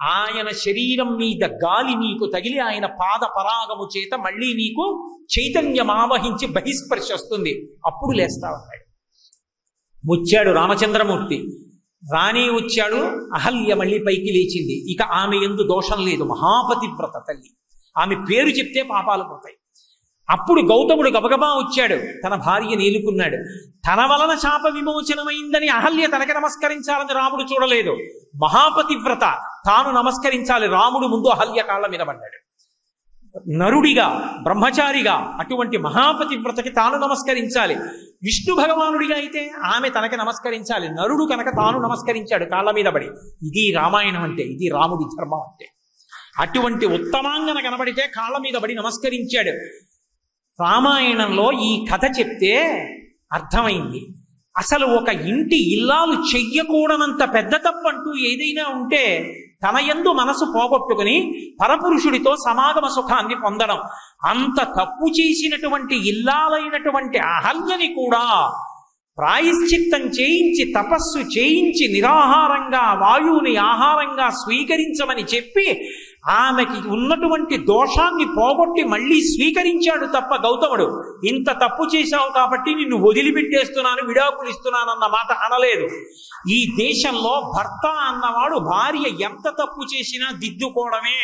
ఆయన శరీరం మీద గాలి నీకు తగిలి ఆయన పాద పరాగము చేత మళ్ళీ నీకు చైతన్యం ఆవహించి బహిస్పర్శ వస్తుంది, అప్పుడు లేస్తావన్నాడు. వచ్చాడు రామచంద్రమూర్తి, రాణి వచ్చాడు, అహల్య మళ్ళీ పైకి లేచింది. ఇక ఆమె యందు దోషం లేదు, మహాపతివ్రత తల్లి, ఆమె పేరు చెప్తే పాపాలు పోతాయి. అప్పుడు గౌతముడు గబగబా వచ్చాడు, తన భార్య నేలుకున్నాడు. తన వలన శాప విమోచనమైందని అహల్య తనకి నమస్కరించాలని రాముడు చూడలేదు. మహాపతివ్రత తాను నమస్కరించాలి. రాముడు ముందు అహల్య కాళ్ళ మీద పడ్డాడు. నరుడిగా బ్రహ్మచారిగా అటువంటి మహాపతివ్రతకి తాను నమస్కరించాలి. విష్ణు భగవానుడిగా అయితే ఆమె తనకి నమస్కరించాలి. నరుడు కనుక తాను నమస్కరించాడు కాళ్ళ మీద పడి. ఇది రామాయణం అంటే, ఇది రాముడి ధర్మం అంటే. అటువంటి ఉత్తమాంగన కనబడితే కాళ్ళ మీద పడి నమస్కరించాడు. రామాయణంలో ఈ కథ చెప్తే అర్థమైంది. అసలు ఒక ఇంటి ఇల్లాలు చెయ్యకూడనంత పెద్ద తప్పు అంటూ ఏదైనా ఉంటే తన యందు మనసు పోగొట్టుకుని పరపురుషుడితో సమాగమ సుఖాన్ని పొందడం. అంత తప్పు చేసినటువంటి ఇల్లాలైనటువంటి అహల్యని కూడా ప్రాయశ్చిత్తం చేయించి తపస్సు చేయించి నిరాహారంగా వాయువుని ఆహారంగా స్వీకరించమని చెప్పి ఆమెకి ఉన్నటువంటి దోషాన్ని పోగొట్టి మళ్ళీ స్వీకరించాడు తప్ప గౌతముడు ఇంత తప్పు చేశావు కాబట్టి నిన్ను వదిలిపెట్టేస్తున్నాను, విడాకులు ఇస్తున్నానన్న మాట అనలేదు. ఈ దేశంలో భర్త అన్నవాడు భార్య ఎంత తప్పు చేసినా దిద్దుకోవడమే.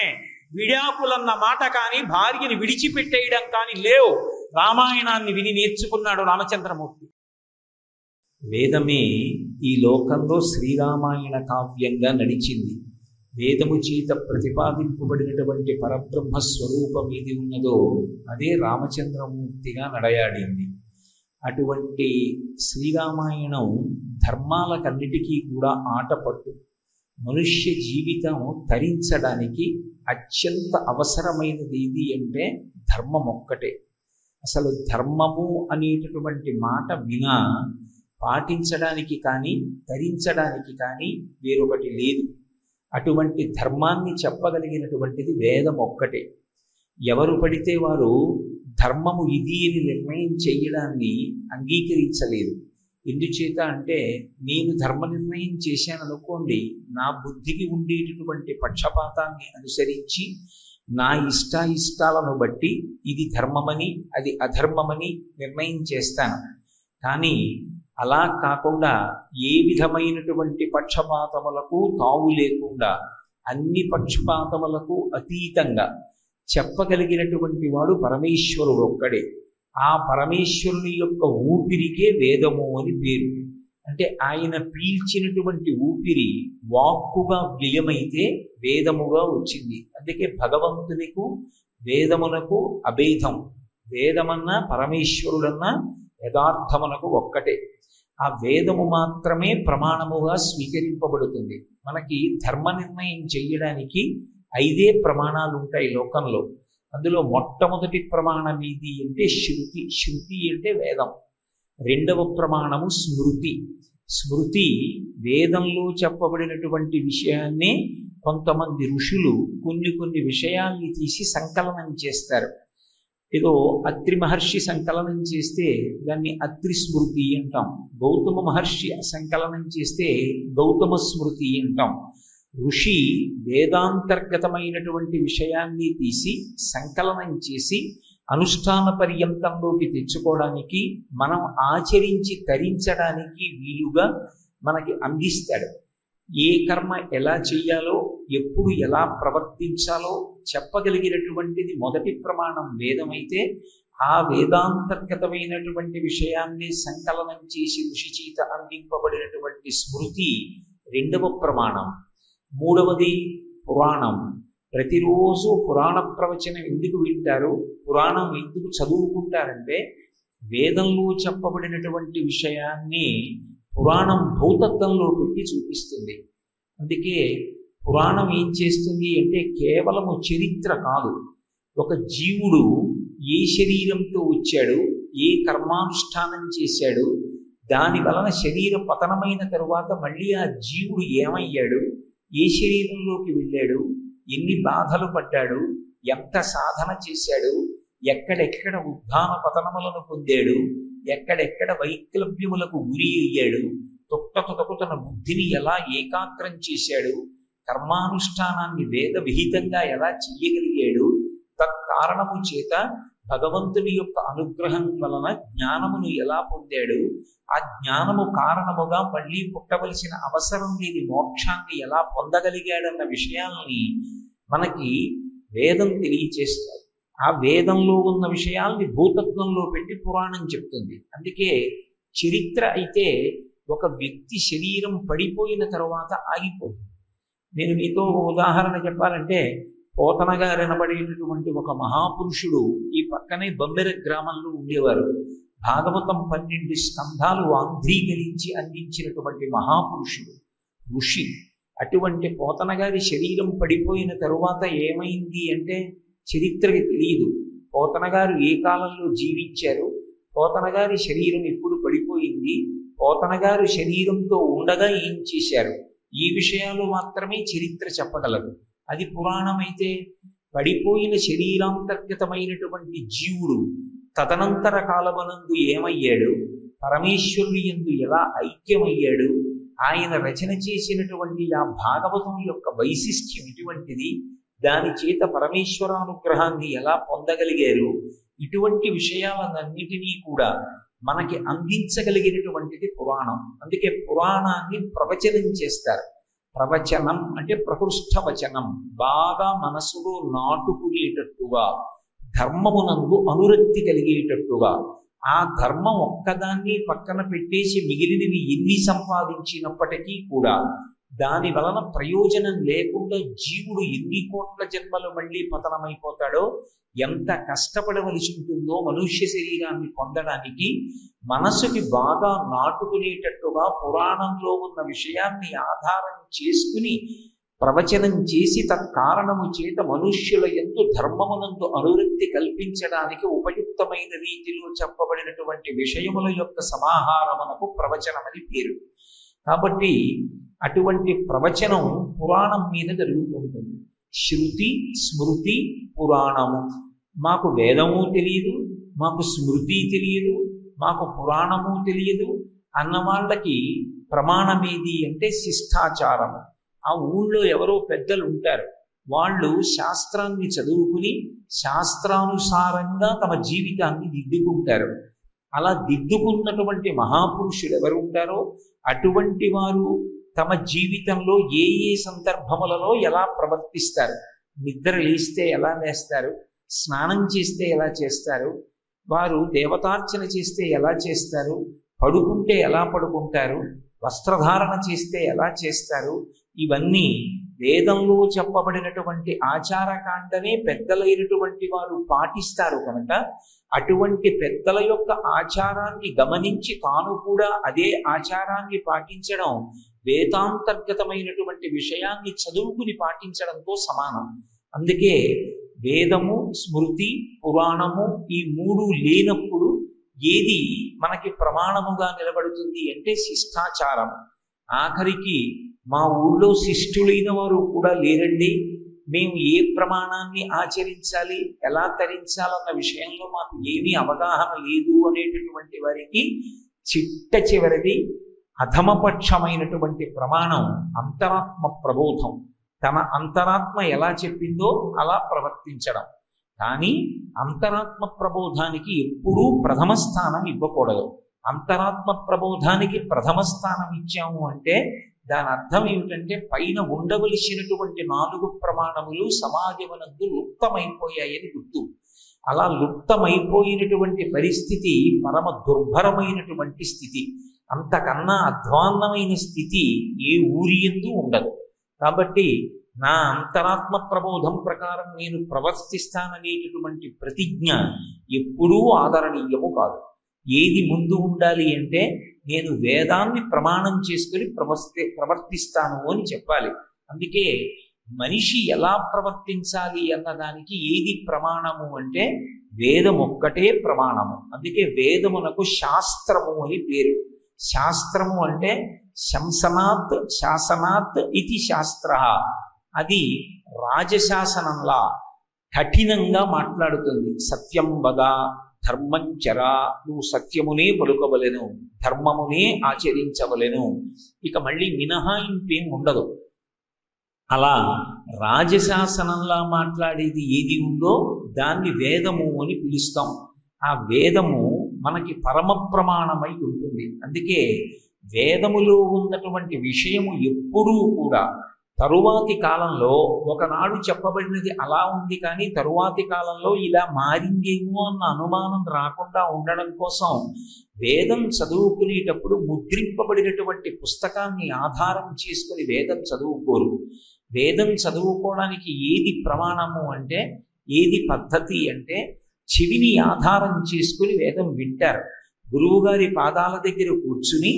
విడాకులన్న మాట కానీ భార్యని విడిచిపెట్టేయడం కానీ లేవు. రామాయణాన్ని విని నేర్చుకున్నాడు రామచంద్రమూర్తి. వేదమే ఈ లోకంలో శ్రీరామాయణ కావ్యంగా నడిచింది. వేదము చేత ప్రతిపాదింపబడినటువంటి పరబ్రహ్మ స్వరూపం ఏది ఉన్నదో అదే రామచంద్రమూర్తిగా నడయాడింది. అటువంటి శ్రీరామాయణం ధర్మాలకన్నిటికీ కూడా ఆటపట్టు. మనుష్య జీవితం తరించడానికి అత్యంత అవసరమైనది ఏది అంటే ధర్మం ఒక్కటే. అసలు ధర్మము అనేటటువంటి మాట వినా పాటించడానికి కానీ తరించడానికి కానీ వేరొకటి లేదు. అటువంటి ధర్మాన్ని చెప్పగలిగినటువంటిది వేదం ఒక్కటే. ఎవరు పడితే వారు ధర్మము ఇది అని నిర్ణయం చేయడాన్ని అంగీకరించలేదు. ఎందుచేత అంటే నేను ధర్మ నిర్ణయం చేశాననుకోండి, నా బుద్ధికి ఉండేటటువంటి పక్షపాతాన్ని అనుసరించి నా ఇష్టాయిష్టాలను బట్టి ఇది ధర్మమని అది అధర్మమని నిర్ణయం చేస్తాను. కానీ అలా కాకుండా ఏ విధమైనటువంటి పక్షపాతములకు తావు లేకుండా అన్ని పక్షపాతములకు అతీతంగా చెప్పగలిగినటువంటి వాడు పరమేశ్వరుడు ఒక్కడే. ఆ పరమేశ్వరుని యొక్క ఊపిరికే వేదము అని పేరు. అంటే ఆయన పీల్చినటువంటి ఊపిరి వాక్కుగా వ్యయమైతే వేదముగా వచ్చింది. అందుకే భగవంతునికు వేదమునకు అభేదం. వేదమన్నా పరమేశ్వరుడన్నా యథార్థమునకు ఒక్కటే. ఆ వేదము మాత్రమే ప్రమాణముగా స్వీకరింపబడుతుంది. మనకి ధర్మ నిర్ణయం చేయడానికి 5 ప్రమాణాలు ఉంటాయి లోకంలో. అందులో మొట్టమొదటి ప్రమాణం ఏది అంటే శృతి. శృతి అంటే వేదం. రెండవ ప్రమాణము స్మృతి. స్మృతి వేదంలో చెప్పబడినటువంటి విషయాన్నే కొంతమంది ఋషులు కొన్ని విషయాల్ని తీసి సంకలనం చేస్తారు. ఏదో అత్రి మహర్షి సంకలనం చేస్తే దాన్ని అత్రి స్మృతి అంటాం. గౌతమ మహర్షి సంకలనం చేస్తే గౌతమ స్మృతి అంటాం. ఋషి వేదాంతర్గతమైనటువంటి విషయాన్ని తీసి సంకలనం చేసి అనుష్ఠాన పర్యంతంలోకి తెచ్చుకోవడానికి, మనం ఆచరించి తరించడానికి వీలుగా మనకి అందిస్తాడు. ఏ కర్మ ఎలా చెయ్యాలో, ఎప్పుడు ఎలా ప్రవర్తించాలో చెప్పగలిగినటువంటిది మొదటి ప్రమాణం వేదమైతే, ఆ వేదాంతర్గతమైనటువంటి విషయాన్ని సంకలనం చేసి ఋషి చేత అందింపబడినటువంటి స్మృతి రెండవ ప్రమాణం. మూడవది పురాణం. ప్రతిరోజు పురాణ ప్రవచనం ఎందుకు వింటారు, పురాణం ఎందుకు చదువుకుంటారంటే వేదంలో చెప్పబడినటువంటి విషయాన్ని పురాణం భౌతత్వంలో పెట్టి చూపిస్తుంది. అందుకే పురాణం ఏం చేస్తుంది అంటే కేవలము చరిత్ర కాదు. ఒక జీవుడు ఏ శరీరంతో వచ్చాడు, ఏ కర్మానుష్ఠానం చేశాడు, దాని వలన శరీర పతనమైన తరువాత మళ్ళీ ఆ జీవుడు ఏమయ్యాడు, ఏ శరీరంలోకి వెళ్ళాడు, ఎన్ని బాధలు పడ్డాడు, ఎంత సాధన చేశాడు, ఎక్కడెక్కడ ఉద్ధాన పతనములను పొందాడు, ఎక్కడెక్కడ వైక్లభ్యములకు గురి అయ్యాడు, తొట్టతుటకు తన బుద్ధిని ఎలా ఏకాగ్రం చేశాడు, కర్మానుష్ఠానాన్ని వేద విహితంగా ఎలా చెయ్యగలిగాడు, తత్కారణము చేత భగవంతుని యొక్క అనుగ్రహం వలన జ్ఞానమును ఎలా పొందాడు, ఆ జ్ఞానము కారణముగా మళ్ళీ పుట్టవలసిన అవసరం లేని మోక్షాన్ని ఎలా పొందగలిగాడన్న విషయాల్ని మనకి వేదం తెలియచేస్తుంది. ఆ వేదంలో ఉన్న విషయాల్ని భూతత్వంలో పెట్టి పురాణం చెప్తుంది. అందుకే చరిత్ర అయితే ఒక వ్యక్తి శరీరం పడిపోయిన తర్వాత ఆగిపోతుంది. నేను మీతో ఉదాహరణ చెప్పాలంటే, పోతన గారు అనబడేటటువంటి ఒక మహాపురుషుడు ఈ పక్కనే బొమ్మెర గ్రామంలో ఉండేవారు. భాగవతం 12 స్కంధాలు ఆంధ్రీకరించి అందించినటువంటి మహాపురుషుడు, ఋషి. అటువంటి పోతన గారి శరీరం పడిపోయిన తరువాత ఏమైంది అంటే చరిత్రకి తెలియదు. పోతన గారు ఏ కాలంలో జీవించారు, పోతన గారి శరీరం ఎప్పుడు పడిపోయింది, పోతన గారు శరీరంతో ఉండగా ఏం చేశారు, ఈ విషయాలు మాత్రమే చరిత్ర చెప్పగలదు. అది పురాణమైతే పడిపోయిన శరీరాంతర్గతమైనటువంటి జీవుడు తదనంతర కాలమనందు ఏమయ్యాడు, పరమేశ్వరుని యందు ఎలా ఐక్యమయ్యాడు, ఆయన రచన చేసినటువంటి ఆ భాగవతం యొక్క వైశిష్ట్యం ఇటువంటిది, దాని చేత పరమేశ్వరానుగ్రహాన్ని ఎలా పొందగలిగారు, ఇటువంటి విషయాలన్నిటినీ కూడా మనకి అందించగలిగినటువంటిది పురాణం. అందుకే పురాణాన్ని ప్రవచనం చేస్తారు. ప్రవచనం అంటే ప్రకృష్ట వచనం, బాగా మనసులో నాటుకునేటట్టుగా, ధర్మమునందు అనురక్తి కలిగేటట్టుగా. ఆ ధర్మం ఒక్కదాన్ని పక్కన పెట్టేసి మిగిలినవి ఎన్ని సంపాదించినప్పటికీ కూడా దాని వలన ప్రయోజనం లేకుండా జీవుడు ఎన్ని కోట్ల జన్మలు మళ్ళీ పతనమైపోతాడో, ఎంత కష్టపడవలసి ఉంటుందో మనుష్య శరీరాన్ని పొందడానికి, మనసుకి బాగా నాటుకునేటట్టుగా పురాణంలో ఉన్న విషయాన్ని ఆధారం చేసుకుని ప్రవచనం చేసి తత్కారణము చేత మనుష్యుల యందు ధర్మమునందు అనురక్తి కల్పించడానికి ఉపయుక్తమైన రీతిలో చెప్పబడినటువంటి విషయముల యొక్క సమాహారమునకు ప్రవచనమని పేరు. కాబట్టి అటువంటి ప్రవచనం పురాణం మీద జరుగుతూ ఉంటుంది. శృతి, స్మృతి, పురాణము. మాకు వేదము తెలియదు, మాకు స్మృతి తెలియదు, మాకు పురాణము తెలియదు అన్న వాళ్ళకి ప్రమాణమేది అంటే శిష్టాచారము. ఆ ఊళ్ళో ఎవరో పెద్దలు ఉంటారు, వాళ్ళు శాస్త్రాన్ని చదువుకుని శాస్త్రానుసారంగా తమ జీవితాన్ని దిద్దుకుంటారు. అలా దిద్దుకున్నటువంటి మహాపురుషులు ఎవరు ఉంటారో అటువంటి వారు తమ జీవితంలో ఏ ఏ సందర్భములలో ఎలా ప్రవర్తిస్తారు, నిద్ర లేస్తే ఎలా లేస్తారు, స్నానం చేస్తే ఎలా చేస్తారు, వారు దేవతార్చన చేస్తే ఎలా చేస్తారు, పడుకుంటే ఎలా పడుకుంటారు, వస్త్రధారణ చేస్తే ఎలా చేస్తారు, ఇవన్నీ వేదంలో చెప్పబడినటువంటి ఆచారకాండనే పెద్దలైనటువంటి వారు పాటిస్తారు. కనుక అటువంటి పెద్దల యొక్క ఆచారాన్ని గమనించి తాను కూడా అదే ఆచారాన్ని పాటించడం వేదాంతర్గతమైనటువంటి విషయాన్ని చదువుకుని పాటించడంతో సమానం. అందుకే వేదము, స్మృతి, పురాణము ఈ మూడు లేనప్పుడు ఏది మనకి ప్రమాణముగా నిలబడుతుంది అంటే శిష్టాచారం. ఆఖరికి మా ఊళ్ళో శిష్టులైన వారు కూడా లేరండి, మేము ఏ ప్రమాణాన్ని ఆచరించాలి, ఎలా తరించాలన్న విషయంలో మాకు ఏమీ అవగాహన లేదు అనేటటువంటి వారికి చిట్ట చివరిది అధమపక్షమైనటువంటి ప్రమాణం అంతరాత్మ ప్రబోధం. తన అంతరాత్మ ఎలా చెప్పిందో అలా ప్రవర్తించడం. కానీ అంతరాత్మ ప్రబోధానికి ఎప్పుడూ ప్రథమ స్థానం ఇవ్వకూడదు. అంతరాత్మ ప్రబోధానికి ప్రథమ స్థానం ఇచ్చాము అంటే దాని అర్థం ఏమిటంటే పైన ఉండవలసినటువంటి 4 ప్రమాణములు సమాజమునందు లుప్తమైపోయాయని గుర్తు. అలా లుప్తమైపోయినటువంటి పరిస్థితి పరమ దుర్భరమైనటువంటి స్థితి. అంతకన్నా అధ్వాన్నమైన స్థితి ఏ ఊరి యందు ఉండదు. కాబట్టి నా అంతరాత్మ ప్రబోధం ప్రకారం నేను ప్రవర్తిస్తాననేటటువంటి ప్రతిజ్ఞ ఎప్పుడూ ఆదరణీయము కాదు. ఏది ముందు ఉండాలి అంటే నేను వేదాన్ని ప్రమాణం చేసుకుని ప్రవర్తిస్తాను అని చెప్పాలి. అందుకే మనిషి ఎలా ప్రవర్తించాలి అన్నదానికి ఏది ప్రమాణము అంటే వేదం ఒక్కటే ప్రమాణము. అందుకే వేదమునకు శాస్త్రము అని పేరు. శాస్త్రము అంటే శంసనాత్ శాసనాత్ ఇది శాస్త్ర. అది రాజశాసనంలా కఠినంగా మాట్లాడుతుంది. సత్యం వద, ధర్మం చర, నువ్వు సత్యమునే పలుకవలెను, ధర్మమునే ఆచరించవలెను. ఇక మళ్ళీ మినహాయింపేం ఉండదు. అలా రాజశాసనంలా మాట్లాడేది ఏది ఉందో దాన్ని వేదము అని పిలుస్తాం. ఆ వేదము మనకి పరమ ప్రమాణమై ఉంటుంది. అందుకే వేదములో ఉన్నటువంటి విషయము ఎప్పుడూ కూడా తరువాతి కాలంలో ఒకనాడు చెప్పబడినది అలా ఉంది, కానీ తరువాతి కాలంలో ఇలా మారిందేమో అన్న అనుమానం రాకుండా ఉండడం కోసం వేదం చదువుకునేటప్పుడు ముద్రింపబడినటువంటి పుస్తకాన్ని ఆధారం చేసుకుని వేదం చదువుకోరు. వేదం చదువుకోవడానికి ఏది ప్రమాణము అంటే, ఏది పద్ధతి అంటే, చెవిని ఆధారం చేసుకుని వేదం వింటారు. గురువుగారి పాదాల దగ్గర కూర్చుని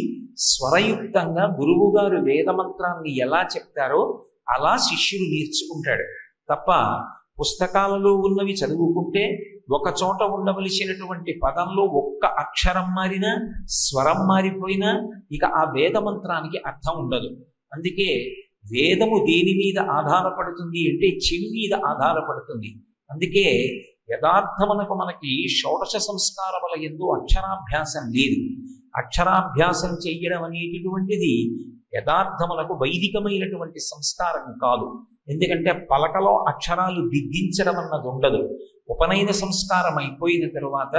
స్వరయుక్తంగా గురువుగారు వేదమంత్రాన్ని ఎలా చెప్తారో అలా శిష్యుడు నేర్చుకుంటాడు తప్ప పుస్తకాలలో ఉన్నవి చదువుకుంటే ఒక చోట ఉండవలసినటువంటి పదంలో ఒక్క అక్షరం మారినా, స్వరం మారిపోయినా ఇక ఆ వేదమంత్రానికి అర్థం ఉండదు. అందుకే వేదము దేని మీద ఆధారపడుతుంది అంటే చెవి మీద ఆధారపడుతుంది. అందుకే యథార్థమునకు మనకి షోడశ సంస్కారముల యందు అక్షరాభ్యాసం లేదు. అక్షరాభ్యాసం చెయ్యడం అనేటటువంటిది యథార్థమునకు వైదికమైనటువంటి సంస్కారం కాదు. ఎందుకంటే పలకలో అక్షరాలు దిద్దించడం అన్నది ఉండదు. ఉపనయన సంస్కారం అయిపోయిన తరువాత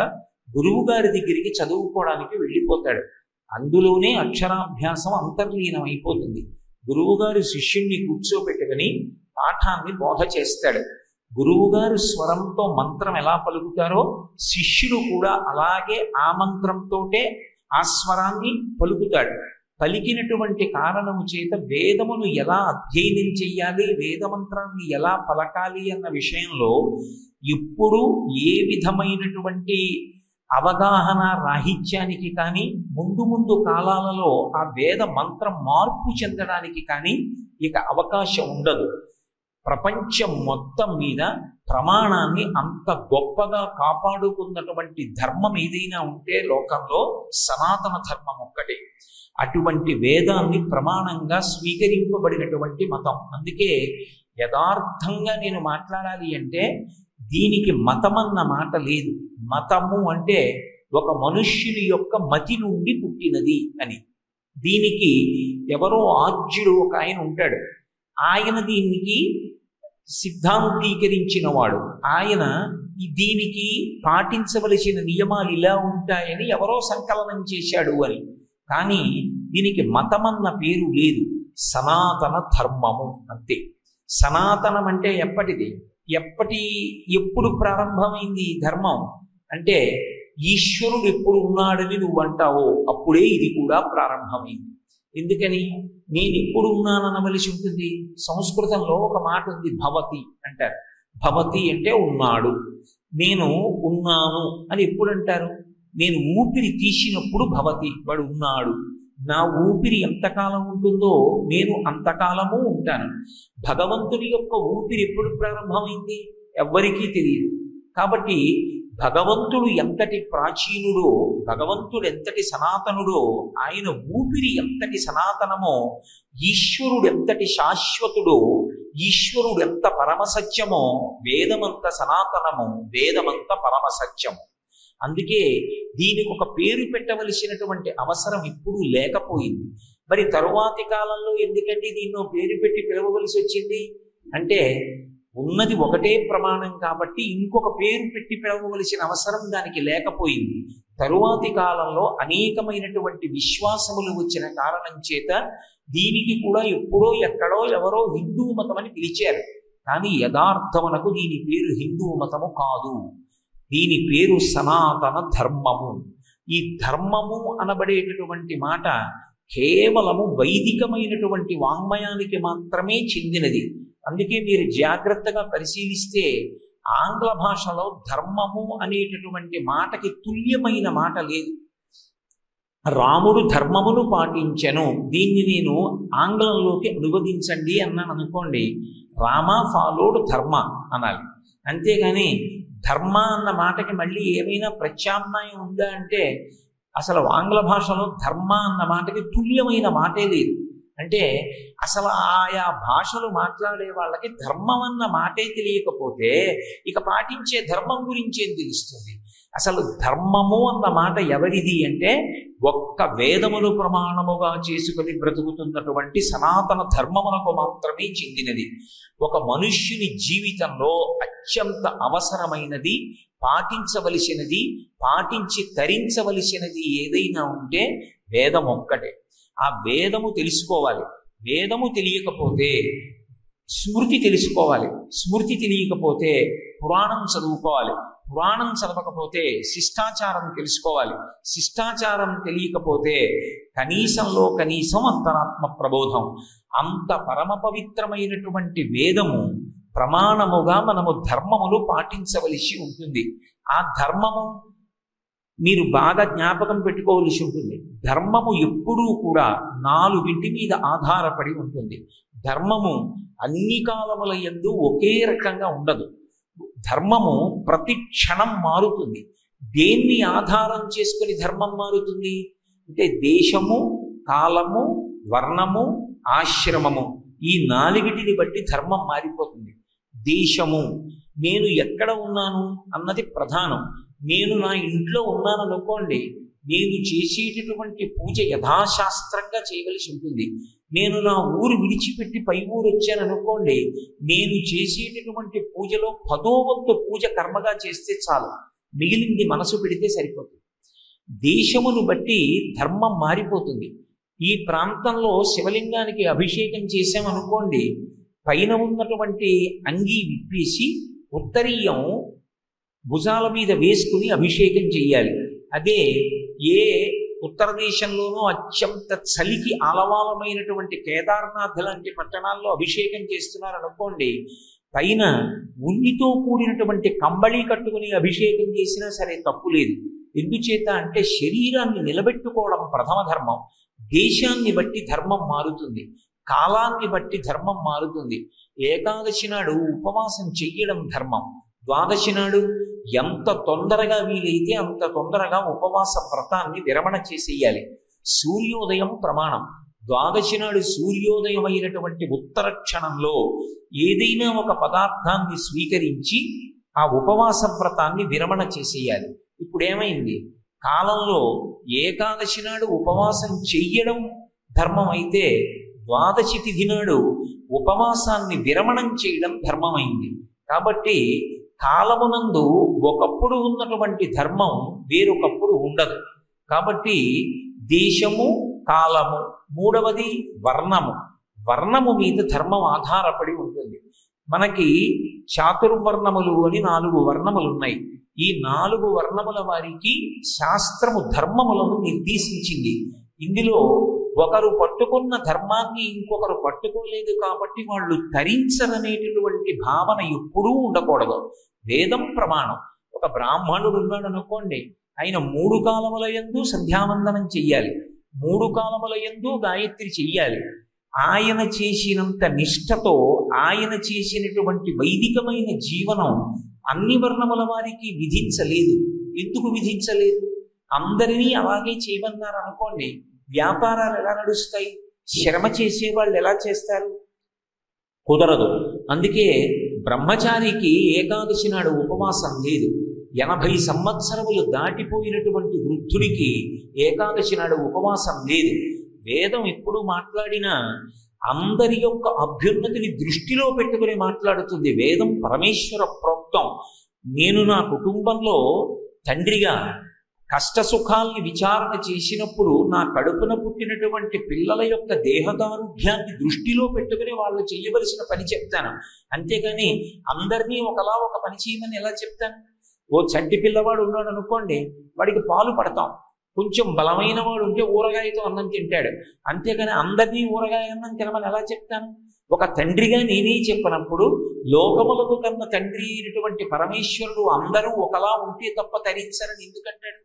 గురువు గారి దగ్గరికి చదువుకోవడానికి వెళ్ళిపోతాడు. అందులోనే అక్షరాభ్యాసం అంతర్లీనం అయిపోతుంది. గురువుగారు శిష్యుణ్ణి కూర్చోబెట్టుకుని పాఠాన్ని బోధ చేస్తాడు. గురువుగారు స్వరంతో మంత్రం ఎలా పలుకుతారో శిష్యుడు కూడా అలాగే ఆ మంత్రంతోటే ఆ స్వరాన్ని పలుకుతాడు. పలికినటువంటి కారణము చేత వేదమును ఎలా అధ్యయనం చెయ్యాలి, వేదమంత్రాన్ని ఎలా పలకాలి అన్న విషయంలో ఎప్పుడూ ఏ విధమైనటువంటి అవగాహన రాహిత్యానికి కానీ ముందు ముందు కాలాలలో ఆ వేద మంత్రం మార్పు చెందడానికి కానీ ఇక అవకాశం ఉండదు. ప్రపంచం మొత్తం మీద ప్రమాణాన్ని అంత గొప్పగా కాపాడుకున్నటువంటి ధర్మం ఏదైనా ఉంటే లోకంలో సనాతన ధర్మం ఒక్కటే. అటువంటి వేదాన్ని ప్రమాణంగా స్వీకరింపబడినటువంటి మతం. అందుకే యథార్థంగా నేను మాట్లాడాలి అంటే దీనికి మతం అన్న మాట లేదు. మతము అంటే ఒక మనుష్యుని యొక్క మతి నుండి పుట్టినది అని. దీనికి ఎవరో ఆర్జుడు ఒక ఆయన ఉంటాడు. ఆయన దీనికి సిద్ధాంతీకరించిన వాడు. ఆయన దీనికి పాటించవలసిన నియమాలు ఇలా ఉంటాయని ఎవరో సంకలనం చేశాడు అని. కానీ దీనికి మతమన్న పేరు లేదు, సనాతన ధర్మము అంతే. సనాతనం అంటే ఎప్పటిది? ఎప్పుడు ప్రారంభమైంది ఈ ధర్మం అంటే ఈశ్వరుడు ఎప్పుడు ఉన్నాడని నువ్వు అంటావో అప్పుడే ఇది కూడా ప్రారంభమైంది. ఎందుకని? నేను ఎప్పుడు ఉన్నాననవలసి ఉంటుంది. సంస్కృతంలో ఒక మాట ఉంది, భవతి అంటారు. భవతి అంటే ఉన్నాడు. నేను ఉన్నాను అని ఎప్పుడు అంటారు? నేను ఊపిరి తీసినప్పుడు భవతి, వాడు ఉన్నాడు. నా ఊపిరి ఎంతకాలం ఉంటుందో నేను అంతకాలము ఉంటాను. భగవంతుని యొక్క ఊపిరి ఎప్పుడు ప్రారంభమైంది ఎవ్వరికీ తెలియదు. కాబట్టి భగవంతుడు ఎంతటి ప్రాచీనుడో, భగవంతుడు ఎంతటి సనాతనుడో, ఆయన ఊపిరి ఎంతటి సనాతనమో, ఈశ్వరుడు ఎంతటి శాశ్వతుడో, ఈశ్వరుడు ఎంత పరమసత్యమో, వేదమంత సనాతనము, వేదమంత పరమసత్యము. అందుకే దీనికి ఒక పేరు పెట్టవలసినటువంటి అవసరం ఇప్పుడు లేకపోయింది. మరి తరువాతి కాలంలో ఎందుకంటే దీన్నో పేరు పెట్టి పిలవవలసి వచ్చింది అంటే ఉన్నది ఒకటే ప్రమాణం కాబట్టి ఇంకొక పేరు పెట్టి పిలవవలసిన అవసరం దానికి లేకపోయింది. తరువాతి కాలంలో అనేకమైనటువంటి విశ్వాసములు వచ్చిన కారణం చేత దీనికి కూడా ఎప్పుడో ఎక్కడో ఎవరో హిందూ మతం అని పిలిచారు. కానీ యథార్థమునకు దీని పేరు హిందూ మతము కాదు, దీని పేరు సనాతన ధర్మము. ఈ ధర్మము అనబడేటటువంటి మాట కేవలము వైదికమైనటువంటి వాంగ్మయానికి మాత్రమే చెందినది. అందుకే మీరు జాగ్రత్తగా పరిశీలిస్తే ఆంగ్ల భాషలో ధర్మము అనేటటువంటి మాటకి తుల్యమైన మాట లేదు. రాముడు ధర్మమును పాటించెను, దీన్ని నేను ఆంగ్లంలోకి అనువదించండి అన్నాను అనుకోండి, రామ ఫాలోడ్ ధర్మ అనాలి. అంతేగాని ధర్మ అన్న మాటకి మళ్ళీ ఏమైనా ప్రత్యామ్నాయం ఉందా అంటే అసలు ఆంగ్ల భాషలో ధర్మ అన్న మాటకి తుల్యమైన మాటే లేదు. అంటే అసలు ఆయా భాషలు మాట్లాడే వాళ్ళకి ధర్మం అన్న మాటే తెలియకపోతే ఇక పాటించే ధర్మం గురించి ఏం తెలుస్తుంది? అసలు ధర్మము అన్న మాట ఎవరిది అంటే ఒక్క వేదములు ప్రమాణముగా చేసుకుని బ్రతుకుతున్నటువంటి సనాతన ధర్మమునకు మాత్రమే చెందినది. ఒక మనుష్యుని జీవితంలో అత్యంత అవసరమైనది, పాటించవలసినది, పాటించి తరించవలసినది ఏదైనా ఉంటే వేదం ఒక్కటే. ఆ వేదము తెలుసుకోవాలి. వేదము తెలియకపోతే స్మృతి తెలుసుకోవాలి. స్మృతి తెలియకపోతే పురాణం చదువుకోవాలి. పురాణం చదవకపోతే శిష్టాచారం తెలుసుకోవాలి. శిష్టాచారం తెలియకపోతే కనీసంలో కనీసం అంతరాత్మ ప్రబోధం. అంత పరమ పవిత్రమైనటువంటి వేదము ప్రమాణముగా మనము ధర్మములు పాటించవలసి ఉంటుంది. ఆ ధర్మము మీరు బాగా జ్ఞాపకం పెట్టుకోవలసి ఉంటుంది. ధర్మము ఎప్పుడూ కూడా 4 మీద ఆధారపడి ఉంటుంది. ధర్మము అన్ని కాలముల యందు ఒకే రకంగా ఉండదు. ధర్మము ప్రతి క్షణం మారుతుంది. దేన్ని ఆధారం చేసుకుని ధర్మం మారుతుంది అంటే దేశము, కాలము, వర్ణము, ఆశ్రమము, ఈ 4 బట్టి ధర్మం మారిపోతుంది. దేశము, నేను ఎక్కడ ఉన్నాను అన్నది ప్రధానం. నేను నా ఇంట్లో ఉన్నాను అనుకోండి, నేను చేసేటటువంటి పూజ యథాశాస్త్రంగా చేయవలసి ఉంటుంది. నేను నా ఊరు విడిచిపెట్టి పై ఊరు వచ్చాను అనుకోండి, నేను చేసేటటువంటి పూజలో 10వ వంతు పూజ కర్మగా చేస్తే చాలు, మిగిలింది మనసు పెడితే సరిపోతుంది. దేశమును బట్టి ధర్మం మారిపోతుంది. ఈ ప్రాంతంలో శివలింగానికి అభిషేకం చేశామనుకోండి, పైన ఉన్నటువంటి అంగీ విప్పేసి ఉత్తరీయం భుజాల మీద వేసుకుని అభిషేకం చెయ్యాలి. అదే ఏ ఉత్తర దేశంలోనూ అత్యంత చలికి ఆలవాలమైనటువంటి కేదార్నాథ్ లాంటి పట్టణాల్లో అభిషేకం చేస్తున్నారనుకోండి, పైన ఉన్నితో కూడినటువంటి కంబళి కట్టుకుని అభిషేకం చేసినా సరే తప్పు లేదు. ఎందుచేత అంటే శరీరాన్ని నిలబెట్టుకోవడం ప్రథమ ధర్మం. దేశాన్ని బట్టి ధర్మం మారుతుంది, కాలాన్ని బట్టి ధర్మం మారుతుంది. ఏకాదశి నాడు ఉపవాసం చెయ్యడం ధర్మం. ద్వాదశి నాడు ఎంత తొందరగా వీలైతే అంత తొందరగా ఉపవాస వ్రతాన్ని విరమణ చేసేయాలి. సూర్యోదయం ప్రమాణం. ద్వాదశి నాడు సూర్యోదయం అయినటువంటి ఉత్తర క్షణంలో ఏదైనా ఒక పదార్థాన్ని స్వీకరించి ఆ ఉపవాస వ్రతాన్ని విరమణ చేసేయాలి. ఇప్పుడు ఏమైంది? కాలంలో ఏకాదశి నాడు ఉపవాసం చెయ్యడం ధర్మం అయితే ద్వాదశి తిథి నాడు ఉపవాసాన్ని విరమణం చేయడం ధర్మమైంది. కాబట్టి కాలమునందు ఒకప్పుడు ఉన్నటువంటి ధర్మం వేరొకప్పుడు ఉండదు. కాబట్టి దేశము, కాలము, మూడవది వర్ణము. వర్ణము మీద ధర్మం ఆధారపడి ఉంటుంది. మనకి చాతుర్వర్ణములు అని 4 వర్ణములు ఉన్నాయి. ఈ 4 వర్ణముల వారికి శాస్త్రము ధర్మములను నిర్దేశించింది. ఇందులో ఒకరు పట్టుకున్న ధర్మాన్ని ఇంకొకరు పట్టుకోలేదు కాబట్టి వాళ్ళు తరించరనేటటువంటి భావన ఎప్పుడూ ఉండకూడదు. వేదం ప్రమాణం. ఒక బ్రాహ్మణుడు ఉన్నాడు అనుకోండి, ఆయన 3 కాలముల యందు సంధ్యావందనం చెయ్యాలి, 3 కాలముల యందు గాయత్రి చెయ్యాలి. ఆయన చేసినంత నిష్ఠతో ఆయన చేసినటువంటి వైదికమైన జీవనం అన్ని వర్ణముల వారికి విధించలేదు. ఎందుకు విధించలేదు? అందరినీ అలాగే చేయమన్నారు అనుకోండి, వ్యాపారాలు ఎలా నడుస్తాయి? శ్రమ చేసేవాళ్ళు ఎలా చేస్తారు? కుదరదు. అందుకే బ్రహ్మచారికి ఏకాదశి నాడు ఉపవాసం లేదు. 80 సంవత్సరములు దాటిపోయినటువంటి వృద్ధుడికి ఏకాదశి నాడు ఉపవాసం లేదు. వేదం ఎప్పుడు మాట్లాడినా అందరి యొక్క అభ్యున్నతిని దృష్టిలో పెట్టుకుని మాట్లాడుతుంది. వేదం పరమేశ్వర ప్రోక్తం. నేను నా కుటుంబంలో తండ్రిగా కష్టసుఖాల్ని విచారణ చేసినప్పుడు నా కడుపున పుట్టినటువంటి పిల్లల యొక్క దేహదారుఢ్యాన్ని దృష్టిలో పెట్టుకుని వాళ్ళు చేయవలసిన పని చెప్తాను. అంతేగాని అందరినీ ఒకలా ఒక పని చేయమని ఎలా చెప్తాను? ఓ చంటి పిల్లవాడు ఉన్నాడు అనుకోండి, వాడికి పాలు పడతాం. కొంచెం బలమైన వాడు ఉంటే ఊరగాయతో అన్నం తింటాడు. అంతేగాని అందరినీ ఊరగాయ అన్నం తినమని ఎలా చెప్తాను? ఒక తండ్రిగా నేనే చెప్పినప్పుడు లోకములకు కన్న తండ్రి అయినటువంటి పరమేశ్వరుడు అందరూ ఒకలా ఉంటే తప్ప తరించరని ఎందుకంటాడు?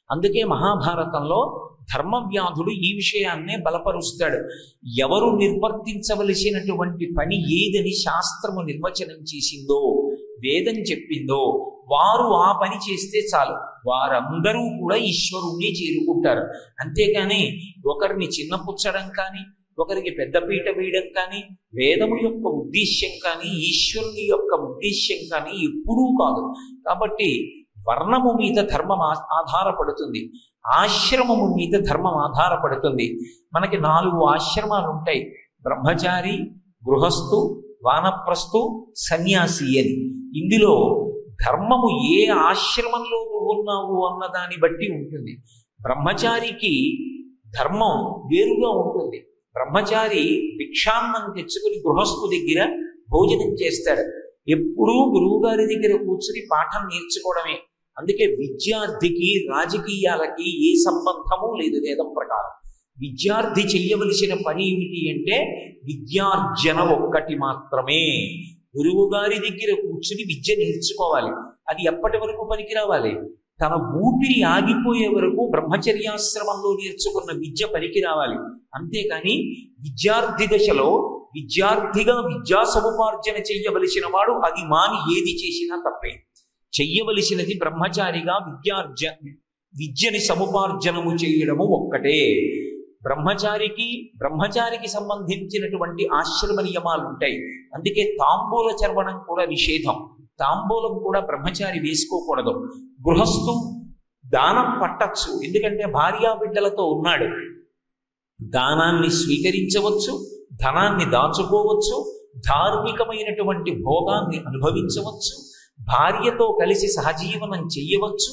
అందుకే మహాభారతంలో ధర్మవ్యాధుడు ఈ విషయాన్నే బలపరుస్తాడు. ఎవరు నిర్వర్తించవలసినటువంటి పని ఏదని శాస్త్రము నిర్వచనం చేసిందో, వేదం చెప్పిందో వారు ఆ పని చేస్తే చాలు, వారందరూ కూడా ఈశ్వరుణ్ణి చేరుకుంటారు. అంతేకాని ఒకరిని చిన్నపుచ్చడం కానీ, ఒకరికి పెద్దపీట వేయడం కానీ వేదము యొక్క ఉద్దేశ్యం కానీ, ఈశ్వరుని యొక్క ఉద్దేశ్యం కానీ ఎప్పుడూ కాదు. కాబట్టి వర్ణము మీద ధర్మం ఆధారపడుతుంది, ఆశ్రమము మీద ధర్మం ఆధారపడుతుంది. మనకి 4 ఆశ్రమాలు ఉంటాయి: బ్రహ్మచారి, గృహస్థు, వానప్రస్థు, సన్యాసి అని. ఇందులో ధర్మము ఏ ఆశ్రమంలో నువ్వు ఉన్నావు అన్నదాన్ని బట్టి ఉంటుంది. బ్రహ్మచారికి ధర్మం వేరుగా ఉంటుంది. బ్రహ్మచారి భిక్షాన్నం తెచ్చుకుని గృహస్థు దగ్గర భోజనం చేస్తాడు. ఎప్పుడూ గురువు గారి దగ్గర కూర్చుని పాఠం నేర్చుకోవడమే. అందుకే విద్యార్థికి రాజకీయాలకి ఏ సంబంధము లేదు వేదం ప్రకారం. విద్యార్థి చెయ్యవలసిన పని ఏమిటి అంటే విద్యార్జన ఒక్కటి మాత్రమే. గురువు గారి దగ్గర కూర్చుని విద్య నేర్చుకోవాలి. అది ఎప్పటి వరకు పనికి రావాలి? తన ఊపిరి ఆగిపోయే వరకు బ్రహ్మచర్యాశ్రమంలో నేర్చుకున్న విద్య పనికి రావాలి. అంతేకాని విద్యార్థి దశలో విద్యార్థిగా విద్యా సముపార్జన చెయ్యవలసిన వాడు అది మాని ఏది చేసినా తప్పే. చెయ్యవలసినది బ్రహ్మచారిగా విద్యని సముపార్జనము చేయడము ఒక్కటే. బ్రహ్మచారికి సంబంధించినటువంటి ఆశ్రమ నియమాలు ఉంటాయి. అందుకే తాంబూల చర్వణం కూడా నిషేధం. తాంబూలం కూడా బ్రహ్మచారి వేసుకోకూడదు. గృహస్థు దానం పట్టచ్చు, ఎందుకంటే భార్యా బిడ్డలతో ఉన్నాడు. దానాన్ని స్వీకరించవచ్చు, ధనాన్ని దాచుకోవచ్చు, ధార్మికమైనటువంటి భోగాన్ని అనుభవించవచ్చు, భార్యతో కలిసి సహజీవనం చెయ్యవచ్చు,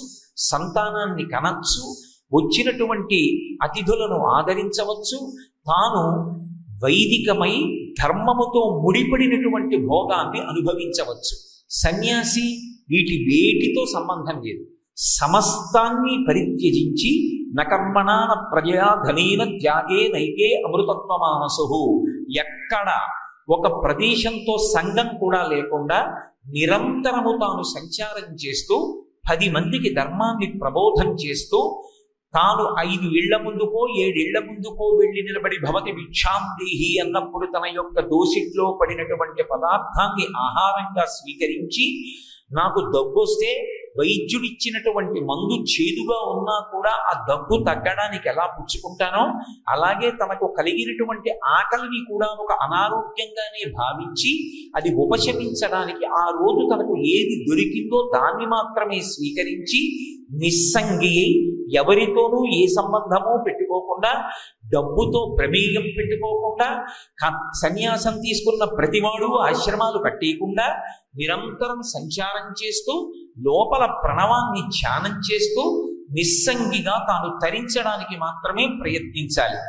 సంతానాన్ని కనచ్చు, వచ్చినటువంటి అతిథులను ఆదరించవచ్చు, తాను వైదికమై ధర్మముతో ముడిపడినటువంటి భోగాన్ని అనుభవించవచ్చు. సన్యాసి వేటితో సంబంధం లేదు. సమస్తాన్ని పరిత్యజించి నకర్మణాన ప్రజయా ధనేన త్యాగే నైకే అమృతత్వమానసు. ఎక్కడ ఒక ప్రదేశంతో సంఘం కూడా లేకుండా నిరంతరము తాను సంచారం చేస్తూ 10 మందికి ధర్మాన్ని ప్రబోధం చేస్తూ తాను 5 ఇళ్ల ముందుకో 7 ఇళ్ల ముందుకో వెళ్ళి నిలబడి భవతి భిక్షాందేహి అన్నప్పుడు తన యొక్క దోసిట్లో పడినటువంటి పదార్థాన్ని ఆహారంగా స్వీకరించి, నాకు దగ్గొస్తే వైద్యుడిచ్చినటువంటి మందు చేదుగా ఉన్నా కూడా ఆ దగ్గు తగ్గడానికి ఎలా పుచ్చుకుంటానో, అలాగే తనకు కలిగినటువంటి ఆకలిని కూడా ఒక అనారోగ్యంగానే భావించి అది ఉపశమించడానికి ఆ రోజు తనకు ఏది దొరికిందో దాన్ని మాత్రమే స్వీకరించి నిస్సంగి ఎవరితోనూ ఏ సంబంధమూ పెట్టుకోకుండా, డబ్బుతో ప్రమేయం పెట్టుకోకుండా, సన్యాసం తీసుకున్న ప్రతివాడు ఆశ్రమాలు కట్టేయకుండా నిరంతరం సంచారం చేస్తూ లోపల ప్రణవాన్ని ధ్యానం చేస్తూ నిస్సంగిగా తాను తరించడానికి మాత్రమే ప్రయత్నించాలి.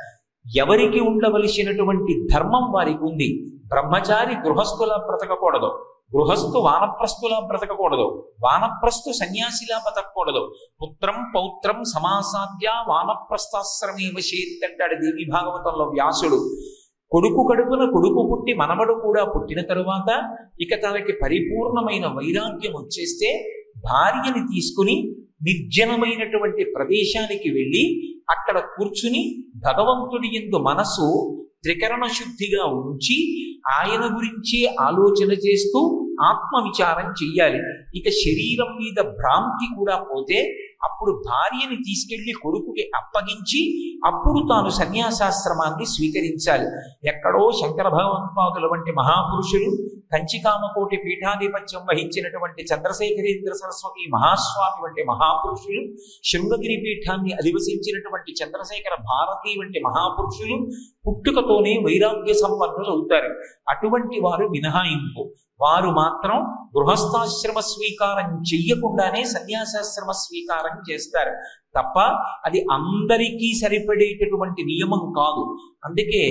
ఎవరికి ఉండవలసినటువంటి ధర్మం వారికి ఉంది. బ్రహ్మచారి గృహస్థులా బ్రతకకూడదు, గృహస్థు వానప్రస్థులా బ్రతకకూడదు, వానప్రస్థు సన్యాసిలా బ్రతకూడదు. పుత్రం పౌత్రం సమాసాద్య వానప్రస్థాశ్రమే వశేత్ అంటాడు దేవి భాగవతంలో వ్యాసుడు. కొడుకు కడుపున కొడుకు పుట్టి మనవడు కూడా పుట్టిన తరువాత ఇక తనకి పరిపూర్ణమైన వైరాగ్యం వచ్చేస్తే భార్యని తీసుకుని నిర్జనమైనటువంటి ప్రదేశానికి వెళ్ళి అక్కడ కూర్చుని భగవంతుడి యందు మనసు త్రికరణ శుద్ధిగా ఉంచి ఆయన గురించే ఆలోచన చేస్తూ ఆత్మవిచారం చెయ్యాలి. ఇక శరీరం మీద భ్రాంతి కూడా పోతే అప్పుడు భార్యని తీసుకెళ్లి కొడుకుకి అప్పగించి అప్పుడు తాను సన్యాసాశ్రమాన్ని స్వీకరించాలి. ఎక్కడో శంకర భగవత్పాదుల వంటి మహాపురుషులు, కంచికామకోటి పీఠాధిపత్యం వహించినటువంటి చంద్రశేఖరేంద్ర సరస్వతి మహాస్వామి వంటి మహాపురుషులు, శృంగగిరి పీఠాన్ని అధివసించినటువంటి చంద్రశేఖర భారతి వంటి మహాపురుషులు పుట్టుకతోనే వైరాగ్య సంపన్నులు అవుతారు. అటువంటి వారు మినహాయింపు. వారు మాత్రం గృహస్థాశ్రమ స్వీకారం చెయ్యకుండానే సన్యాసాశ్రమ స్వీకారం చేస్తారు తప్ప అది అందరికీ సరిపడేటటువంటి నియమం కాదు. అందుకే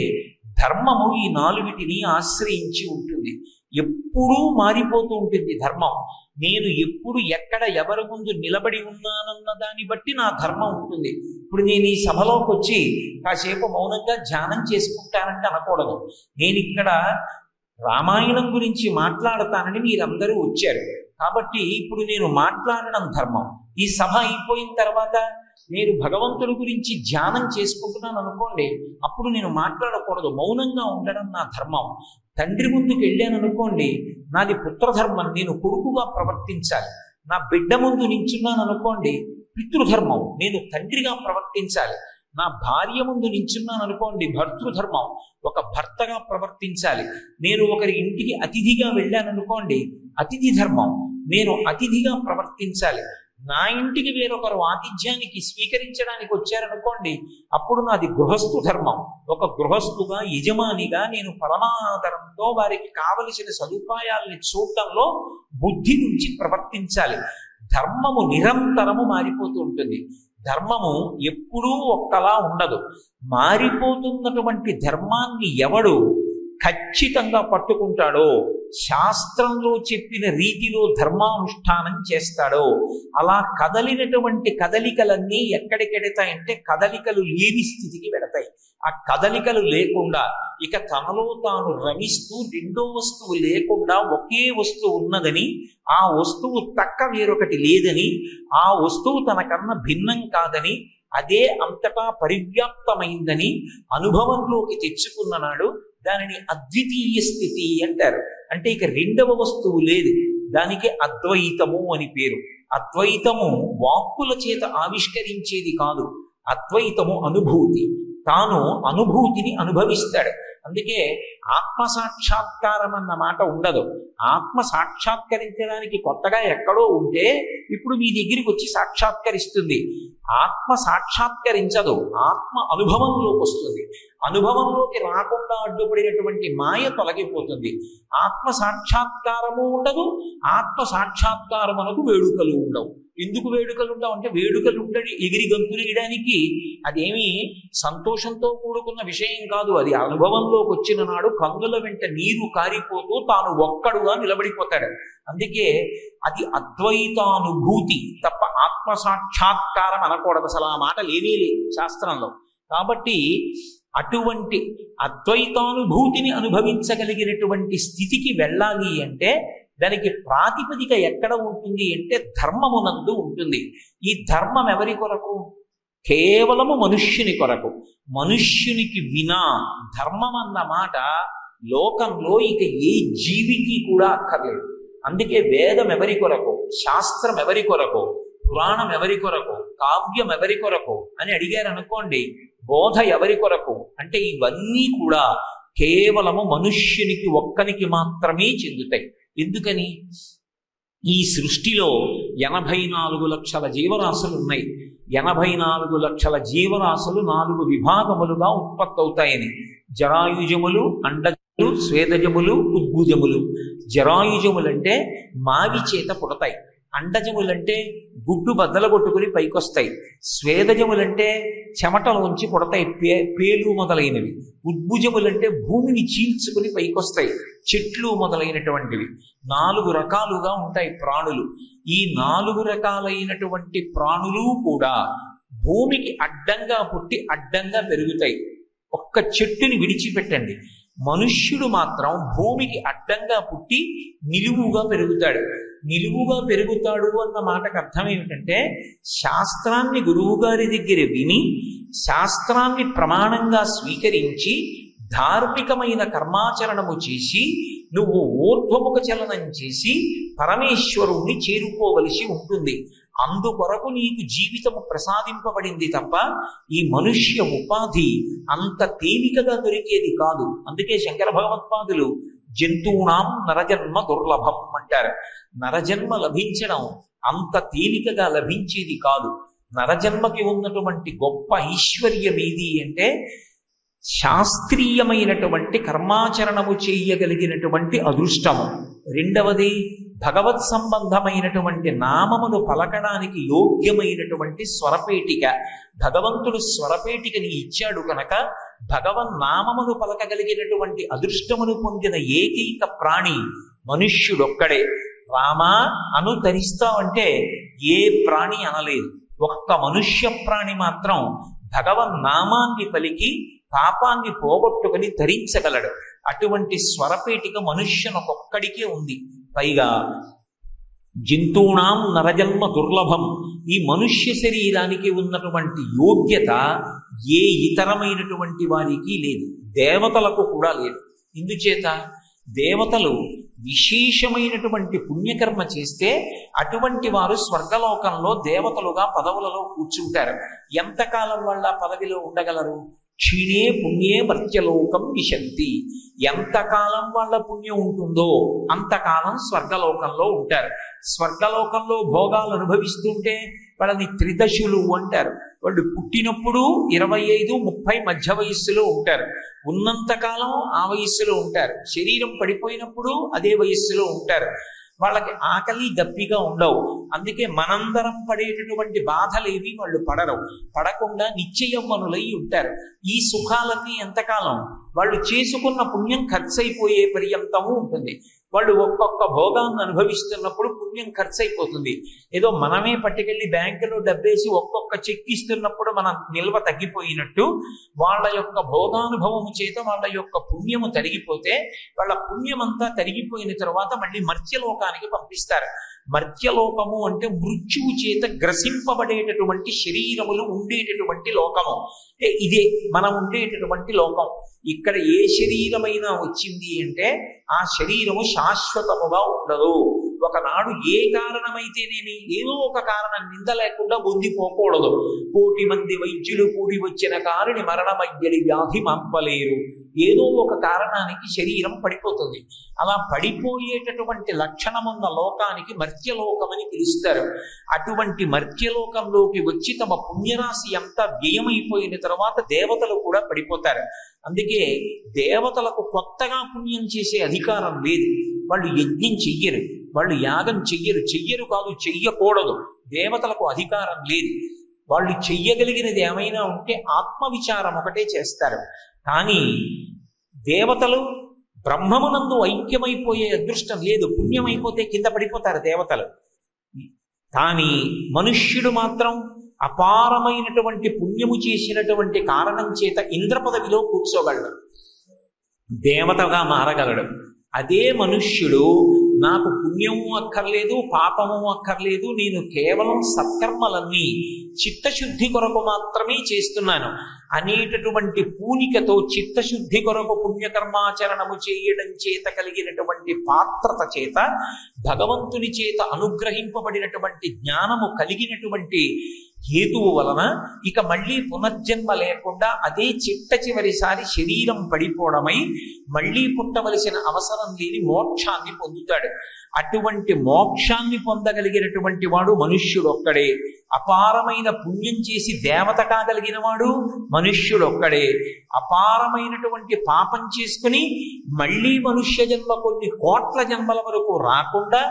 ధర్మము ఈ 4 ఆశ్రయించి ఉంటుంది. ఎప్పుడూ మారిపోతూ ఉంటుంది ధర్మం. నేను ఎప్పుడు ఎక్కడ ఎవరి ముందు నిలబడి ఉన్నానన్న దాన్ని బట్టి నా ధర్మం ఉంటుంది. ఇప్పుడు నేను ఈ సభలోకి వచ్చి కాసేపు మౌనంగా ధ్యానం చేసుకుంటానంటే అనకూడదు. నేను ఇక్కడ రామాయణం గురించి మాట్లాడతానని మీరందరూ వచ్చారు కాబట్టి ఇప్పుడు నేను మాట్లాడడం ధర్మం. ఈ సభ అయిపోయిన తర్వాత నేను భగవంతుడి గురించి ధ్యానం చేసుకుంటున్నాను అనుకోండి, అప్పుడు నేను మాట్లాడకూడదు, మౌనంగా ఉండడం నా ధర్మం. తండ్రి ముందుకు వెళ్ళాను అనుకోండి, నాది పుత్రధర్మం, నేను కొడుకుగా ప్రవర్తించాలి. నా బిడ్డ ముందు నించున్నాను అనుకోండి, పితృధర్మం, నేను తండ్రిగా ప్రవర్తించాలి. నా భార్య ముందు నించున్నాను అనుకోండి, భర్తృధర్మం, ఒక భర్తగా ప్రవర్తించాలి. నేను ఒకరి ఇంటికి అతిథిగా వెళ్ళాను అనుకోండి, అతిథి ధర్మం, నేను అతిథిగా ప్రవర్తించాలి. నా ఇంటికి వేరొకరు ఆతిథ్యానికి స్వీకరించడానికి వచ్చారనుకోండి, అప్పుడు నాది గృహస్థు ధర్మం. ఒక గృహస్థుగా, యజమానిగా నేను పరమాదరంతో వారికి కావలసిన సదుపాయాల్ని చూడటంలో బుద్ధి నుంచి ప్రవర్తించాలి. ధర్మము నిరంతరము మారిపోతూ ఉంటుంది. ధర్మము ఎప్పుడూ ఒక్కలా ఉండదు. మారిపోతున్నటువంటి ధర్మాన్ని ఎవడు ఖచ్చితంగా పట్టుకుంటాడో, శాస్త్రంలో చెప్పిన రీతిలో ధర్మానుష్ఠానం చేస్తాడో, అలా కదలినటువంటి కదలికలన్నీ ఎక్కడికెడతాయంటే కదలికలు లేని స్థితికి వెడతాయి. ఆ కదలికలు లేకుండా ఇక తనలో తాను రమిస్తూ రెండో వస్తువు లేకుండా ఒకే వస్తువు ఉన్నదని, ఆ వస్తువు తక్క వేరొకటి లేదని, ఆ వస్తువు తనకన్నా భిన్నం కాదని, అదే అంతటా పరివ్యాప్తమైందని అనుభవంలోకి తెచ్చుకున్న నాడు దానిని అద్వితీయ స్థితి అంటారు. అంటే ఇక రెండవ వస్తువు లేదు. దానికి అద్వైతము అని పేరు. అద్వైతము వాక్కుల చేత ఆవిష్కరించేది కాదు. అద్వైతము అనుభూతి. తాను అనుభూతిని అనుభవిస్తాడు. అందుకే ఆత్మ సాక్షాత్కారం అన్న మాట ఉండదు. ఆత్మ సాక్షాత్కరించడానికి కొత్తగా ఎక్కడో ఉంటే ఇప్పుడు మీ దగ్గరికి వచ్చి సాక్షాత్కరిస్తుంది. ఆత్మ సాక్షాత్కరించదు, ఆత్మ అనుభవంలోకి వస్తుంది. అనుభవంలోకి రాకుండా అడ్డుపడినటువంటి మాయ తొలగిపోతుంది. ఆత్మ సాక్షాత్కారము ఉండదు, ఆత్మ సాక్షాత్కారమునకు వేడుకలు ఉండవు. ఎందుకు వేడుకలు ఉండవు అంటే, వేడుకలు ఉండని ఎగిరి గంతులు వేయడానికి అదేమి సంతోషంతో కూడుకున్న విషయం కాదు. అది అనుభవంలోకి వచ్చిన నాడు కన్నుల వెంట నీరు కారిపోతూ తాను ఒక్కడుగా నిలబడిపోతాడు. అందుకే అది అద్వైతానుభూతి తప్ప ఆత్మ సాక్షాత్కారం అనకూడదు. అసలు ఆ మాట లేనే లేదు శాస్త్రంలో. కాబట్టి అటువంటి అద్వైతానుభూతిని అనుభవించగలిగినటువంటి స్థితికి వెళ్ళాలి అంటే దానికి ప్రాతిపదిక ఎక్కడ ఉంటుంది అంటే ధర్మమునందు ఉంటుంది. ఈ ధర్మం ఎవరి కొరకు? కేవలము మనుష్యుని కొరకు. మనుష్యునికి వినా ధర్మం అన్న మాట లోకంలో ఇక ఏ జీవికి కూడా అక్కర్లేదు. అందుకే వేదం ఎవరి కొరకు, శాస్త్రం ఎవరి కొరకు, పురాణం ఎవరి కొరకు, కావ్యం ఎవరి కొరకు అని అడిగారు అనుకోండి, బోధ ఎవరి కొరకు అంటే ఇవన్నీ కూడా కేవలము మనుష్యునికి ఒక్కనికి మాత్రమే చెందుతాయి. ఎందుకని? ఈ సృష్టిలో 84 లక్షల జీవరాశులు ఉన్నాయి. 84 లక్షల జీవరాశులు 4 విభాగములుగా ఉత్పత్తి అవుతాయని. జరాయుజములు, అండజములు, స్వేదజములు, ఉద్భుజములు. జరాయుజములంటే మావి చేత పుడతాయి. అండజములంటే గుడ్డు బద్దలు కొట్టుకుని పైకొస్తాయి. స్వేదజములంటే చెమటలోంచి పుడతాయి, పేలు మొదలైనవి. ఉద్భుజములంటే భూమిని చీల్చుకుని పైకొస్తాయి, చెట్లు మొదలైనటువంటివి. 4 రకాలుగా ఉంటాయి ప్రాణులు. ఈ 4 రకాలైనటువంటి ప్రాణులు కూడా భూమికి అడ్డంగా పుట్టి అడ్డంగా పెరుగుతాయి. ఒక్క చెట్టుని విడిచిపెట్టండి, మనుష్యుడు మాత్రం భూమికి అడ్డంగా పుట్టి నిలువుగా పెరుగుతాడు. నిలువుగా పెరుగుతాడు అన్న మాటకు అర్థం ఏమిటంటే, శాస్త్రాన్ని గురువు గారి దగ్గర విని శాస్త్రాన్ని ప్రమాణంగా స్వీకరించి ధార్మికమైన కర్మాచరణము చేసి నువ్వు ఊర్ధ్వముఖ చలనం చేసి పరమేశ్వరుణ్ణి చేరుకోవలసి ఉంటుంది. అందుకొరకు నీకు జీవితము ప్రసాదింపబడింది తప్ప ఈ మనుష్య ఉపాధి అంత తేలికగా దొరికేది కాదు. అందుకే శంకర భగవత్పాదులు జంతువునాం నరజన్మ దుర్లభం అంటారు. నరజన్మ లభించడం అంత తేలికగా లభించేది కాదు. నరజన్మకి ఉన్నటువంటి గొప్ప ఐశ్వర్యం ఏది అంటే శాస్త్రీయమైనటువంటి కర్మాచరణము చేయగలిగినటువంటి అదృష్టము. రెండవది భగవత్ సంబంధమైనటువంటి నామమును పలకడానికి యోగ్యమైనటువంటి స్వరపేటిక. భగవంతుడు స్వరపేటికని ఇచ్చాడు కనుక భగవన్నామమును పలకగలిగినటువంటి అదృష్టమును పొందిన ఏకైక ప్రాణి మనుష్యుడొక్కడే. రామా అను తరిస్తావంటే ఏ ప్రాణి అనలేదు. ఒక్క మనుష్య ప్రాణి మాత్రం భగవన్నామాన్ని పలికి పాపాన్ని పోగొట్టుకుని ధరించగలడు. అటువంటి స్వరపేటిక మనుష్యునొక్కడికే ఉంది. పైగా జంతువునాం నరజన్మ దుర్లభం. ఈ మనుష్య శరీరానికి ఉన్నటువంటి యోగ్యత ఏ ఇతరమైనటువంటి వారికి లేదు, దేవతలకు కూడా లేదు. ఇందుచేత దేవతలు విశేషమైనటువంటి పుణ్యకర్మ చేస్తే అటువంటి వారు స్వర్గలోకంలో దేవతలుగా పదవులలో కూర్చుంటారు. ఎంతకాలం వాళ్ళ పదవిలో ఉండగలరు? క్షీణే పుణ్యే మర్త్యలోకం విశంతి. ఎంతకాలం వాళ్ళ పుణ్యం ఉంటుందో అంతకాలం స్వర్గలోకంలో ఉంటారు. స్వర్గలోకంలో భోగాలు అనుభవిస్తుంటే వాళ్ళని త్రిదశులు అంటారు. వాళ్ళు పుట్టినప్పుడు 25-30 మధ్య వయస్సులో ఉంటారు. ఉన్నంతకాలం ఆ వయస్సులో ఉంటారు. శరీరం పడిపోయినప్పుడు అదే వయస్సులో ఉంటారు. వాళ్ళకి ఆకలి దప్పిగా ఉండవు. అందుకే మనందరం పడేటటువంటి బాధలేవి వాళ్ళు పడరు. పడకుండా నిత్యయవ్వనులై ఉంటారు. ఈ సుఖాలన్నీ ఎంతకాలం? వాళ్ళు చేసుకున్న పుణ్యం ఖర్చయిపోయే పర్యంతము ఉంటుంది. వాళ్ళు ఒక్కొక్క భోగాన్ని అనుభవిస్తున్నప్పుడు పుణ్యం ఖర్చు అయిపోతుంది. ఏదో మనమే పట్టుకెళ్ళి బ్యాంకులో డబ్బేసి ఒక్కొక్క చెక్ ఇస్తున్నప్పుడు మన నిల్వ తగ్గిపోయినట్టు వాళ్ళ యొక్క భోగానుభవము చేత వాళ్ళ యొక్క పుణ్యము తరిగిపోతే వాళ్ళ పుణ్యమంతా తరిగిపోయిన తర్వాత మళ్ళీ మర్త్యలోకానికి పంపిస్తారు. మర్త్యలోకము అంటే మృత్యువు చేత గ్రసింపబడేటటువంటి శరీరములు ఉండేటటువంటి లోకము. ఇదే మనం ఉండేటటువంటి లోకం. ఇక్కడ ఏ శరీరమైనా వచ్చింది అంటే ఆ శరీరము శాశ్వతముగా ఉండదు. ఒకనాడు ఏ కారణమైతేనేమి ఏదో ఒక కారణం నింద లేకుండా పొందిపోకూడదు. 1,000,000 మంది వైద్యులు కూడి వచ్చిన కారుని మరణమయ్యడి వ్యాధి మాంపలేరు. ఏదో ఒక కారణానికి శరీరం పడిపోతుంది. అలా పడిపోయేటటువంటి లక్షణమున్న లోకానికి మర్త్యలోకమని పిలుస్తారు. అటువంటి మర్త్యలోకంలోకి వచ్చి తమ పుణ్యరాశి అంతా వ్యయమైపోయిన తర్వాత దేవతలు కూడా పడిపోతారు. అందుకే దేవతలకు కొత్తగా పుణ్యం చేసే అధికారం లేదు. వాళ్ళు యజ్ఞం చెయ్యరు, వాళ్ళు యాగం చెయ్యరు కాదు, చెయ్యకూడదు. దేవతలకు అధికారం లేదు. వాళ్ళు చెయ్యగలిగినది ఏమైనా ఉంటే ఆత్మవిచారం ఒకటే చేస్తారు. కానీ దేవతలు బ్రహ్మమునందు ఐక్యమైపోయే అదృష్టం లేదు. పుణ్యమైపోతే కింద పడిపోతారు దేవతలు. కానీ మనుష్యుడు మాత్రం అపారమైనటువంటి పుణ్యము చేసినటువంటి కారణం చేత ఇంద్ర పదవిలో కూర్చోగలడు, దేవతగా మారగలడు. అదే మనుష్యుడు నాకు పుణ్యము అక్కర్లేదు, పాపము అక్కర్లేదు, నేను కేవలం సత్కర్మలన్నీ చిత్తశుద్ధి కొరకు మాత్రమే చేస్తున్నాను అనేటటువంటి పూనికతో చిత్తశుద్ధి కొరకు పుణ్యకర్మాచరణము చేయడం చేత కలిగినటువంటి పాత్రత చేత భగవంతుని చేత అనుగ్రహింపబడినటువంటి జ్ఞానము కలిగినటువంటి హేతువు వలన ఇక మళ్ళీ పునర్జన్మ లేకుండా అదే చిట్ట చివరిసారి శరీరం పడిపోవడమై మళ్ళీ పుట్టవలసిన అవసరం లేని మోక్షాన్ని పొందుతాడు. అటువంటి మోక్షాన్ని పొందగలిగినటువంటి వాడు మనుష్యుడొక్కడే. అపారమైన పుణ్యం చేసి దేవత కాగలిగిన వాడు మనుష్యుడొక్కడే. అపారమైనటువంటి పాపం చేసుకుని మళ్ళీ మనుష్య జన్మ కొన్ని కోట్ల జన్మల వరకు రాకుండా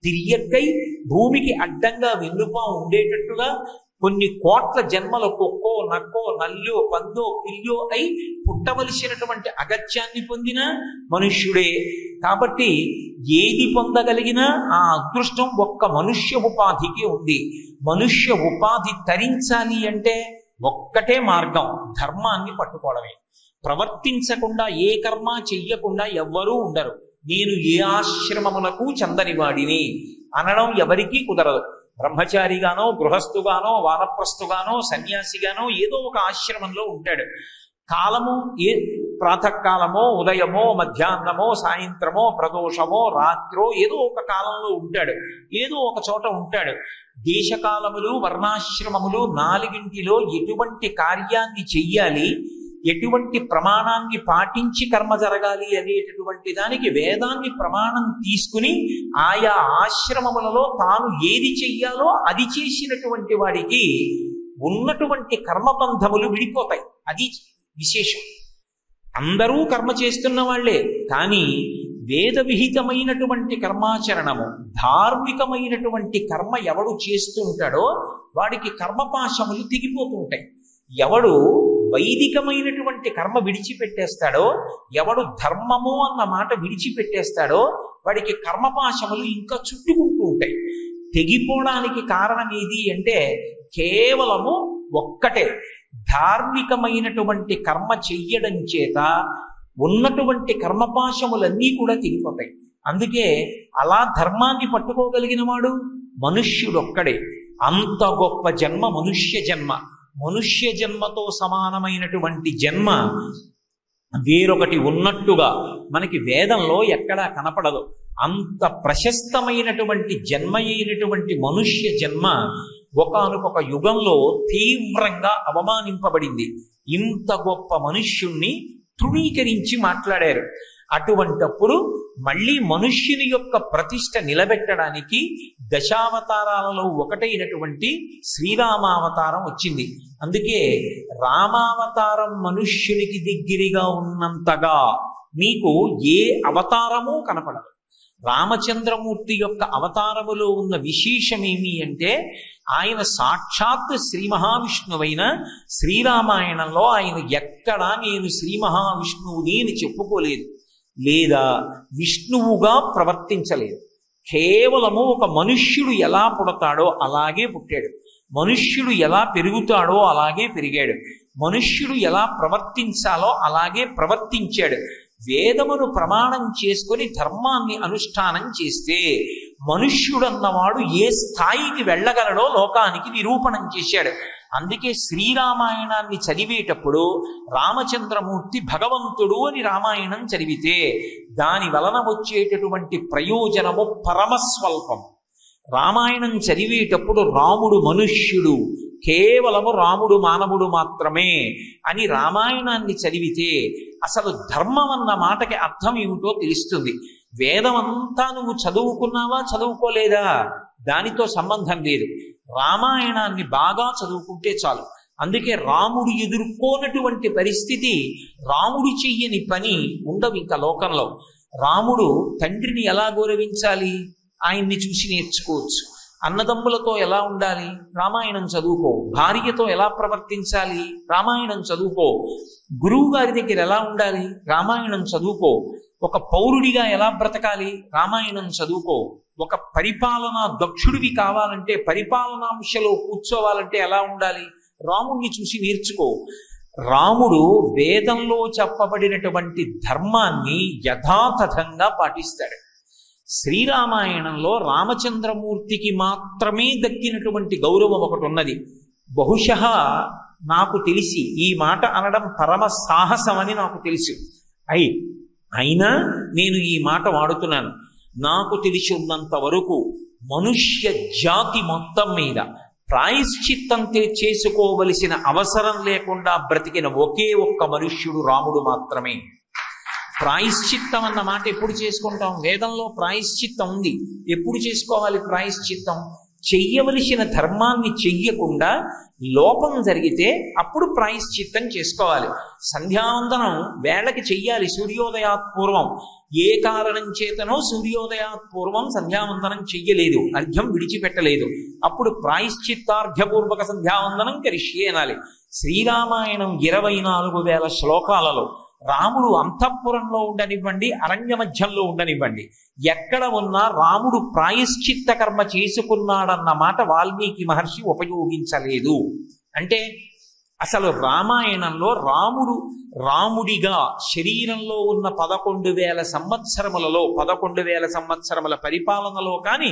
తిరియక్కై భూమికి అడ్డంగా వెన్నుపా ఉండేటట్టుగా కొన్ని కోట్ల జన్మల కుక్కో నక్కో నల్లో పందో పిల్లో అయి పుట్టవలసినటువంటి అగత్యాన్ని పొందిన మనుష్యుడే. కాబట్టి ఏది పొందగలిగినా ఆ అదృష్టం ఒక్క మనుష్య ఉపాధికే ఉంది. మనుష్య ఉపాధి తరించాలి అంటే ఒక్కటే మార్గం, ధర్మాన్ని పట్టుకోవడమే. ప్రవర్తించకుండా ఏ కర్మ చెయ్యకుండా ఎవ్వరూ ఉండరు. నేను ఏ ఆశ్రమములకు చందనివాడిని అనడం ఎవరికీ కుదరదు. బ్రహ్మచారిగానో గృహస్థుగానో వానప్రస్థుగానో సన్యాసిగానో ఏదో ఒక ఆశ్రమంలో ఉంటాడు. కాలము ఏ ప్రాతకాలమో ఉదయమో మధ్యాహ్నమో సాయంత్రమో ప్రదోషమో రాత్రో ఏదో ఒక కాలంలో ఉంటాడు, ఏదో ఒక చోట ఉంటాడు. దేశకాలములు వర్ణాశ్రమములు 4గింటిలో ఎటువంటి కార్యాన్ని చెయ్యాలి, ఎటువంటి ప్రమాణాన్ని పాటించి కర్మ జరగాలి అనేటటువంటి దానికి వేదాన్ని ప్రమాణం తీసుకుని ఆయా ఆశ్రమములలో తాను ఏది చెయ్యాలో అది చేసినటువంటి వాడికి ఉన్నటువంటి కర్మబంధములు విడిపోతాయి. అది విశేషం. అందరూ కర్మ చేస్తున్న వాళ్లే, కానీ వేద విహితమైనటువంటి కర్మాచరణము, ధార్మికమైనటువంటి కర్మ ఎవడు చేస్తుంటాడో వాడికి కర్మపాశములు తెగిపోతుంటాయి. ఎవడు వైదికమైనటువంటి కర్మ విడిచిపెట్టేస్తాడో, ఎవడు ధర్మము అన్న మాట విడిచిపెట్టేస్తాడో వాడికి కర్మపాశములు ఇంకా చుట్టుకుంటూ ఉంటాయి. తెగిపోవడానికి కారణం ఏది అంటే కేవలము ఒక్కటే, ధార్మికమైనటువంటి కర్మ చెయ్యడం చేత ఉన్నటువంటి కర్మపాశములన్నీ కూడా తెగిపోతాయి. అందుకే అలా ధర్మాన్ని పట్టుకోగలిగిన వాడు మనుష్యుడొక్కడే. అంత గొప్ప జన్మ మనుష్య జన్మ. మనుష్య జన్మతో సమానమైనటువంటి జన్మ వేరొకటి ఉన్నట్టుగా మనకి వేదంలో ఎక్కడా కనపడదు. అంత ప్రశస్తమైనటువంటి జన్మ అయినటువంటి మనుష్య జన్మ ఒకానొక యుగంలో తీవ్రంగా అవమానింపబడింది. ఇంత గొప్ప మనుష్యుణ్ణి తృణీకరించి మాట్లాడారు. అటువంటప్పుడు మళ్ళీ మనుష్యుని యొక్క ప్రతిష్ట నిలబెట్టడానికి దశావతారాలలో ఒకటైనటువంటి శ్రీరామావతారం వచ్చింది. అందుకే రామావతారం మనుష్యునికి దగ్గరగా ఉన్నంతగా మీకు ఏ అవతారమూ కనపడదు. రామచంద్రమూర్తి యొక్క అవతారములో ఉన్న విశేషమేమి అంటే ఆయన సాక్షాత్ శ్రీ మహావిష్ణువైన శ్రీరామాయణంలో ఆయన ఎక్కడా నేను శ్రీ మహావిష్ణువుని అని చెప్పుకోలేదు, లేదా విష్ణువుగా ప్రవర్తించలేదు. కేవలము ఒక మనుష్యుడు ఎలా పుడతాడో అలాగే పుట్టాడు, మనుష్యుడు ఎలా పెరుగుతాడో అలాగే పెరిగాడు, మనుష్యుడు ఎలా ప్రవర్తించాలో అలాగే ప్రవర్తించాడు. వేదమును ప్రమాణం చేసుకొని ధర్మాన్ని అనుష్ఠానం చేస్తే మనుష్యుడన్నవాడు ఏ స్థాయికి వెళ్ళగలడో లోకానికి నిరూపణం చేశాడు. అందుకే శ్రీరామాయణాన్ని చదివేటప్పుడు రామచంద్రమూర్తి భగవంతుడు అని రామాయణం చదివితే దాని వలన వచ్చేటటువంటి ప్రయోజనము పరమస్వల్పం. రామాయణం చదివేటప్పుడు రాముడు మనుష్యుడు, కేవలము రాముడు మానవుడు మాత్రమే అని రామాయణాన్ని చదివితే అసలు ధర్మం అన్న మాటకి అర్థం ఏమిటో తెలుస్తుంది. వేదమంతా నువ్వు చదువుకున్నావా చదువుకోలేదా దానితో సంబంధం లేదు, రామాయణాన్ని బాగా చదువుకుంటే చాలు. అందుకే రాముడు ఎదుర్కోనటువంటి పరిస్థితి, రాముడు చెయ్యని పని ఉండవు ఇంకా లోకంలో. రాముడు తండ్రిని ఎలా గౌరవించాలి ఆయన్ని చూసి నేర్చుకోవచ్చు. అన్నదమ్ములతో ఎలా ఉండాలి రామాయణం చదువుకో. భార్యతో ఎలా ప్రవర్తించాలి రామాయణం చదువుకో. గురువు గారి దగ్గర ఎలా ఉండాలి రామాయణం చదువుకో. ఒక పౌరుడిగా ఎలా బ్రతకాలి రామాయణం చదువుకో. ఒక పరిపాలనా దక్షుడివి కావాలంటే, పరిపాలనాంశలో కూర్చోవాలంటే ఎలా ఉండాలి రాముణ్ణి చూసి నేర్చుకో. రాముడు వేదంలో చెప్పబడినటువంటి ధర్మాన్ని యథాతథంగా పాటిస్తాడు. శ్రీరామాయణంలో రామచంద్రమూర్తికి మాత్రమే దక్కినటువంటి గౌరవం ఒకటి ఉన్నది. బహుశः నాకు తెలిసి ఈ మాట అనడం పరమ సాహసమని నాకు తెలుసు, అయినా నేను ఈ మాట వాడుతున్నాను. నాకు తెలిసి ఉన్నంత వరకు మనుష్య జాతి మొత్తం మీద ప్రాయశ్చిత్తం చేసుకోవలసిన అవసరం లేకుండా బ్రతికిన ఒకే ఒక్క మనుష్యుడు రాముడు మాత్రమే. ప్రాయశ్చిత్తం అన్న మాట ఎప్పుడు చేసుకుంటాం? వేదంలో ప్రాయశ్చిత్తం ఉంది. ఎప్పుడు చేసుకోవాలి ప్రాయశ్చిత్తం? చెయ్యవలసిన ధర్మాన్ని చెయ్యకుండా లోపం జరిగితే అప్పుడు ప్రాయశ్చిత్తం చేసుకోవాలి. సంధ్యావందనం వేళకి చెయ్యాలి సూర్యోదయాత్ పూర్వం. ఏ కారణం చేతనో సూర్యోదయాత్ పూర్వం సంధ్యావందనం చెయ్యలేదు, అర్ఘ్యం విడిచిపెట్టలేదు, అప్పుడు ప్రాయశ్చిత్తార్ఘ్యపూర్వక సంధ్యావందనం కరిష్యే అనాలి. శ్రీరామాయణం 24,000 శ్లోకాలలో రాముడు అంతఃపురంలో ఉండనివ్వండి, అరణ్య మధ్యంలో ఉండనివ్వండి, ఎక్కడ ఉన్నా రాముడు ప్రాయశ్చిత్త కర్మ చేసుకున్నాడన్న మాట వాల్మీకి మహర్షి ఉపయోగించలేదు. అంటే అసలు రామాయణంలో రాముడిగా శరీరంలో ఉన్న 11,000 సంవత్సరములలో 11,000 సంవత్సరముల పరిపాలనలో కానీ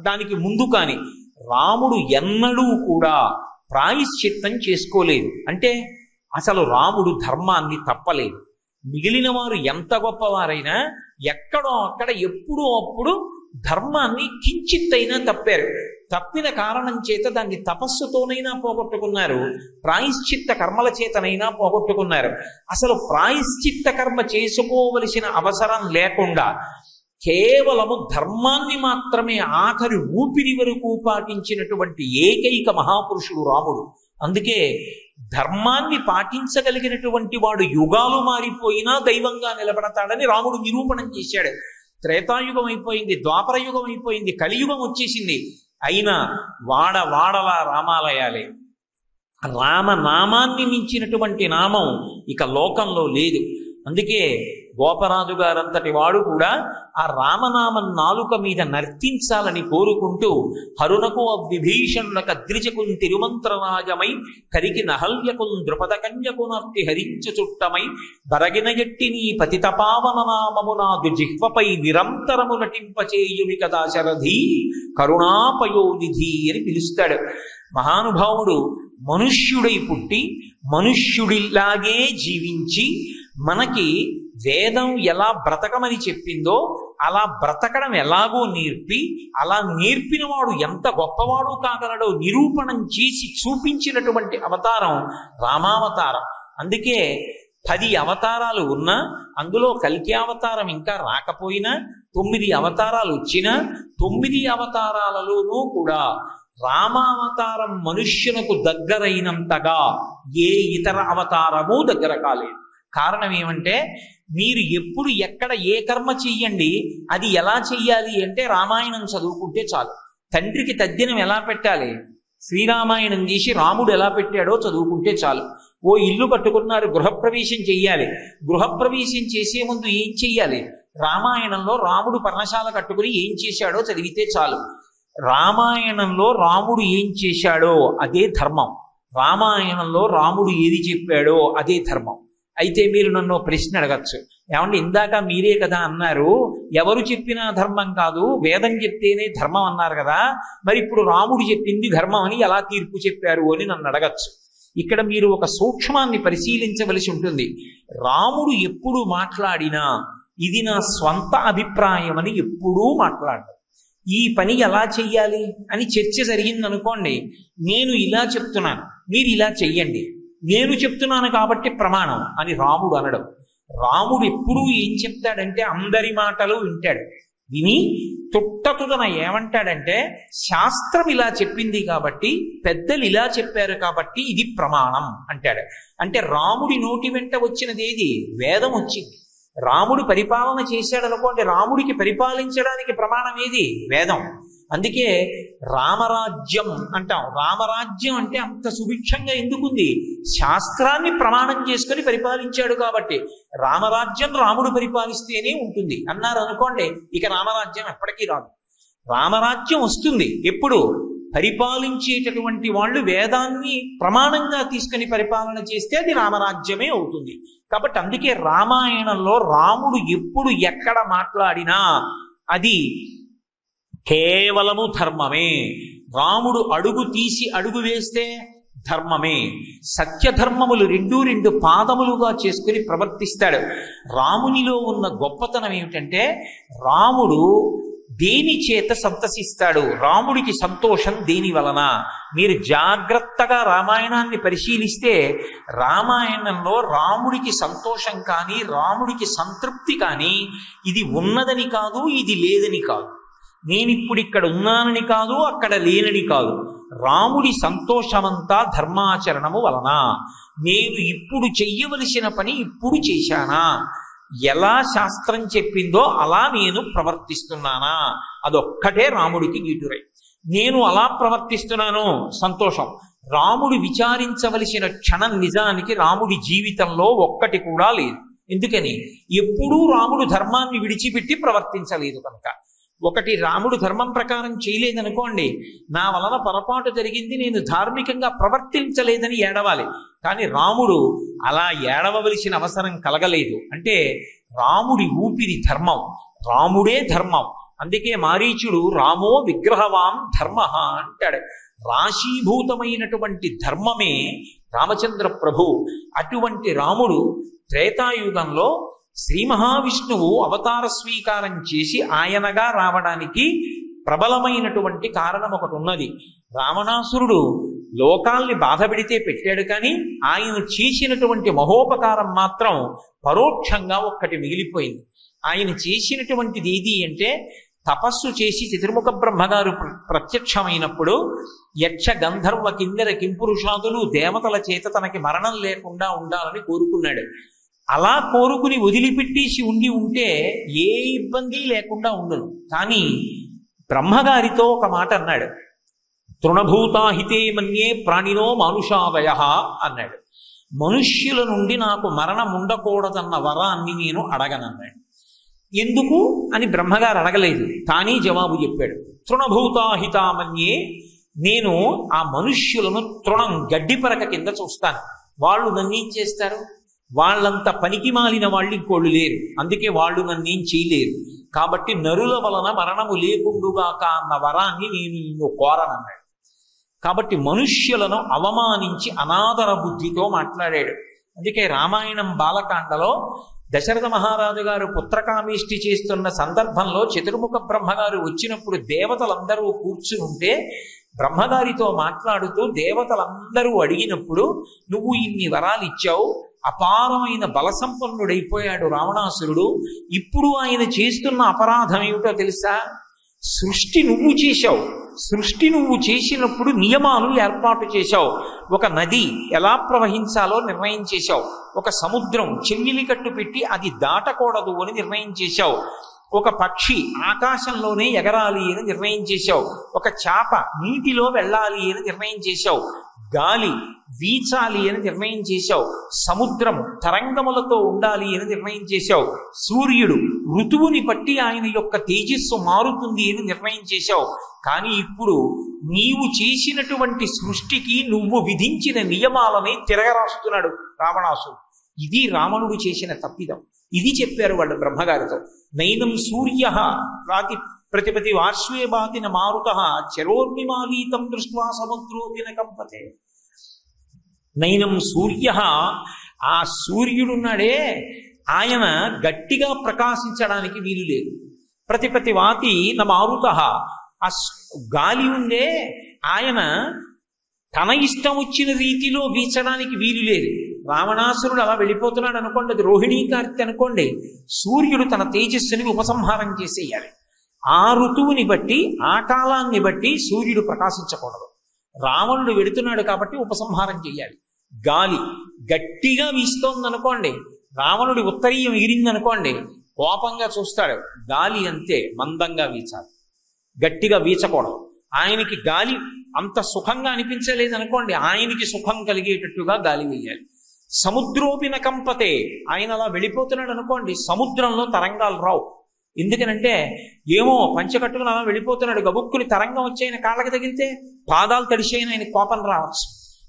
దానికి ముందు కానీ రాముడు ఎన్నడూ కూడా ప్రాయశ్చిత్తం చేసుకోలేదు. అంటే అసలు రాముడు ధర్మాన్ని తప్పలేదు. మిగిలిన వారు ఎంత గొప్పవారైనా ఎక్కడో అక్కడ ఎప్పుడో అప్పుడు ధర్మాన్ని కించిత్తైనా తప్పారు. తప్పిన కారణం చేత దాన్ని తపస్సుతోనైనా పోగొట్టుకున్నారు, ప్రాయశ్చిత్త కర్మల చేతనైనా పోగొట్టుకున్నారు. అసలు ప్రాయశ్చిత్త కర్మ చేసుకోవలసిన అవసరం లేకుండా కేవలము ధర్మాన్ని మాత్రమే ఆఖరి ఊపిరి వరకు పాటించినటువంటి ఏకైక మహాపురుషుడు రాముడు. అందుకే ధర్మాన్ని పాటించగలిగినటువంటి వాడు యుగాలు మారిపోయినా దైవంగా నిలబడతాడని రాముడు నిరూపణం చేశాడు. త్రేతాయుగం అయిపోయింది, ద్వాపర యుగం అయిపోయింది, కలియుగం వచ్చేసింది, అయినా వాడలా రామాలయాలే. రామనామాన్ని మించినటువంటి నామం ఇక లోకంలో లేదు. అందుకే గోపరాజు గారంతటి వాడు కూడా ఆ రామనామం నాలుక మీద నర్తించాలని కోరుకుంటూ హరునకు విభీషణులకు అద్రిజకున్ తిరుమంత్రరాజమై కరికి నహల్యకున్ ద్రుపద కన్యకు నర్తి హరించు చుట్టమై బరగిన ఎట్టి నీ పతితపావన నామము నాదు జిహ్వపై నిరంతరము నటింపచేయుమి కదా శరధి కరుణాపయోనిధి అని పిలుస్తాడు. మహానుభావుడు మనుష్యుడై పుట్టి మనుష్యుడిలాగే జీవించి మనకి వేదం ఎలా బ్రతకమని చెప్పిందో అలా బ్రతకడం ఎలాగో నేర్పి, అలా నేర్పిన వాడు ఎంత గొప్పవాడు కాగలడో నిరూపణం చేసి చూపించినటువంటి అవతారం రామావతారం. అందుకే 10 అవతారాలు ఉన్నా, అందులో కల్కి అవతారం ఇంకా రాకపోయినా, 9 అవతారాలు వచ్చినా, 9 అవతారాలలోనూ కూడా రామావతారం మనుష్యునకు దగ్గరైనంతగా ఏ ఇతర అవతారము దగ్గర కాలేదు. కారణం ఏమంటే, మీరు ఎప్పుడు ఎక్కడ ఏ కర్మ చెయ్యండి, అది ఎలా చెయ్యాలి అంటే రామాయణం చదువుకుంటే చాలు. తండ్రికి తద్దినం ఎలా పెట్టాలి, శ్రీరామాయణం చేసి రాముడు ఎలా పెట్టాడో చదువుకుంటే చాలు. ఓ ఇల్లు కట్టుకున్నారు, గృహప్రవేశం చెయ్యాలి, గృహప్రవేశం చేసే ముందు ఏం చెయ్యాలి, రామాయణంలో రాముడు పర్ణశాల కట్టుకుని ఏం చేశాడో చదివితే చాలు. రామాయణంలో రాముడు ఏం చేశాడో అదే ధర్మం, రామాయణంలో రాముడు ఏది చెప్పాడో అదే ధర్మం. అయితే మీరు నన్ను ప్రశ్న అడగచ్చు, ఏమంటే ఇందాక మీరే కదా అన్నారు ఎవరు చెప్పినా ధర్మం కాదు, వేదం చెప్తేనే ధర్మం అన్నారు కదా, మరి ఇప్పుడు రాముడు చెప్పింది ధర్మం అని ఎలా తీర్పు చెప్పారు అని నన్ను అడగచ్చు. ఇక్కడ మీరు ఒక సూక్ష్మాన్ని పరిశీలించవలసి ఉంటుంది. రాముడు ఎప్పుడు మాట్లాడినా ఇది నా స్వంత అభిప్రాయం అని ఎప్పుడూ మాట్లాడరు. ఈ పని ఎలా చెయ్యాలి అని చర్చ జరిగిందనుకోండి, నేను ఇలా చెప్తున్నాను మీరు ఇలా చెయ్యండి, నేను చెప్తున్నాను కాబట్టి ప్రమాణం అని రాముడు అనడం. రాముడు ఎప్పుడూ ఏం చెప్తాడంటే అందరి మాటలు వింటాడు. విని తుట్టతుదన ఏమంటాడంటే, శాస్త్రం ఇలా చెప్పింది కాబట్టి, పెద్దలు ఇలా చెప్పారు కాబట్టి ఇది ప్రమాణం అంటాడు. అంటే రాముడి నోటి వెంట వచ్చినది ఏది, వేదం వచ్చింది. రాముడు పరిపాలన చేశాడనుకోండి, రాముడికి పరిపాలించడానికి ప్రమాణం ఏది, వేదం. అందుకే రామరాజ్యం అంటాం. రామరాజ్యం అంటే అంత సుభిక్షంగా ఎందుకుంది, శాస్త్రాన్ని ప్రమాణం చేసుకొని పరిపాలించాడు కాబట్టి. రామరాజ్యం రాముడు పరిపాలిస్తేనే ఉంటుంది అన్నారు అనుకోండి, ఇక రామరాజ్యం ఎప్పటికీ రాదు. రామరాజ్యం వస్తుంది ఎప్పుడు, పరిపాలించేటటువంటి వాళ్ళు వేదాన్ని ప్రమాణంగా తీసుకుని పరిపాలన చేస్తే అది రామరాజ్యమే అవుతుంది. కాబట్టి అందుకే రామాయణంలో రాముడు ఎప్పుడు ఎక్కడ మాట్లాడినా అది కేవలము ధర్మమే. రాముడు అడుగు తీసి అడుగు వేస్తే ధర్మమే. సత్యధర్మములు రెండు పాదములుగా చేసుకుని ప్రవర్తిస్తాడు. రామునిలో ఉన్న గొప్పతనం ఏమిటంటే, రాముడు దేని చేత సంతసిస్తాడు, రాముడికి సంతోషం దేని వలన. మీరు జాగ్రత్తగా రామాయణాన్ని పరిశీలిస్తే రామాయణంలో రాముడికి సంతోషం కానీ రాముడికి సంతృప్తి కానీ ఇది ఉన్నదని కాదు, ఇది లేదని కాదు, నేనిప్పుడు ఇక్కడ ఉన్నానని కాదు, అక్కడ లేనని కాదు. రాముడి సంతోషమంతా ధర్మాచరణము వలన. నేను ఇప్పుడు చెయ్యవలసిన పని ఇప్పుడు చేశానా, ఎలా శాస్త్రం చెప్పిందో అలా నేను ప్రవర్తిస్తున్నానా, అదొక్కటే రాముడికి గీటురై. నేను అలా ప్రవర్తిస్తున్నాను, సంతోషం. రాముడు విచారించవలసిన క్షణం నిజానికి రాముడి జీవితంలో ఒక్కటి కూడా లేదు. ఎందుకని, ఎప్పుడూ రాముడు ధర్మాన్ని విడిచిపెట్టి ప్రవర్తించలేదు కనుక. ఒకటి రాముడు ధర్మం ప్రకారం చేయలేదనుకోండి, నా వలన పొరపాటు జరిగింది, నేను ధార్మికంగా ప్రవర్తించలేదని ఏడవాలి. కానీ రాముడు అలా ఏడవలసిన అవసరం కలగలేదు. అంటే రాముడి ఊపిరి ధర్మం, రాముడే ధర్మం. అందుకే మారీచుడు రామో విగ్రహవాం ధర్మ అంటాడు. రాశీభూతమైనటువంటి ధర్మమే రామచంద్ర ప్రభు. అటువంటి రాముడు త్రేతాయుగంలో శ్రీ మహావిష్ణువు అవతార స్వీకారం చేసి ఆయనగా రావడానికి ప్రబలమైనటువంటి కారణం ఒకటి ఉన్నది. రావణాసురుడు లోకాల్ని బాధ పెడితే పెట్టాడు, కానీ ఆయన చేసినటువంటి మహోపకారం మాత్రం పరోక్షంగా ఒక్కటి మిగిలిపోయింది. ఆయన చేసినటువంటిది ఏది అంటే, తపస్సు చేసి చతుర్ముఖ బ్రహ్మగారు ప్రత్యక్షమైనప్పుడు యక్ష గంధర్వ కిన్నెర కింపురుషాదులు దేవతల చేత తనకి మరణం లేకుండా ఉండాలని కోరుకున్నాడు. అలా కోరుకుని వదిలిపెట్టేసి ఉంటే ఏ ఇబ్బంది లేకుండా ఉండదు. కానీ బ్రహ్మగారితో ఒక మాట అన్నాడు, తృణభూతాహితే మన్యే ప్రాణినో మానుషాదయ అన్నాడు. మనుష్యుల నుండి నాకు మరణం ఉండకూడదన్న వరాన్ని నేను అడగనన్నాడు. ఎందుకు అని బ్రహ్మగారు అడగలేదు, తానే జవాబు చెప్పాడు. తృణభూతాహితామన్యే, నేను ఆ మనుష్యులను తృణం గడ్డిపరక కింద చూస్తాను. వాళ్ళు నన్నేం చేస్తారు, వాళ్ళంత పనికి మాలిన వాళ్ళు ఇంకోళ్ళు లేరు, అందుకే వాళ్ళు నన్నేం చేయలేరు. కాబట్టి నరుల వలన మరణము లేకుండుగాక అన్న వరాన్ని నేను నిన్ను కోరనన్నాడు. కాబట్టి మనుష్యులను అవమానించి అనాదర బుద్ధితో మాట్లాడాడు. అందుకే రామాయణం బాలకాండలో దశరథ మహారాజు గారు పుత్రకామేష్టి చేస్తున్న సందర్భంలో చతుర్ముఖ బ్రహ్మగారు వచ్చినప్పుడు దేవతలందరూ కూర్చుని ఉంటే బ్రహ్మగారితో మాట్లాడుతూ దేవతలందరూ అడిగినప్పుడు నువ్వు ఇన్ని వరాలు ఇచ్చావు, అపారమైన బలసంపన్నుడైపోయాడు రావణాసురుడు, ఇప్పుడు ఆయన చేస్తున్న అపరాధం ఏమిటో తెలుసా? సృష్టి నువ్వు చేశావు, సృష్టి నువ్వు చేసినప్పుడు నియమాలు ఏర్పాటు చేశావు. ఒక నది ఎలా ప్రవహించాలో నిర్ణయం చేశావు, ఒక సముద్రం చెమ్మిలి కట్టు పెట్టి అది దాటకూడదు అని నిర్ణయం చేశావు, ఒక పక్షి ఆకాశంలోనే ఎగరాలి అని నిర్ణయం చేశావు, ఒక చేప నీటిలో వెళ్ళాలి అని నిర్ణయం చేశావు, గాలి వీచాలి అని నిర్ణయం చేశావు, సముద్రం తరంగములతో ఉండాలి అని నిర్ణయం చేశావు, సూర్యుడు ఋతువుని బట్టి ఆయన యొక్క తేజస్సు మారుతుంది అని నిర్ణయం చేశావు. కానీ ఇప్పుడు నీవు చేసినటువంటి సృష్టికి నువ్వు విధించిన నియమాలని తిరగరాస్తున్నాడు రావణాసుడు. ఇది రావణుడు చేసిన తప్పిదం. ఇది చెప్పారు వాళ్ళు బ్రహ్మగారితో. నైనం సూర్య రాతి ప్రతిపతి వార్ష్వే బాతిన మారుత చరోర్మిమాలీతం దృష్ట్వా సముద్రోపిన కంపతే. నైనం సూర్య, ఆ సూర్యుడున్నాడే ఆయన గట్టిగా ప్రకాశించడానికి వీలు లేదు. ప్రతిపతి వాలి న మారుత, ఆ గాలి ఉందే ఆయన తన ఇష్టం వచ్చిన రీతిలో వీచడానికి వీలు లేదు. రావణాసురుడు అలా వెళ్ళిపోతున్నాడు అనుకోండి, అది రోహిణీ కార్తె అనుకోండి, సూర్యుడు తన తేజస్సుని ఉపసంహారం చేసేయాలి. ఆ ఋతువుని బట్టి ఆ కాలాన్ని బట్టి సూర్యుడు ప్రకాశించకూడదు. రావణుడు వెడుతున్నాడు కాబట్టి ఉపసంహారం చేయాలి. గాలి గట్టిగా వీస్తోందనుకోండి, రావణుడి ఉత్తరీయం ఎగిరిందనుకోండి, కోపంగా చూస్తాడు. గాలి అంతే మందంగా వీచాలి, గట్టిగా వీచకూడదు. ఆయనకి గాలి అంత సుఖంగా అనిపించలేదు అనుకోండి, ఆయనకి సుఖం కలిగేటట్టుగా గాలి వేయాలి. సముద్రోపిన కంపతే, ఆయన అలా వెళ్ళిపోతున్నాడు అనుకోండి, సముద్రంలో తరంగాలు రావు. ఎందుకనంటే ఏమో పంచకట్టుకుని అలా వెళ్ళిపోతున్నాడు, గబుక్కుని తరంగం వచ్చి ఆయన కాళ్ళకి తగిలితే పాదాలు తడిసైన ఆయన కోపం రావచ్చు.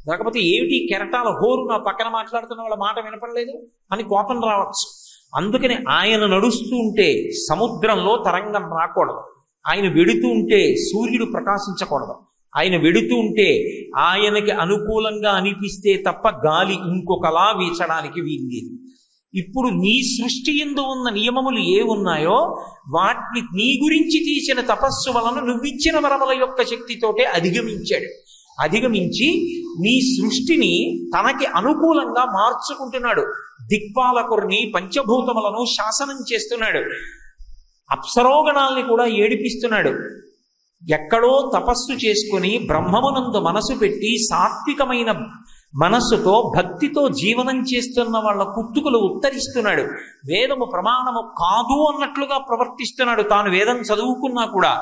లేకపోతే ఏమిటి కెరటాల హోరు, నా పక్కన మాట్లాడుతున్న వాళ్ళ మాట వినపడలేదు అని కోపం రావచ్చు. అందుకని ఆయన నడుస్తూ ఉంటే సముద్రంలో తరంగం రాకూడదు, ఆయన వెడుతూ ఉంటే సూర్యుడు ప్రకాశించకూడదు, ఆయన వెడుతూ ఉంటే ఆయనకి అనుకూలంగా అనిపిస్తే తప్ప గాలి ఇంకొకలా వీచడానికి వీల్లేదు. ఇప్పుడు నీ సృష్టి యందు ఉన్న నియమములు ఏ ఉన్నాయో వాటిని నీ గురించి తీసిన తపస్సు వలన నువ్విచ్చిన వరముల యొక్క శక్తితోటే అధిగమించి నీ సృష్టిని తనకి అనుకూలంగా మార్చుకుంటున్నాడు. దిక్పాలకుర్ని పంచభూతములను శాసనం చేస్తున్నాడు, అప్సరోగణాల్ని కూడా ఏడిపిస్తున్నాడు. ఎక్కడో తపస్సు చేసుకుని బ్రహ్మమునందు మనసు పెట్టి సాత్వికమైన మనస్సుతో భక్తితో జీవనం చేస్తున్న వాళ్ళ కుత్తుకులు ఉత్తరిస్తున్నాడు. వేదము ప్రమాణము కాదు అన్నట్లుగా ప్రవర్తిస్తున్నాడు. తాను వేదం చదువుకున్నా కూడా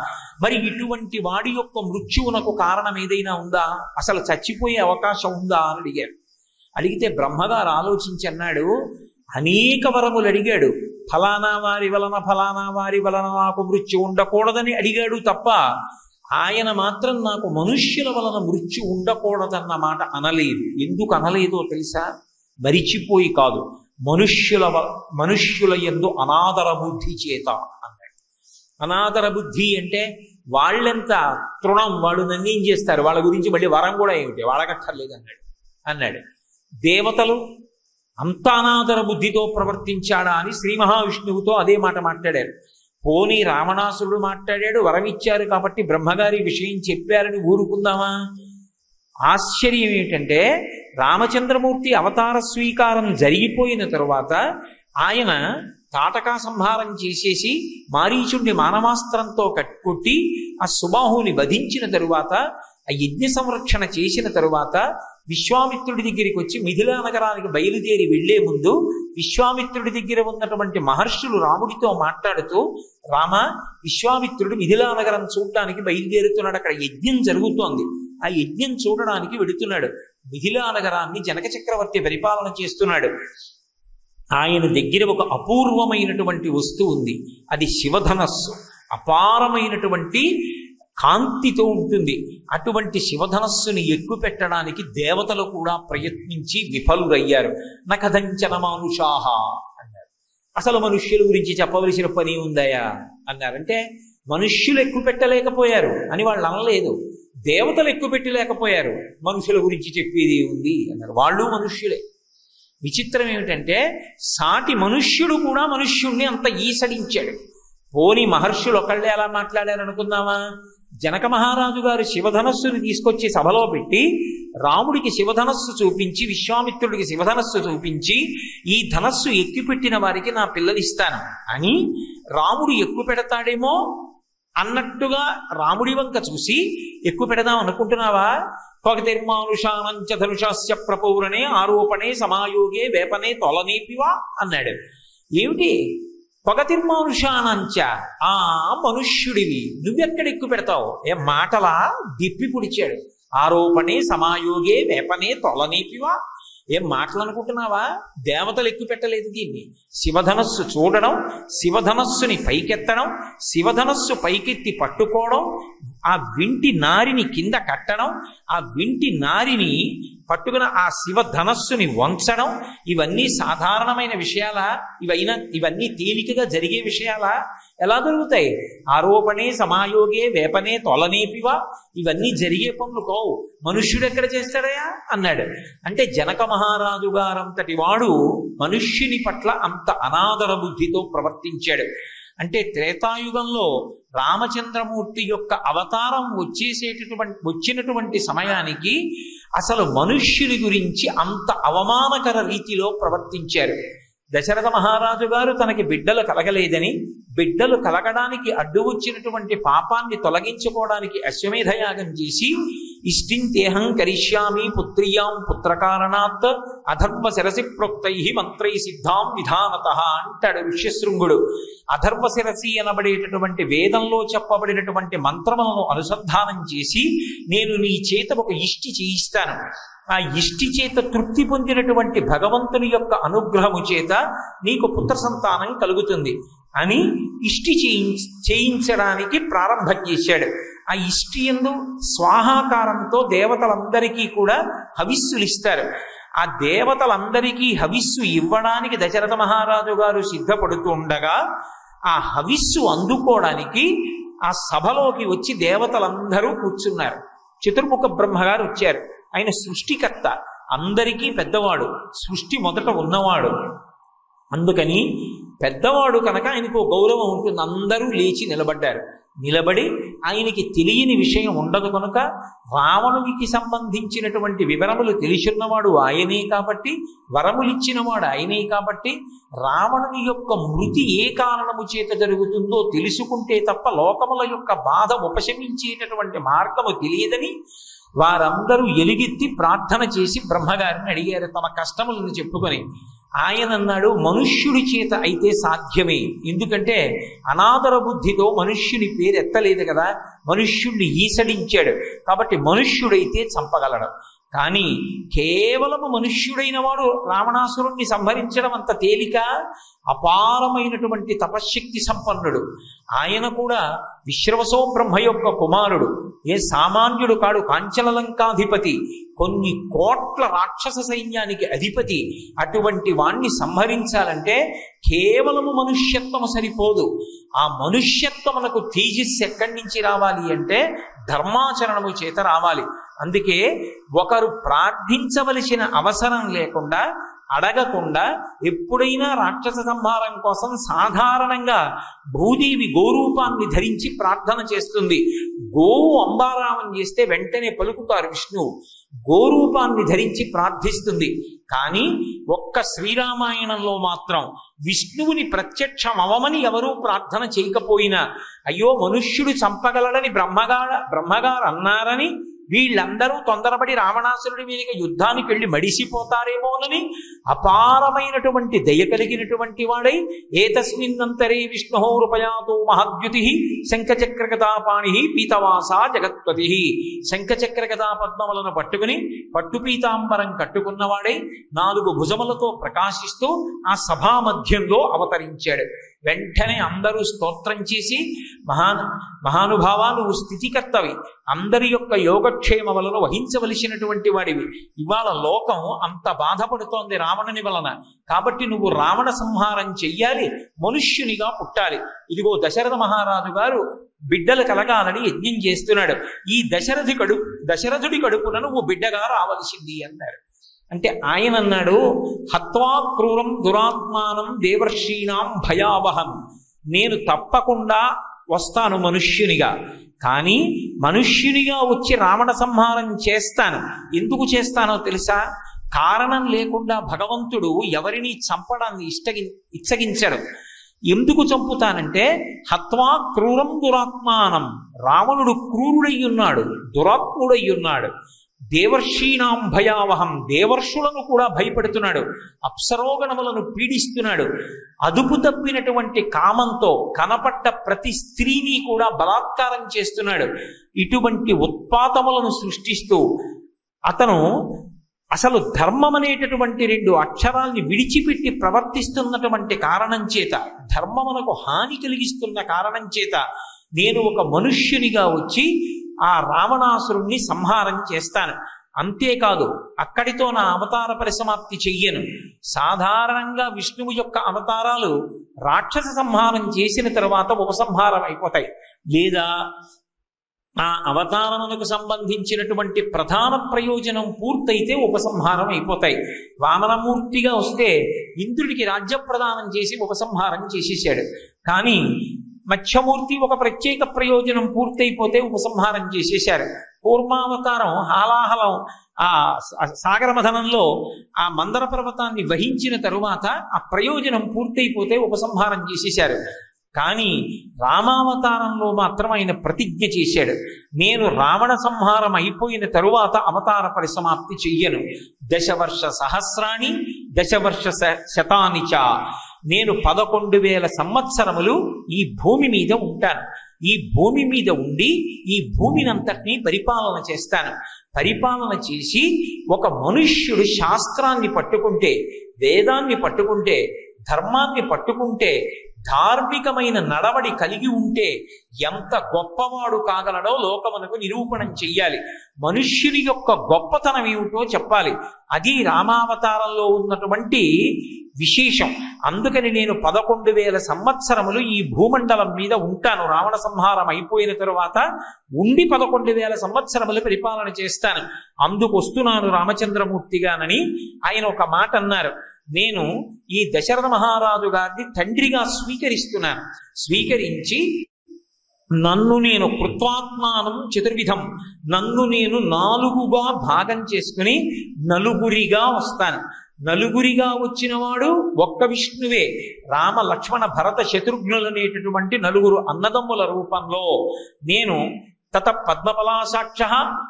మరి ఇటువంటి వాడి యొక్క మృత్యువునకు కారణం ఏదైనా ఉందా, అసలు చచ్చిపోయే అవకాశం ఉందా అని అడిగారు. అడిగితే బ్రహ్మగారు ఆలోచించన్నాడు, అనేక వరములు అడిగాడు. ఫలానా వారి వలన నాకు మృత్యు ఉండకూడదని అడిగాడు తప్ప ఆయన మాత్రం నాకు మనుష్యుల వలన మృత్యు ఉండకూడదన్న మాట అనలేదు. ఎందుకు అనలేదో తెలుసా? మరిచిపోయి కాదు, మనుష్యుల యందు అనాదర బుద్ధి చేత అన్నాడు. అనాదర బుద్ధి అంటే వాళ్ళెంత తృణం, వాళ్ళు నన్ను ఏం చేస్తారు, వాళ్ళ గురించి మళ్ళీ వరం కూడా ఏమిటి, వాళ్ళకక్కర్లేదు అన్నాడు. దేవతలు అంత అనాదర బుద్ధితో ప్రవర్తించాడా అని శ్రీ మహావిష్ణువుతో అదే మాట మాట్లాడారు. పోనీ రావణాసురుడు మాట్లాడాడు, వరం ఇచ్చారు కాబట్టి బ్రహ్మగారి విషయం చెప్పారని ఊరుకుందామా? ఆశ్చర్యం ఏమిటంటే రామచంద్రమూర్తి అవతార స్వీకారం జరిగిపోయిన తరువాత ఆయన తాటకా సంహారం చేసేసి మారీచుడిని మానవాస్త్రంతో కొట్టి ఆ సుబాహుని వధించిన తరువాత, ఆ యజ్ఞ సంరక్షణ చేసిన తరువాత విశ్వామిత్రుడి దగ్గరికి వచ్చి మిథిలా నగరానికి బయలుదేరి వెళ్లే ముందు విశ్వామిత్రుడి దగ్గర ఉన్నటువంటి మహర్షులు రాముడితో మాట్లాడుతూ, రామ, విశ్వామిత్రుడు మిథిలా నగరం చూడటానికి బయలుదేరుతున్నాడు, అక్కడ యజ్ఞం జరుగుతోంది, ఆ యజ్ఞం చూడడానికి వెడుతున్నాడు. మిథిలా నగరాన్ని జనక చక్రవర్తి పరిపాలన చేస్తున్నాడు. ఆయన దగ్గర ఒక అపూర్వమైనటువంటి వస్తువు ఉంది, అది శివధనస్సు. అపారమైనటువంటి కాంతితో ఉంటుంది. అటువంటి శివధనస్సుని ఎక్కుపెట్టడానికి దేవతలు కూడా ప్రయత్నించి విఫలురయ్యారు. నకదంచన మానుషాహ అన్నారు. అసలు మనుష్యుల గురించి చెప్పవలసిన పని ఉందయా అన్నారంటే, మనుష్యులు ఎక్కుపెట్టలేకపోయారు అని వాళ్ళు అనలేదు, దేవతలు ఎక్కుపెట్టలేకపోయారు, మనుషుల గురించి చెప్పేది ఉంది అన్నారు. వాళ్ళు మనుష్యులే. విచిత్రం ఏమిటంటే సాటి మనుష్యుడు కూడా మనుష్యుణ్ణి అంత ఈసడించాడు. పోని మహర్షులు ఒకళ్ళే అలా మాట్లాడారనుకుందామా? జనక మహారాజు గారు శివధనస్సుని తీసుకొచ్చి సభలో పెట్టి రాముడికి శివధనస్సు చూపించి, విశ్వామిత్రుడికి శివధనస్సు చూపించి, ఈ ధనస్సు ఎక్కుపెట్టిన వారికి నా పిల్లలు ఇస్తాను అని రాముడు ఎక్కువ పెడతాడేమో అన్నట్టుగా రాముడి వంక చూసి ఎక్కువ పెడదాం అనుకుంటున్నావా? పగతిర్మానుషానంచ ధనుషాస్య ప్రపౌరణే ఆరోపణే సమాయోగే వేపనే తొలనేపివా అన్నాడు. ఏమిటి పగతిర్మానుషానంచ? ఆ మనుష్యుడివి, నువ్వెక్కడ ఎక్కువ పెడతావు? ఏ మాటలా దిప్పి పుడిచాడు. ఆరోపణే సమాయోగే వేపనే తొలనేపివా? ఏం మాటలు అనుకుంటున్నావా? దేవతలు ఎక్కువ పెట్టలేదు దీన్ని. శివధనస్సు చూడడం, శివధనస్సుని పైకెత్తడం, శివధనస్సు పైకెత్తి పట్టుకోవడం, ఆ వింటి నారిని కింద కట్టడం, ఆ వింటి నారిని పట్టుకున్న ఆ శివధనస్సుని వంచడం, ఇవన్నీ సాధారణమైన విషయాలా? ఇవన్నీ తేలికగా జరిగే విషయాలా? ఎలా దొరుకుతాయి? ఆరోపణే సమాయోగే వేపనే తొలనేపివా? ఇవన్నీ జరిగే పనులు కావు. మనుష్యుడు ఎక్కడ చేస్తాడయా అన్నాడు. అంటే జనక మహారాజు గారంతటి వాడు మనుష్యుని పట్ల అంత అనాదర బుద్ధితో ప్రవర్తించాడు. అంటే త్రేతాయుగంలో రామచంద్రమూర్తి యొక్క అవతారం వచ్చినటువంటి సమయానికి అసలు మనుష్యుని గురించి అంత అవమానకర రీతిలో ప్రవర్తించారు. దశరథ మహారాజు గారు తనకి బిడ్డలు కలగలేదని, బిడ్డలు కలగడానికి అడ్డు వచ్చినటువంటి పాపాన్ని తొలగించుకోవడానికి అశ్వమేధయాగం చేసి ఇష్టింతేహం కరిష్యామి పుత్రియాం పుత్రకారణాత్ అధర్వ శిరసి ప్రోక్తై మంత్రై సిద్ధాం విధానత అంటాడు ఋష్యశృంగుడు. అధర్వ శిరసి అనబడేటటువంటి వేదంలో చెప్పబడినటువంటి మంత్రములను అనుసంధానం చేసి నేను నీ చేత ఒక ఇష్టి చేయిస్తాను. ఆ ఇష్టి చేత తృప్తి పొందినటువంటి భగవంతుని యొక్క అనుగ్రహము చేత నీకు పుత్ర సంతానం కలుగుతుంది అని ఇష్టి చేయించడానికి ప్రారంభం చేశాడు. ఆ ఇష్టి యందు స్వాహాకారంతో దేవతలందరికీ కూడా హవిస్సులు ఇస్తారు. ఆ దేవతలందరికీ హవిస్సు ఇవ్వడానికి దశరథ మహారాజు గారు సిద్ధపడుతూ ఉండగా ఆ హవిస్సు అందుకోవడానికి ఆ సభలోకి వచ్చి దేవతలందరూ కూర్చున్నారు. చతుర్ముఖ బ్రహ్మగారు వచ్చారు. ఆయన సృష్టికర్త, అందరికీ పెద్దవాడు, సృష్టి మొదట ఉన్నవాడు. అందుకని పెద్దవాడు కనుక ఆయనకు గౌరవం ఉంటుంది. అందరూ లేచి నిలబడ్డారు. నిలబడి ఆయనకి తెలియని విషయం ఉండదు కనుక రావణునికి సంబంధించినటువంటి వివరములు తెలిసిన్నవాడు ఆయనే కాబట్టి, వరములిచ్చినవాడు ఆయనే కాబట్టి, రావణుని యొక్క మృతి ఏ కారణము చేత జరుగుతుందో తెలుసుకుంటే తప్ప లోకముల యొక్క బాధ ఉపశమించేటటువంటి మార్గము తెలియదని వారందరూ ఎలుగెత్తి ప్రార్థన చేసి బ్రహ్మగారిని అడిగారు తమ కష్టములను చెప్పుకొని. ఆయన అన్నాడు, మనుష్యుడి చేత అయితే సాధ్యమే. ఎందుకంటే అనాదర బుద్ధితో మనుష్యుని పేరు ఎత్తలేదు కదా, మనుష్యుణ్ణి ఈసడించాడు కాబట్టి మనుష్యుడైతే చంపగలడు. కానీ కేవలము మనుష్యుడైన వాడు రావణాసురుణ్ణి సంహరించడం అంత తేలిక? అపారమైనటువంటి తపశ్శక్తి సంపన్నుడు. ఆయన కూడా విశ్రవసో బ్రహ్మ యొక్క కుమారుడు, ఏ సామాన్యుడు కాడు. కాంచలలంకాధిపతి, కొన్ని కోట్ల రాక్షస సైన్యానికి అధిపతి. అటువంటి వాణ్ణి సంహరించాలంటే కేవలము మనుష్యత్వము సరిపోదు. ఆ మనుష్యత్వమునకు తేజస్సు ఎక్కడి నుంచి రావాలి అంటే ధర్మాచరణము చేత రావాలి. అందుకే ఒకరు ప్రార్థించవలసిన అవసరం లేకుండా, అడగకుండా ఎప్పుడైనా రాక్షస సంహారం కోసం సాధారణంగా భూదేవి గోరూపాన్ని ధరించి ప్రార్థన చేస్తుంది. గోవు అంబారామం చేస్తే వెంటనే పలుకుతారు విష్ణువు. గోరూపాన్ని ధరించి ప్రార్థిస్తుంది. కానీ ఒక్క శ్రీరామాయణంలో మాత్రం విష్ణువుని ప్రత్యక్షం అవమని ఎవరూ ప్రార్థన చేయకపోయినా, అయ్యో మనుష్యుడు చంపగలడని బ్రహ్మగారు అన్నారని వీళ్ళందరూ తొందరపడి రావణాసురుడి మీదకి యుద్ధానికి వెళ్ళి మడిసిపోతారేమోనని అపారమైనటువంటి దయ కలిగినటువంటి వాడై ఏతస్మిన్నంతరే విష్ణు రూపయాతో మహాద్యుతి శంఖచక్రగదాపాణి పీతవాస జగత్పతి. శంఖచక్రగదా పద్మములను పట్టుకుని పట్టుపీతాంబరం కట్టుకున్నవాడై 4 భుజములతో ప్రకాశిస్తూ ఆ సభా మధ్యంలో అవతరించాడు. వెంటనే అందరూ స్తోత్రం చేసి, మహానుభావా నువ్వు స్థితికర్తవి, అందరి యొక్క యోగక్షేమములను వహించవలసినటువంటి వాడివి. ఇవాళ లోకం అంత బాధపడుతోంది రావణుని వలన, కాబట్టి నువ్వు రావణ సంహారం చెయ్యాలి, మనుష్యునిగా పుట్టాలి. ఇదిగో దశరథ మహారాజు గారు బిడ్డలు కలగాలని యజ్ఞం చేస్తున్నాడు. ఈ దశరథుడి కడుపున నువ్వు బిడ్డగా రావలసింది అన్నారు. అంటే ఆయన అన్నాడు, హత్వా క్రూరం దురాత్మానం దేవర్షీణాం భయావహం. నేను తప్పకుండా వస్తాను మనుష్యునిగా, కానీ మనుష్యునిగా వచ్చి రావణ సంహారం చేస్తాను. ఎందుకు చేస్తానో తెలుసా? కారణం లేకుండా భగవంతుడు ఎవరిని చంపడాన్ని ఇచ్చగించడు. ఎందుకు చంపుతానంటే, హత్వా క్రూరం దురాత్మానం, రావణుడు క్రూరుడయ్యున్నాడు, దురాత్ముడయ్యున్నాడు. దేవర్షీణాం భయావహం, దేవర్షులను కూడా భయపెడుతున్నాడు, అప్సరోగణములను పీడిస్తున్నాడు. అదుపు తప్పినటువంటి కామంతో కనపడ్డ ప్రతి స్త్రీని కూడా బలాత్కారం చేస్తున్నాడు. ఇటువంటి ఉత్పాతములను సృష్టిస్తూ అతను అసలు ధర్మం అనేటటువంటి 2 అక్షరాల్ని విడిచిపెట్టి ప్రవర్తిస్తున్నటువంటి కారణం చేత, ధర్మమునకు హాని కలిగిస్తున్న కారణం చేత నేను ఒక మనుష్యునిగా వచ్చి ఆ రావణాసురుణ్ణి సంహారం చేస్తాను. అంతేకాదు, అక్కడితో నా అవతార పరిసమాప్తి చెయ్యను. సాధారణంగా విష్ణువు యొక్క అవతారాలు రాక్షస సంహారం చేసిన తర్వాత ఉపసంహారం అయిపోతాయి, లేదా ఆ అవతారములకు సంబంధించినటువంటి ప్రధాన ప్రయోజనం పూర్తయితే ఉపసంహారం అయిపోతాయి. వామనమూర్తిగా వస్తే ఇంద్రుడికి రాజ్య ప్రదానం చేసి ఉపసంహారం చేసేసాడు. కానీ మత్స్యమూర్తి ఒక ప్రత్యేక ప్రయోజనం పూర్తయిపోతే ఉపసంహారం చేసేశారు. కూర్మావతారం హాలాహలం ఆ సాగర మథనంలో ఆ మందర పర్వతాన్ని వహించిన తరువాత ఆ ప్రయోజనం పూర్తయిపోతే ఉపసంహారం చేసేశారు. కానీ రామావతారంలో మాత్రం ఆయన ప్రతిజ్ఞ చేశాడు, నేను రావణ సంహారం అయిపోయిన తరువాత అవతార పరిసమాప్తి చెయ్యను. 10 వర్ష సహస్రాణి 10 వర్ష శతాని చ, నేను 11,000 సంవత్సరములు ఈ భూమి మీద ఉంటాను. ఈ భూమి మీద ఉండి ఈ భూమినంతటినీ పరిపాలన చేస్తాను. పరిపాలన చేసి ఒక మనుష్యుడు శాస్త్రాన్ని పట్టుకుంటే, వేదాన్ని పట్టుకుంటే, ధర్మాన్ని పట్టుకుంటే, ధార్మికమైన నడవడి కలిగి ఉంటే ఎంత గొప్పవాడు కాగలడో లోకమునకు నిరూపణం చెయ్యాలి. మనుష్యుని యొక్క గొప్పతనం ఏమిటో చెప్పాలి. అది రామావతారంలో ఉన్నటువంటి విశేషం. అందుకని నేను 11,000 సంవత్సరములు ఈ భూమండలం మీద ఉంటాను. రావణ సంహారం అయిపోయిన తరువాత ఉండి 11,000 సంవత్సరములు పరిపాలన చేస్తాను. అందుకు వస్తున్నాను రామచంద్రమూర్తిగానని ఆయన ఒక మాట అన్నారు. నేను ఈ దశరథ మహారాజు గారిని తండ్రిగా స్వీకరిస్తున్నాను. స్వీకరించి నన్ను నేను కృత్వాత్మానం చతుర్విధం, నన్ను నేను 4గా భాగం చేసుకుని నలుగురిగా వస్తాను. నలుగురిగా వచ్చినవాడు ఒక్క విష్ణువే. రామ లక్ష్మణ భరత శత్రుఘ్నులు అనేటటువంటి 4 అన్నదమ్ముల రూపంలో నేను తత పద్మపలాసాక్ష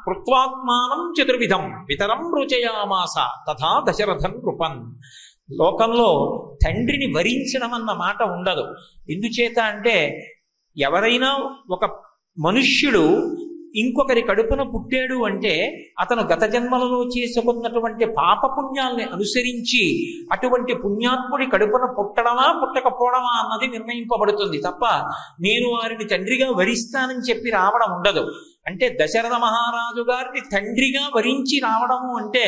కృత్వాత్మానం చతుర్విధం పితరం రుచయామాస తథా దశరథం కృపన్. లోకంలో తండ్రిని వరించడం అన్న మాట ఉండదు. ఎందుచేత అంటే, ఎవరైనా ఒక మనుష్యుడు ఇంకొకరి కడుపున పుట్టాడు అంటే అతను గత జన్మలలో చేసుకున్నటువంటి పాపపుణ్యాల్ని అనుసరించి అటువంటి పుణ్యాత్ముడి కడుపున పుట్టడమా పుట్టకపోవడమా అన్నది నిర్ణయింపబడుతుంది తప్ప నేను వారిని తండ్రిగా వరిస్తానని చెప్పి రావడం ఉండదు. అంటే దశరథ మహారాజు గారిని తండ్రిగా వరించి రావడము అంటే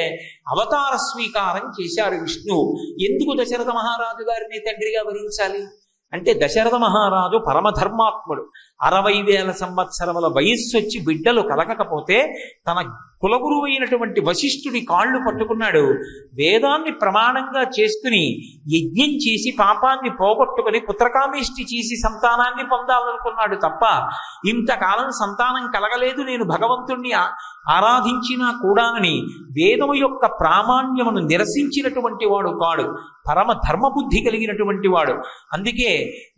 అవతార స్వీకారం చేశారు విష్ణువు. ఎందుకు దశరథ మహారాజు గారిని తండ్రిగా వరించాలి అంటే, దశరథ మహారాజు పరమధర్మాత్ముడు. 60,000 సంవత్సరముల వయస్సు వచ్చి బిడ్డలు కలగకపోతే తన కులగురువు అయినటువంటి వశిష్ఠుడి కాళ్ళు పట్టుకున్నాడు. వేదాన్ని ప్రమాణంగా చేసుకుని యజ్ఞం చేసి పాపాన్ని పోగొట్టుకుని పుత్రకామేష్టి చేసి సంతానాన్ని పొందాలనుకున్నాడు తప్ప ఇంతకాలం సంతానం కలగలేదు, నేను భగవంతుణ్ణి ఆరాధించినా కూడానని వేదము యొక్క ప్రామాణ్యమును నిరసించినటువంటి వాడు కాడు. పరమ ధర్మబుద్ధి కలిగినటువంటి వాడు. అందుకే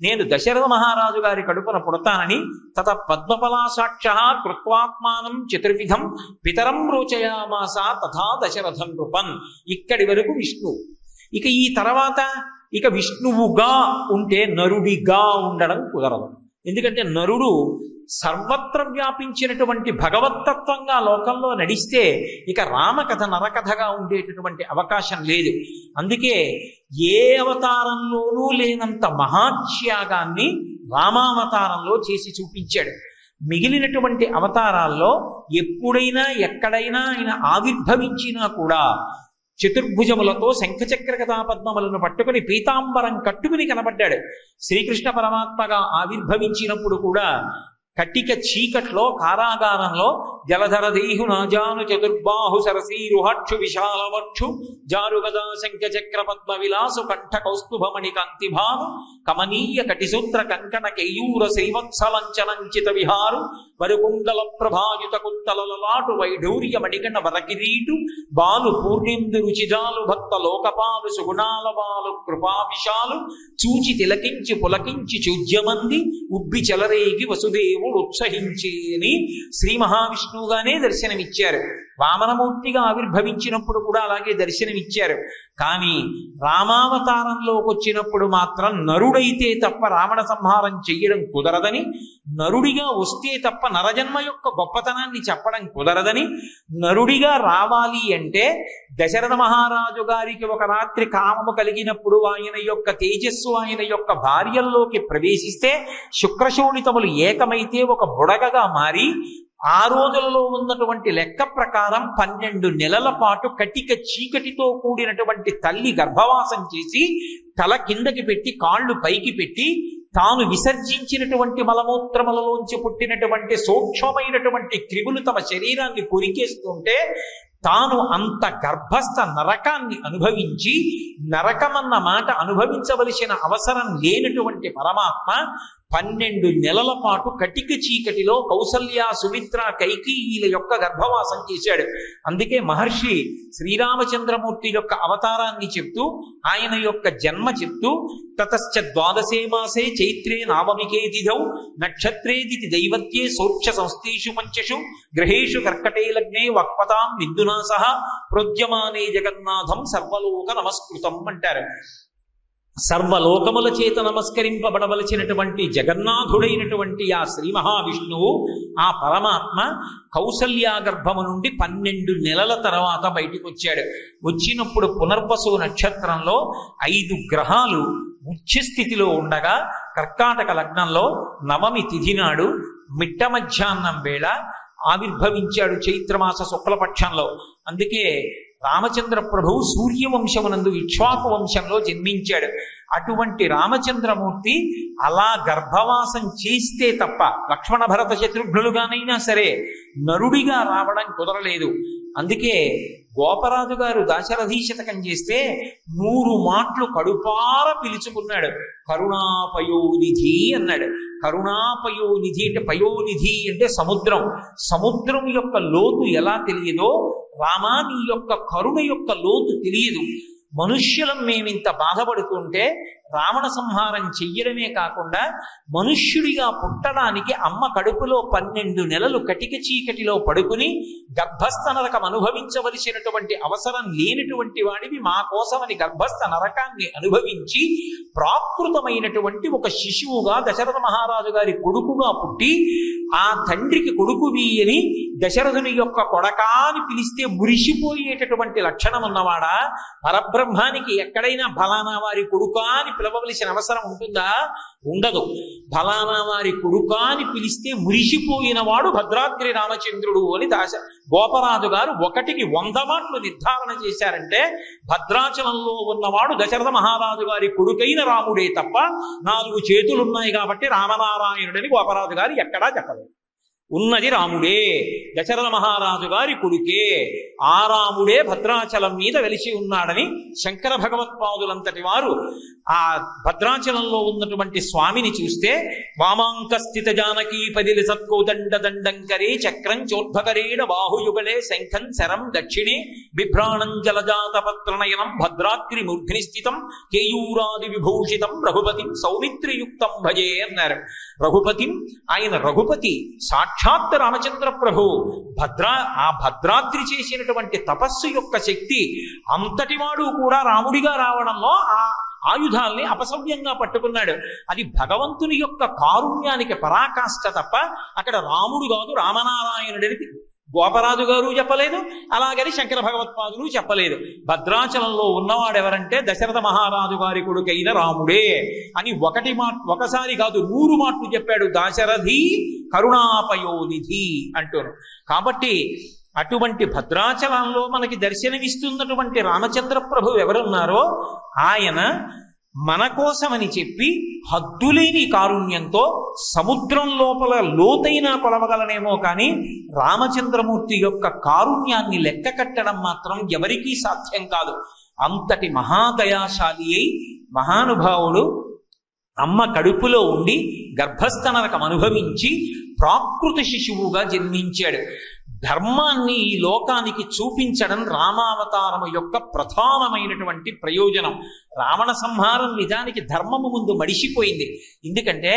నేను దశరథ మహారాజు గారి కడుపున పుడతానని తత పద్మపలాసాక్ష కృత్వాత్మానం చతుర్విధం పితరం రోచయామాస తథా దశరథం నృపన్. ఇక్కడి వరకు విష్ణువు. ఇక ఈ తర్వాత ఇక విష్ణువుగా ఉంటే నరుడిగా ఉండడం కుదరదు. ఎందుకంటే నరుడు సర్వత్ర వ్యాపించినటువంటి భగవత్తత్వంగా లోకంలో నడిస్తే ఇక రామకథ నరకథగా ఉండేటటువంటి అవకాశం లేదు. అందుకే ఏ అవతారంలోనూ లేనంత మహాత్యాగాన్ని రామావతారంలో చేసి చూపించాడు. మిగిలినటువంటి అవతారాల్లో ఎప్పుడైనా ఎక్కడైనా ఆయన ఆవిర్భవించినా కూడా చతుర్భుజములతో శంఖచక్ర కథాపద్మములను పట్టుకుని పీతాంబరం కట్టుకుని కనబడ్డాడు. శ్రీకృష్ణ పరమాత్మగా ఆవిర్భవించినప్పుడు కూడా కటిక చీకట్లో కారాగారంలో జలధర దేహు నాజాను చతుర్బాహు సరసీరుహక్షు విశాలవక్షు జారుగదా శంఖ చక్ర పద్మ విలాసు కంఠ కౌస్తుభమణి కాంతిభాను కమనీయ కటిసూత్ర కంకణ కేయూర శ్రీవత్సలంచనంచిత విహారు వరుకుండల ప్రభాయుత కుంతలలాటు వైఢూర్య మణిగణ వరకిరీటు బాలు పూర్ణిందు రుచిజాలు భక్త లోకపాలు సుగుణాల బాలు కృపావిశాలు చూచి తిలకించి పులకించి చూజ్యమంది ఉబ్బి చెలరేగి వసుదేవుడు ఉత్సహించి అని శ్రీ మహావిష్ణువుగానే దర్శనమిచ్చారు. వామనమూర్తిగా ఆవిర్భవించినప్పుడు కూడా అలాగే దర్శనమిచ్చారు. కానీ రామావతారంలోకి వచ్చినప్పుడు మాత్రం నరుడైతే తప్ప రావణ సంహారం చెయ్యడం కుదరదని, నరుడిగా వస్తే తప్ప నరజన్మ యొక్క గొప్పతనాన్ని చెప్పడం కుదరదని, నరుడిగా రావాలి అంటే దశరథ మహారాజు గారికి ఒక రాత్రి కామము కలిగినప్పుడు ఆయన యొక్క తేజస్సు ఆయన యొక్క భార్యల్లోకి ప్రవేశిస్తే శుక్రశోణితములు ఏకమైతే ఒక బుడగగా మారి ఆ రోజులలో ఉన్నటువంటి లెక్క ప్రకారం 12 నెలల పాటు కటిక చీకటితో కూడినటువంటి తల్లి గర్భవాసం చేసి తల కిందకి పెట్టి కాళ్ళు పైకి పెట్టి తాను విసర్జించినటువంటి మలమూత్రములలోంచి పుట్టినటువంటి సూక్ష్మమైనటువంటి క్రిములు తమ శరీరాన్ని కొరికేస్తుంటే తాను అంత గర్భస్థ నరకాన్ని అనుభవించి, నరకమన్న మాట అనుభవించవలసిన అవసరం లేనటువంటి పరమాత్మ 12 నెలల పాటు కటిక చీకటిలో కౌసల్య సుమిత్ర కైకేయీల యొక్క గర్భవాసం చేశాడు. అందుకే మహర్షి శ్రీరామచంద్రమూర్తి యొక్క అవతారాన్ని చెప్తూ, ఆయన యొక్క జన్మ చెప్తూ, తతశ్చ ద్వాదశే మాసే చైత్రే నావమికే తిథౌ నక్షత్రేదితి దైవత్యే సోక్ష సంస్థేషు పంచషు గ్రహేషు కర్కటే లగ్నే వక్పతాం విందునా సహ ప్రోద్యమానే జగన్నాథం సర్వలోక నమస్కృతం అంటారు. సర్వలోకముల చేత నమస్కరింపబడవలసినటువంటి జగన్నాథుడైనటువంటి ఆ శ్రీ మహావిష్ణువు, ఆ పరమాత్మ కౌసల్యా గర్భము నుండి 12 నెలల తర్వాత బయటికి వచ్చాడు. వచ్చినప్పుడు పునర్వసు నక్షత్రంలో 5 గ్రహాలు ఉచ్ఛస్థితిలో ఉండగా కర్కాటక లగ్నంలో నవమి తిథి నాడు మిట్ట మధ్యాహ్నం వేళ ఆవిర్భవించాడు చైత్రమాస శుక్లపక్షంలో. అందుకే రామచంద్ర ప్రభువు సూర్యవంశమునందు ఇక్ష్వాకు వంశంలో జన్మించాడు. అటువంటి రామచంద్రమూర్తి అలా గర్భవాసం చేస్తే తప్ప లక్ష్మణ భరత శత్రుఘ్నులుగానైనా సరే నరుడిగా రావడం కుదరలేదు. అందుకే గోపరాజు గారు దాశరథీశతకం చేస్తే 100 మాటలు కడుపార పిలుచుకున్నాడు. కరుణాపయోనిధి అన్నాడు. కరుణాపయోనిధి అంటే పయోనిధి అంటే సముద్రం. సముద్రం యొక్క లోతు ఎలా తెలియదో రామా నీ యొక్క కరుణ యొక్క లోతు తెలియదు. మనుష్యులం మేమింత బాధపడుతుంటే రావణ సంహారం చెయ్యడమే కాకుండా మనుష్యుడిగా పుట్టడానికి అమ్మ కడుపులో 12 నెలలు కటిక చీకటిలో పడుకుని గర్భస్థ నరకం అనుభవించవలసినటువంటి అవసరం లేనటువంటి వాడివి మా కోసమని గర్భస్థ నరకాన్ని అనుభవించి ప్రాకృతమైనటువంటి ఒక శిశువుగా దశరథ మహారాజు గారి కొడుకుగా పుట్టి ఆ తండ్రికి కొడుకువి అని దశరథుని యొక్క కొడకా అని పిలిస్తే మురిసిపోయేటటువంటి లక్షణం ఉన్నవాడా? పరబ్రహ్మానికి ఎక్కడైనా ఫలానా వారి కొడుకా అని పిలవవలసిన అవసరం ఉంటుందా? ఉండదు. ఫలానా వారి కొడుకా అని పిలిస్తే మురిసిపోయిన వాడు భద్రాద్రి రామచంద్రుడు అని గోపరాజు గారు 1కి 100 మాటలు నిర్ధారణ చేశారంటే భద్రాచలంలో ఉన్నవాడు దశరథ మహారాజు గారి కొడుకైన రాముడే తప్ప 4 చేతులున్నాయి కాబట్టి రామనారాయణుడని గోపరాజు గారు ఎక్కడా చెప్పలేదు. ఉన్నది రాముడే, దశరథ మహారాజు గారి కొడుకే. ఆ రాముడే భద్రాచలం మీద వెలిసి ఉన్నాడని శంకర భగవత్పాదులంతటి వారు ఆ భద్రాచలంలో ఉన్నటువంటి స్వామిని చూస్తే వామాంక స్థిత జానకీ పదిలి సత్కోదండ దండంకరే చక్రం చోద్భకరేణ బాహుయుగళే శంఖం శరం దక్షిణే బిభ్రాణం జలజాత పత్రనయనం భద్రాద్రి మూర్ధిని స్థితం కేయూరాది విభూషితం రఘుపతిం సౌమిత్రియుక్తం భజే అన్నారు. రఘుపతిం, ఆయన రఘుపతి సాక్షాత్ రామచంద్ర ప్రభు. ఆ భద్రాద్రి చేసినటువంటి తపస్సు యొక్క శక్తి అంతటివాడు కూడా రాముడిగా రావడంలో ఆ ఆయుధాల్ని అపసవ్యంగా పట్టుకున్నాడు. అది భగవంతుని యొక్క కారుణ్యానికి పరాకాష్ఠ తప్ప అక్కడ రాముడు కాదు రామనారాయణుడిని గోపరాజు గారు చెప్పలేదు, అలాగని శంకర భగవత్పాదులు చెప్పలేదు. భద్రాచలంలో ఉన్నవాడెవరంటే దశరథ మహారాజు గారి కొడుకైన రాముడే అని ఒకసారి కాదు 100 మాటలు చెప్పాడు. దాశరథి కరుణాపయోనిధి అంటూను. కాబట్టి అటువంటి భద్రాచలంలో మనకి దర్శనమిస్తున్నటువంటి రామచంద్ర ప్రభు ఎవరున్నారో ఆయన మన కోసమని చెప్పి హద్దులేని కారుణ్యంతో సముద్రం లోపల లోతైన కొలవగలనేమో కానీ రామచంద్రమూర్తి యొక్క కారుణ్యాన్ని లెక్క కట్టడం మాత్రం ఎవరికీ సాధ్యం కాదు. అంతటి మహాదయాశాలి అయి మహానుభావుడు అమ్మ కడుపులో ఉండి గర్భస్థనరకం అనుభవించి ప్రాకృత శిశువుగా జన్మించాడు. ధర్మాన్ని ఈ లోకానికి చూపించడం రామావతారము యొక్క ప్రధానమైనటువంటి ప్రయోజనం. రావణ సంహారం నిజానికి ధర్మము ముందు మడిసిపోయింది. ఎందుకంటే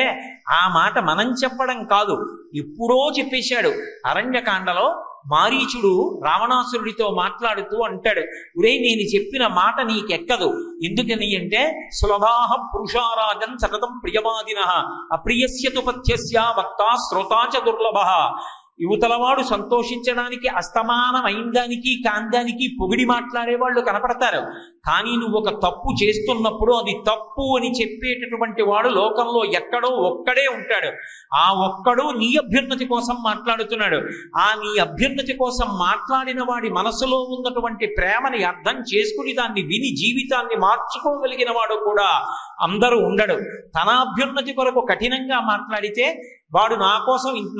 ఆ మాట మనం చెప్పడం కాదు, ఎప్పుడో చెప్పేశాడు. అరణ్యకాండలో మారీచుడు రావణాసురుడితో మాట్లాడుతూ అంటాడు, ఒరే నేను చెప్పిన మాట నీకెక్కదు. ఎందుకని అంటే సులభాః పురుషారాజన్ సతతం ప్రియవాదినః అప్రియస్య తు పథ్యస్య వక్తా శ్రోతా చ దుర్లభః. యువతలవాడు సంతోషించడానికి అస్తమానమైందానికి కాందానికి పొగిడి మాట్లాడేవాళ్ళు కనపడతారు. కానీ నువ్వు ఒక తప్పు చేస్తున్నప్పుడు అది తప్పు అని చెప్పేటటువంటి వాడు లోకంలో ఎక్కడో ఒక్కడే ఉంటాడు. ఆ ఒక్కడు నీ అభ్యున్నతి కోసం మాట్లాడుతున్నాడు. ఆ నీ అభ్యున్నతి కోసం మాట్లాడిన వాడి మనసులో ఉన్నటువంటి ప్రేమని అర్థం చేసుకుని దాన్ని విని జీవితాన్ని మార్చుకోగలిగిన వాడు కూడా అందరూ ఉండడు. తన అభ్యున్నతి కొరకు కఠినంగా మాట్లాడితే వాడు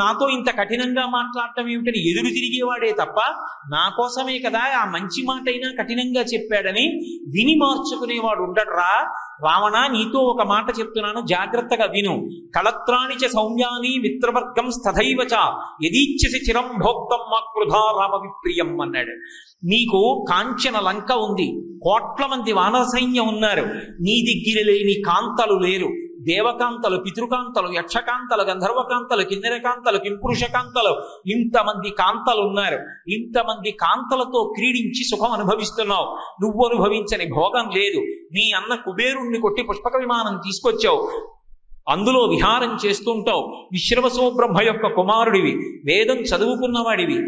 నాతో ఇంత కఠినంగా మాట్లాడటం ఏమిటని ఎదురు తిరిగేవాడే తప్ప నా కోసమే కదా ఆ మంచి మాట అయినా కఠినంగా చెప్పాడని విని మార్చుకునేవాడు ఉండడరా. రావణ, నీతో ఒక మాట చెప్తున్నాను, జాగ్రత్తగా విను. కళత్రాణి చ సౌమ్యాని మిత్రవర్గం స్థైవచ యదీచ్ఛసి చిరం భోక్తం మాకృధా రామ విప్రియం అన్నాడు. నీకు కాంచన లంక ఉంది, కోట్ల మంది వానర సైన్యం ఉన్నారు, నీ దగ్గర లేని కాంతలు లేరు. దేవకాంతలు, పితృకాంతలు, యక్షకాంతలు, గంధర్వకాంతలు, కిన్నెరకాంతలు, కింపురుషకాంతలు, ఇంతమంది కాంతలు ఉన్నారు. ఇంతమంది కాంతలతో క్రీడించి సుఖం అనుభవిస్తున్నావు. నువ్వు అనుభవించని భోగం లేదు. నీ అన్న కుబేరుణ్ణి కొట్టి పుష్పక విమానం తీసుకొచ్చావు, అందులో విహారం చేస్తుంటావు. విశ్రవసో బ్రహ్మ యొక్క కుమారుడివి, వేదం చదువుకున్నవాడివి.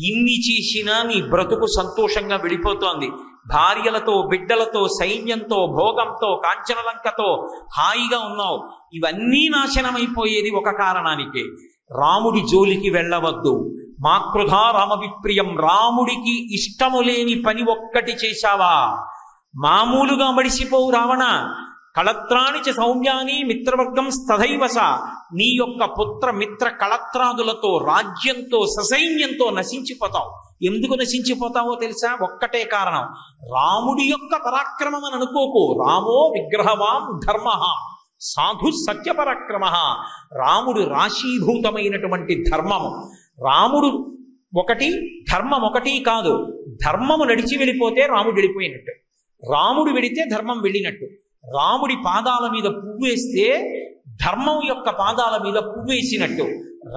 ఇన్ని చేసినా నీ బ్రతుకు సంతోషంగా వెళ్ళిపోతోంది. భార్యలతో, బిడ్డలతో, సైన్యంతో, భోగంతో, కాంచనలంకతో హాయిగా ఉన్నావు. ఇవన్నీ నాశనమైపోయేది ఒక కారణానికే. రాముడి జోలికి వెళ్ళవద్దు. మాకృధా రామ విప్రియం. రాముడికి ఇష్టము లేని పని ఒక్కటి చేశావా మామూలుగా మడిసిపోవు రావణ. కళత్రాణి చ సౌమ్యాని మిత్రవర్గం స్థైవస. నీ యొక్క పుత్ర మిత్ర కళత్రాదులతో, రాజ్యంతో, ససైన్యంతో నశించిపోతావు. ఎందుకు నశించిపోతావో తెలుసా? ఒక్కటే కారణం, రాముడి యొక్క పరాక్రమం అని అనుకోకు. రామో విగ్రహవాం ధర్మ సాధు సత్యపరాక్రమ. రాముడు రాశీభూతమైనటువంటి ధర్మము. రాముడు ఒకటి, ధర్మం ఒకటి కాదు. ధర్మము నడిచి వెళ్ళిపోతే రాముడు వెళ్ళిపోయినట్టు, రాముడు వెడితే ధర్మం వెళ్ళినట్టు. రాముడి పాదాల మీద పువ్వేస్తే ధర్మం యొక్క పాదాల మీద పువ్వేసినట్టు.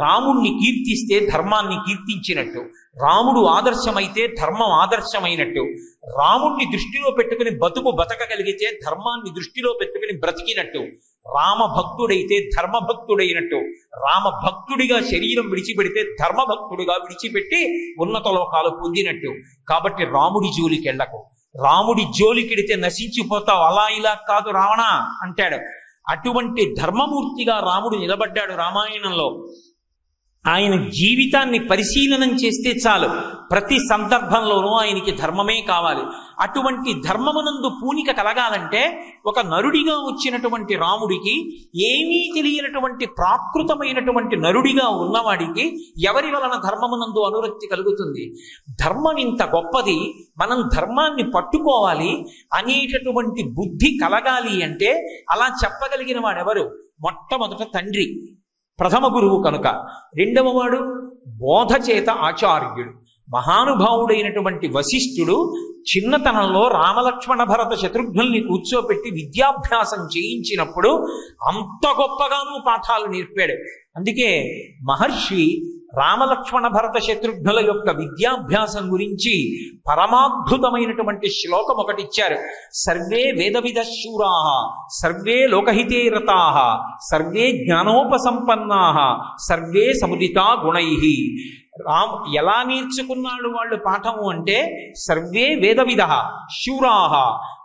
రాముణ్ణి కీర్తిస్తే ధర్మాన్ని కీర్తించినట్టు. రాముడు ఆదర్శమైతే ధర్మం ఆదర్శమైనట్టు. రాముణ్ణి దృష్టిలో పెట్టుకుని బతకగలిగితే ధర్మాన్ని దృష్టిలో పెట్టుకుని బ్రతికినట్టు. రామభక్తుడైతే ధర్మభక్తుడైనట్టు. రామభక్తుడిగా శరీరం విడిచిపెడితే ధర్మభక్తుడిగా విడిచిపెట్టి ఉన్నత లోకాలు పొందినట్టు. కాబట్టి రాముడి జోలికి వెళ్ళకు. రాముడి జోలికెడితే నశించిపోతావు. అలా ఇలా కాదు రావణ అంటాడు. అటువంటి ధర్మమూర్తిగా రాముడు నిలబడ్డాడు రామాయణంలో. ఆయన జీవితాన్ని పరిశీలనం చేస్తే చాలు, ప్రతి సందర్భంలోనూ ఆయనకి ధర్మమే కావాలి. అటువంటి ధర్మమునందు పూనిక కలగాలంటే ఒక నరుడిగా వచ్చినటువంటి రాముడికి, ఏమీ తెలియనటువంటి ప్రాకృతమైనటువంటి నరుడిగా ఉన్నవాడికి ఎవరి వలన ధర్మమునందు అనురక్తి కలుగుతుంది? ధర్మం ఇంత గొప్పది, మనం ధర్మాన్ని పట్టుకోవాలి అనేటటువంటి బుద్ధి కలగాలి అంటే అలా చెప్పగలిగిన వాడెవరు? మొట్టమొదట తండ్రి, ప్రథమ గురువు కనుక. రెండవ వాడు బోధ చేత ఆచార్యుడు. మహానుభావుడైనటువంటి వశిష్ఠుడు చిన్నతనంలో రామలక్ష్మణ భరత శత్రుఘ్నుల్ని కూర్చోపెట్టి విద్యాభ్యాసం చేయించినప్పుడు అంత గొప్పగానూ పాఠాలు నేర్పాడు. అందుకే మహర్షి రామలక్ష్మణ భరత శత్రుఘ్నుల యొక్క విద్యాభ్యాసం గురించి పరమాద్భుతమైనటువంటి శ్లోకం ఒకటి ఇచ్చారు. సర్వే వేదవిద శూరాః సర్వే లోకహితే రతాః సర్వే జ్ఞానోపసంపన్నాః సర్వే సముదితా గుణైః. ఎలా నేర్చుకున్నాడు వాళ్ళు పాఠము అంటే, సర్వే వేదవిదః శూరాః,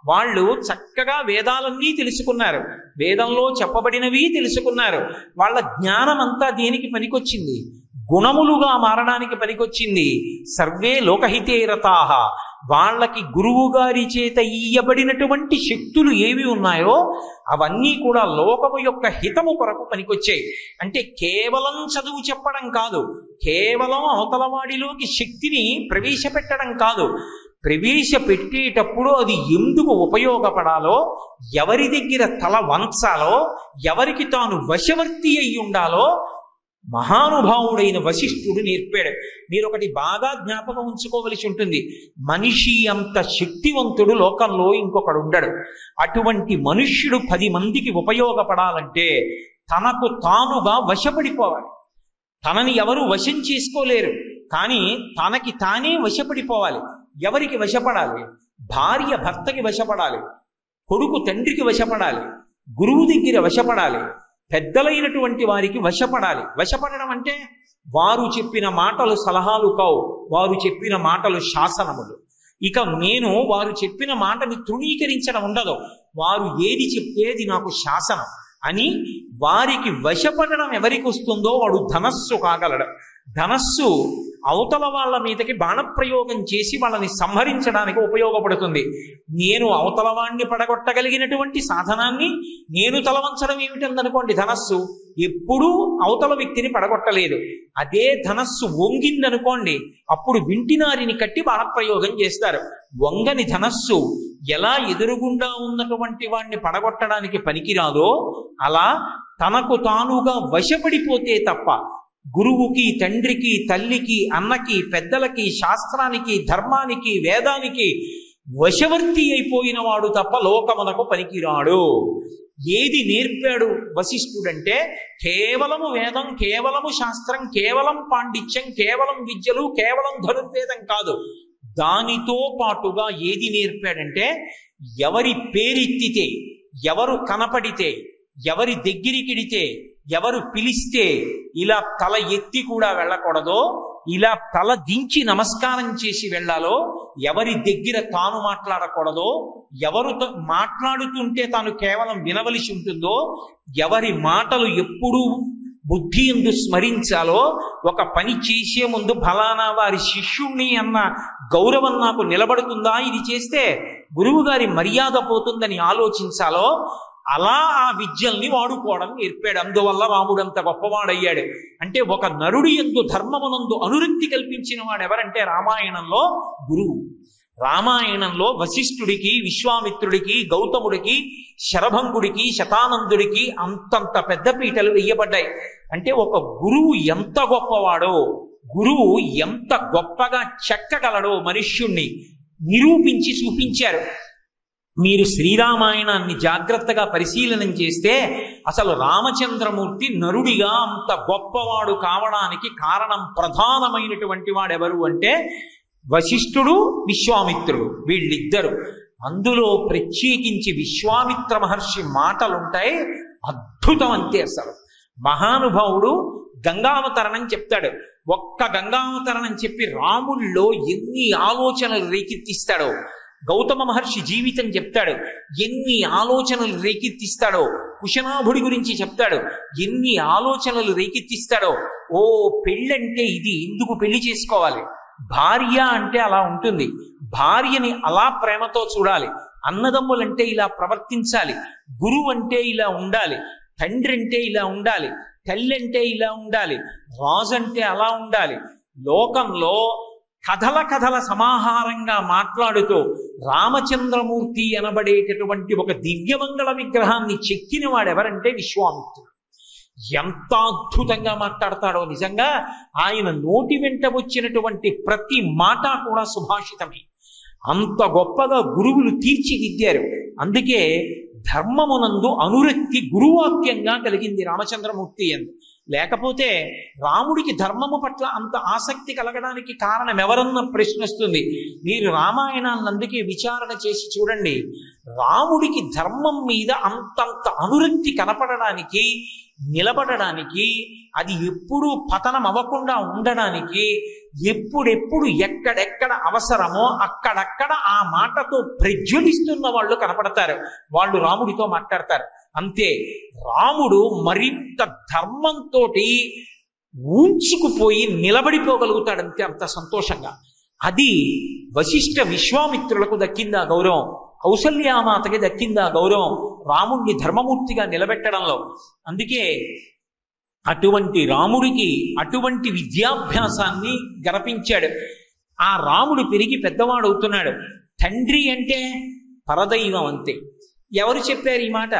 వాళ్ళు చక్కగా వేదాలన్నీ తెలుసుకున్నారు, వేదంలో చెప్పబడినవి తెలుసుకున్నారు. వాళ్ళ జ్ఞానం అంతా దేనికి పనికొచ్చింది? గుణములుగా మారడానికి పనికొచ్చింది. సర్వే లోకహితే రతాః, వాళ్ళకి గురువు గారి చేత ఇయ్యబడినటువంటి శక్తులు ఏవి ఉన్నాయో అవన్నీ కూడా లోకము యొక్క హితము కొరకు పనికొచ్చాయి. అంటే కేవలం చదువు చెప్పడం కాదు, కేవలం అవతలవాడిలోకి శక్తిని ప్రవేశపెట్టడం కాదు, ప్రవేశపెట్టేటప్పుడు అది ఎందుకు ఉపయోగపడాలో, ఎవరి దగ్గర తల వంచాలో, ఎవరికి తాను వశవర్తి అయి ఉండాలో మహానుభావుడైన వశిష్ఠుడు నేర్పాడు. మీరు ఒకటి బాగా జ్ఞాపకం ఉంచుకోవలసి ఉంటుంది, మనిషి అంత శక్తివంతుడు లోకంలో ఇంకొకడు ఉండడు. అటువంటి మనుష్యుడు 10 మందికి ఉపయోగపడాలంటే తనకు తానుగా వశపడిపోవాలి. తనని ఎవరు వశం చేసుకోలేరు, కానీ తనకి తానే వశపడిపోవాలి. ఎవరికి వశపడాలి? భార్య భర్తకి వశపడాలి, కొడుకు తండ్రికి వశపడాలి, గురువు దగ్గర వశపడాలి, పెద్దలైనటువంటి వారికి వశపడాలి. వశపడడం అంటే వారు చెప్పిన మాటలు సలహాలు కావు, వారు చెప్పిన మాటలు శాసనములు. ఇక నేను వారు చెప్పిన మాటని తృణీకరించడం ఉండదు, వారు ఏది చెప్పేది నాకు శాసనం అని వారికి వశపడడం ఎవరికి వస్తుందో వాడు ధనస్సు కాగలడు. ధనస్సు అవతల వాళ్ళ మీదకి బాణప్రయోగం చేసి వాళ్ళని సంహరించడానికి ఉపయోగపడుతుంది. నేను అవతల వాణ్ణి పడగొట్టగలిగినటువంటి సాధనాన్ని నేను తలవంచడం ఏమిటందనుకోండి, ధనస్సు ఎప్పుడూ అవతల వ్యక్తిని పడగొట్టలేదు. అదే ధనస్సు వంగిందనుకోండి, అప్పుడు వింటినారిని కట్టి బాణప్రయోగం చేస్తారు. వంగని ధనస్సు ఎలా ఎదురుగుండా ఉన్నటువంటి వాణ్ణి పడగొట్టడానికి పనికిరాదో అలా తనకు తానుగా వశపడిపోతే తప్ప గురువుకి, తండ్రికి, తల్లికి, అన్నకి, పెద్దలకి, శాస్త్రానికి, ధర్మానికి, వేదానికి వశవర్తి అయిపోయిన వాడు తప్ప లోకమునకు పనికిరాడు. ఏది నేర్పాడు వశిష్ఠుడంటే కేవలము వేదం, కేవలము శాస్త్రం, కేవలం పాండిత్యం, కేవలం విద్యలు, కేవలం ధనుర్వేదం కాదు. దానితో పాటుగా ఏది నేర్పాడంటే ఎవరి పేరెత్తితే, ఎవరు కనపడితే, ఎవరి దగ్గరికిడితే, ఎవరు పిలిస్తే ఇలా తల ఎత్తి కూడా వెళ్ళకూడదో, ఇలా తల దించి నమస్కారం చేసి వెళ్ళాలో, ఎవరి దగ్గర తాను మాట్లాడకూడదో, ఎవరు మాట్లాడుతుంటే తాను కేవలం వినవలసి ఉంటుందో, ఎవరి మాటలు ఎప్పుడూ బుద్ధి ఎందు స్మరించాలో, ఒక పని చేసే ముందు ఫలానా వారి శిష్యుణ్ణి అన్న గౌరవం నాకు నిలబడుతుందా, ఇది చేస్తే గురువు గారి మర్యాద పోతుందని ఆలోచించాలో, అలా ఆ విద్యల్ని వాడుకోవడం నేర్పాడు. అందువల్ల రాముడంత గొప్పవాడయ్యాడు. అంటే ఒక నరుడి యందు ధర్మమునందు అనురక్తి కల్పించిన వాడు ఎవరంటే రామాయణంలో గురువు. రామాయణంలో వశిష్ఠుడికి, విశ్వామిత్రుడికి, గౌతముడికి, శరభంగుడికి, శతానందుడికి అంతంత పెద్ద పీటలు వెయ్యబడ్డాయి. అంటే ఒక గురువు ఎంత గొప్పవాడో, గురువు ఎంత గొప్పగా చెక్కగలడో మనుష్యుణ్ణి నిరూపించి చూపించారు. మీరు శ్రీరామాయణాన్ని జాగ్రత్తగా పరిశీలనం చేస్తే అసలు రామచంద్రమూర్తి నరుడిగా అంత గొప్పవాడు కావడానికి కారణం, ప్రధానమైనటువంటి వాడెవరు అంటే వశిష్ఠుడు, విశ్వామిత్రుడు, వీళ్ళిద్దరు. అందులో ప్రత్యేకించి విశ్వామిత్ర మహర్షి మాటలుంటాయి, అద్భుతం అంతే. అసలు మహానుభావుడు గంగావతరణం చెప్తాడు. ఒక్క గంగావతరణం చెప్పి రాముల్లో ఎన్ని ఆలోచనలు రేకెత్తిస్తాడో, గౌతమ మహర్షి జీవితం చెప్తాడు, ఎన్ని ఆలోచనలు రేకెత్తిస్తాడో, కుశనాభుడి గురించి చెప్తాడు, ఎన్ని ఆలోచనలు రేకెత్తిస్తాడో. ఓ పెళ్ళంటే ఇది, ఎందుకు పెళ్లి చేసుకోవాలి, భార్య అంటే అలా ఉంటుంది, భార్యని అలా ప్రేమతో చూడాలి, అన్నదమ్ములంటే ఇలా ప్రవర్తించాలి, గురువు అంటే ఇలా ఉండాలి, తండ్రి అంటే ఇలా ఉండాలి, తల్లి అంటే ఇలా ఉండాలి, రాజు అంటే అలా ఉండాలి. లోకంలో కథల సమాహారంగా మాట్లాడుతూ రామచంద్రమూర్తి అనబడేటటువంటి ఒక దివ్యమంగళ విగ్రహాన్ని చెక్కిన వాడెవరంటే విశ్వామిత్రుడు. ఎంత అద్భుతంగా మాట్లాడతాడో నిజంగా. ఆయన నోటి వెంట వచ్చినటువంటి ప్రతి మాట కూడా సుభాషితమే. అంత గొప్పగా గురువులు తీర్చిదిద్దారు. అందుకే ధర్మమునందు అనురక్తి గురువాక్యంగా కలిగింది రామచంద్రమూర్తి అందు. లేకపోతే రాముడికి ధర్మము పట్ల అంత ఆసక్తి కలగడానికి కారణం ఎవరన్న ప్రశ్న వస్తుంది. మీరు రామాయణాన్ని అందుకే విచారణ చేసి చూడండి. రాముడికి ధర్మం మీద అంతంత అనురక్తి కనపడడానికి, నిలబడడానికి, అది ఎప్పుడూ పతనం అవ్వకుండా ఉండడానికి, ఎప్పుడెప్పుడు ఎక్కడెక్కడ అవసరమో అక్కడక్కడ ఆ మాటతో ప్రజ్వలిస్తున్న వాళ్ళు కనపడతారు. వాళ్ళు రాముడితో మాట్లాడతారు. అంతే, రాముడు మరింత ధర్మంతో ఊంచుకుపోయి నిలబడిపోగలుగుతాడంతే, అంత సంతోషంగా. అది వశిష్ఠ విశ్వామిత్రులకు దక్కిందా గౌరవం, కౌసల్యామాతకి దక్కిందా గౌరవం, రాముణ్ణి ధర్మమూర్తిగా నిలబెట్టడంలో. అందుకే అటువంటి రాముడికి అటువంటి విద్యాభ్యాసాన్ని గరపించాడు. ఆ రాముడు పెరిగి పెద్దవాడవుతున్నాడు. తండ్రి అంటే పరదైవం అంతే. ఎవరు చెప్పారు ఈ మాట?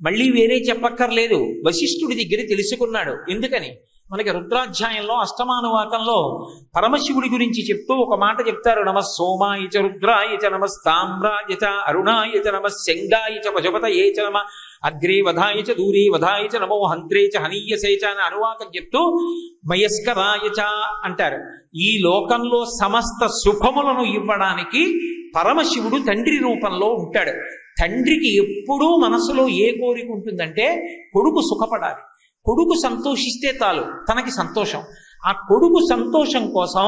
మళ్ళీ వేరే చెప్పక్కర్లేదు, వశిష్ఠుడి దగ్గర తెలుసుకున్నాడు. ఎందుకని? మనకి రుద్రాధ్యాయంలో అష్టమానువాకంలో పరమశివుడి గురించి చెప్తూ ఒక మాట చెప్తారు. నమః సోమాయ చ రుద్రాయ చ నమస్తామ్రాయ చ అరుణాయ చ నమః శంగాయ చ పశుపతయే చ నమః అగ్రే వధాయ చ దూరే వధాయ చ నమో హంత్రే చ హనీయసే చ అని అనువాకం చెప్తూ మయస్కరాయ చ అంటారు. ఈ లోకంలో సమస్త సుఖములను ఇవ్వడానికి పరమశివుడు తండ్రి రూపంలో ఉంటాడు. తండ్రికి ఎప్పుడూ మనసులో ఏ కోరిక ఉంటుందంటే కొడుకు సుఖపడాలి, కొడుకు సంతోషిస్తే చాలు తనకి సంతోషం. ఆ కొడుకు సంతోషం కోసం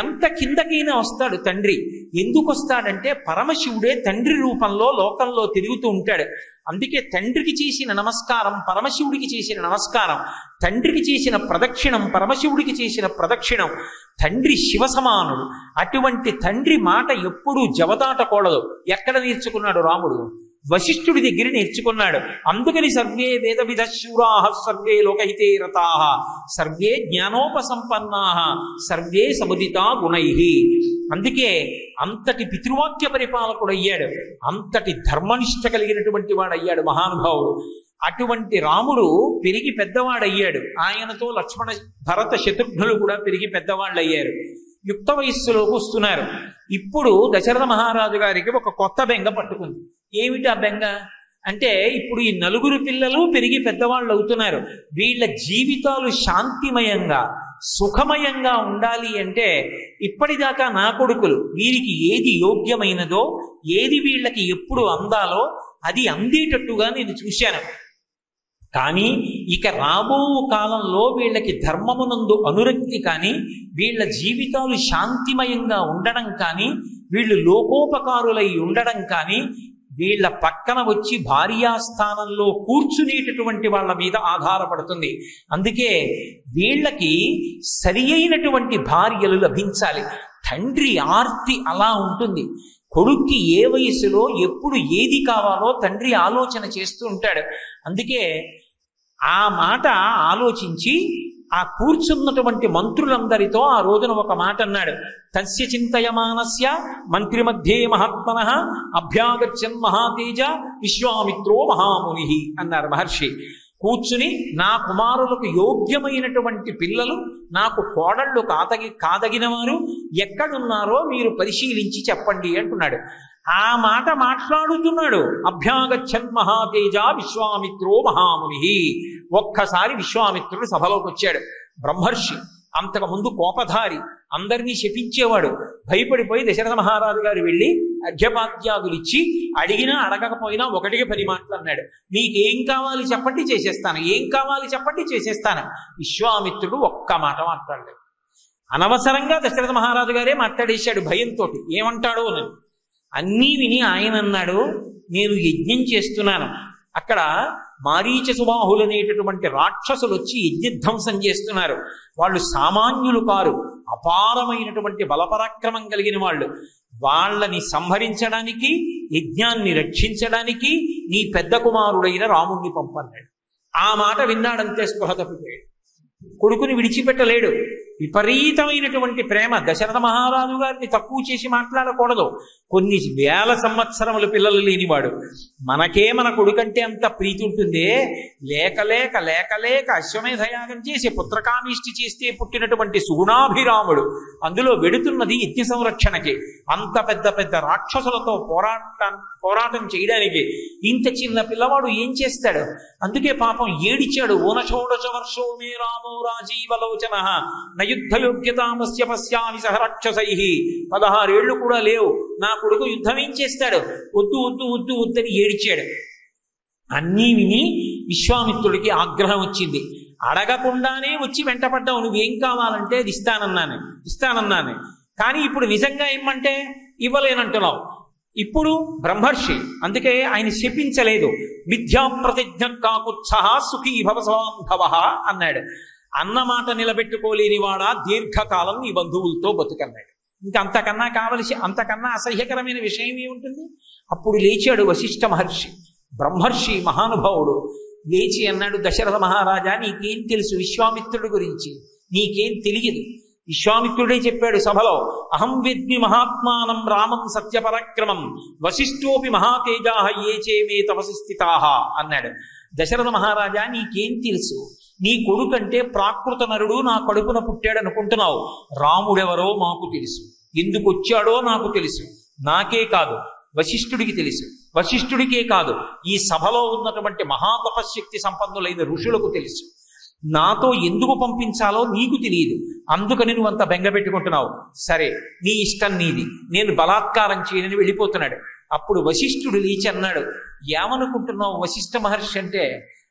ఎంత కిందకైనా వస్తాడు తండ్రి. ఎందుకు వస్తాడంటే పరమశివుడే తండ్రి రూపంలో లోకంలో తిరుగుతూ ఉంటాడు. అందుకే తండ్రికి చేసిన నమస్కారం పరమశివుడికి చేసిన నమస్కారం, తండ్రికి చేసిన ప్రదక్షిణం పరమశివుడికి చేసిన ప్రదక్షిణం. తండ్రి శివ సమానుడు. అటువంటి తండ్రి మాట ఎప్పుడూ జవదాటకూడదు. ఎక్కడ నేర్చుకున్నాడు రాముడు? వశిష్ఠుడి దగ్గర నేర్చుకున్నాడు. అందుకని సర్వే వేద విధ శూరాః సర్వే లోకహితే రతాః సర్వే జ్ఞానోపసంపన్నాః సర్వే సముదితా గుణైః. అందుకే అంతటి పితృవాక్య పరిపాలకుడు అయ్యాడు, అంతటి ధర్మనిష్ట కలిగినటువంటి వాడు అయ్యాడు మహానుభావుడు. అటువంటి రాముడు పెరిగి పెద్దవాడయ్యాడు. ఆయనతో లక్ష్మణ భరత శత్రుఘ్నులు కూడా పెరిగి పెద్దవాళ్ళు అయ్యారు. యుక్త వయస్సులోకి వస్తున్నారు. ఇప్పుడు దశరథ మహారాజు గారికి ఒక కొత్త బెంగ పట్టుకుంది. ఏమిటి ఆ బెంగ అంటే, ఇప్పుడు ఈ నలుగురు పిల్లలు పెరిగి పెద్దవాళ్ళు అవుతున్నారు. వీళ్ళ జీవితాలు శాంతిమయంగా సుఖమయంగా ఉండాలి అంటే ఇప్పటిదాకా నా కొడుకులు వీరికి ఏది యోగ్యమైనదో, ఏది వీళ్ళకి ఎప్పుడు అందాలో అది అందేటట్టుగా నేను చూశాను. కానీ ఇక రాబో కాలంలో వీళ్ళకి ధర్మమునందు అనురక్తి కానీ, వీళ్ళ జీవితాలు శాంతిమయంగా ఉండడం కానీ, వీళ్ళు లోకోపకారులై ఉండడం కానీ, వీళ్ళ పక్కన వచ్చి భార్యాస్థానంలో కూర్చునేటటువంటి వాళ్ళ మీద ఆధారపడుతుంది. అందుకే వీళ్ళకి సరి అయినటువంటి భార్యలు లభించాలి. తండ్రి ఆర్తి అలా ఉంటుంది. కొడుక్కి ఏ వయసులో ఎప్పుడు ఏది కావాలో తండ్రి ఆలోచన చేస్తూ ఉంటాడు. అందుకే ఆ మాట ఆలోచించి ఆ కూర్చున్నటువంటి మంత్రులందరితో ఆ రోజున ఒక మాట అన్నాడు. తస్య చింతయమానస్య మంత్రి మధ్యే మహాత్మనః అభ్యాగచ్చన్ మహాతేజ విశ్వామిత్రో మహాముని అన్నారు మహర్షి. కూర్చుని, నా కుమారులకు యోగ్యమైనటువంటి పిల్లలు, నాకు కోడళ్ళు కాదగిన వారు ఎక్కడున్నారో మీరు పరిశీలించి చెప్పండి అంటున్నాడు. ఆ మాట మాట్లాడుతున్నాడు. అభ్యాగచ్చన్ మహాతేజ విశ్వామిత్రో మహాముని. ఒక్కసారి విశ్వామిత్రుడు సభలోకి వచ్చాడు. బ్రహ్మర్షి, అంతకుముందు కోపధారి, అందరినీ శపించేవాడు. భయపడిపోయి దశరథ మహారాజు గారు వెళ్ళి అర్ఘ్యపాద్యాదులు ఇచ్చి అడిగినా అడగకపోయినా ఒకటికి 10 మాటలు అన్నాడు. మీకేం కావాలి చెప్పండి చేసేస్తాను, ఏం కావాలి చెప్పండి చేసేస్తాను. విశ్వామిత్రుడు ఒక్క మాట మాట్లాడలేదు. అనవసరంగా దశరథ మహారాజు గారే మాట్లాడేశాడు భయంతో. ఏమంటాడో అని అన్నీ విని ఆయన అన్నాడు, నేను యజ్ఞం చేస్తున్నాను. అక్కడ మారీచ సుబాహులు అనేటటువంటి రాక్షసులు వచ్చి యజ్ఞధ్వంసం చేస్తున్నారు. వాళ్ళు సామాన్యులు కారు, అపారమైనటువంటి బలపరాక్రమం కలిగిన వాళ్ళు. వాళ్ళని సంహరించడానికి, యజ్ఞాన్ని రక్షించడానికి నీ పెద్ద కుమారుడైన రాముణ్ణి పంపన్నాడు. ఆ మాట విన్నాడంతే స్పృహ తప్పిపోయాడు. కొడుకుని విడిచిపెట్టలేడు. విపరీతమైనటువంటి ప్రేమ. దశరథ మహారాజు గారిని తక్కువ చేసి మాట్లాడకూడదు. కొన్ని వేల సంవత్సరములు పిల్లలు లేనివాడు. మనకే మన కొడుకంటే అంత ప్రీతి ఉంటుందే. లేక లేక లేక లేక అశ్వమేధయాగం చేసి పుత్రకామిష్టి చేస్తే పుట్టినటువంటి సుగుణాభిరాముడు అందులో వెడుతున్నది యజ్ఞ సంరక్షణకి. అంత పెద్ద పెద్ద రాక్షసులతో పోరాటం చేయడానికి ఇంత చిన్న పిల్లవాడు ఏం చేస్తాడు? అందుకే పాపం ఏడిచాడు. ఊనషోడశ వర్షో మే రామో రాజీవలోచన నయుద్ధ యోగ్యతామస్య పశ్యామి సహ రాక్షసైః. 16 ఏళ్లు కూడా లేవు, నా కొడుకు యుద్ధం ఏం చేస్తాడు? వద్దు వద్దు వద్దు వద్దని ఏడిచాడు. అన్నీ విని విశ్వామిత్రుడికి ఆగ్రహం వచ్చింది. అడగకుండానే వచ్చి వెంటపడ్డావు, నువ్వేం కావాలంటే అది ఇస్తానన్నాను. కానీ ఇప్పుడు నిజంగా ఇమ్మంటే ఇవ్వలేనంటున్నావు. ఇప్పుడు బ్రహ్మర్షి, అందుకే ఆయన శపించలేదు. మిథ్యా ప్రతిజ్ఞ కాకుత్సహ సుఖీ భవసవాంధవ అన్నాడు. అన్నమాట నిలబెట్టుకోలేనివాడా దీర్ఘకాలం నీ బంధువులతో బతుకన్నాడు. ఇంకా అంతకన్నా అసహ్యకరమైన విషయం ఏముంటుంది? అప్పుడు లేచాడు వశిష్ఠ మహర్షి, బ్రహ్మర్షి మహానుభావుడు. లేచి అన్నాడు, దశరథ మహారాజా, నీకేం తెలుసు విశ్వామిత్రుడి గురించి? నీకేం తెలియదు. విశ్వామిత్రుడే చెప్పాడు సభలో, అహం విద్మి మహాత్మానం రామం సత్యపరాక్రమం వశిష్ఠోపి మహాతేజా ఏ చేమే తపసి స్థితాః అన్నాడు. దశరథ మహారాజా, నీకేం తెలుసు? నీ కొడుకంటే ప్రాకృత నరుడు నా కడుపున పుట్టాడు అనుకుంటున్నావు. రాముడెవరో మాకు తెలుసు, ఎందుకు వచ్చాడో నాకు తెలుసు. నాకే కాదు, వశిష్ఠుడికి తెలుసు. వశిష్ఠుడికే కాదు, ఈ సభలో ఉన్నటువంటి మహాతపశక్తి సంపన్నులైన ఋషులకు తెలుసు. నాతో ఎందుకు పంపించాలో నీకు తెలియదు, అందుకని నువ్వు అంత బెంగ పెట్టుకుంటున్నావు. సరే, నీ ఇష్టం నీది, నేను బలాత్కారం చేయనని వెళ్ళిపోతున్నాడు. అప్పుడు వశిష్ఠుడు లేచి అన్నాడు, ఏమనుకుంటున్నావు వశిష్ఠ మహర్షి అంటే?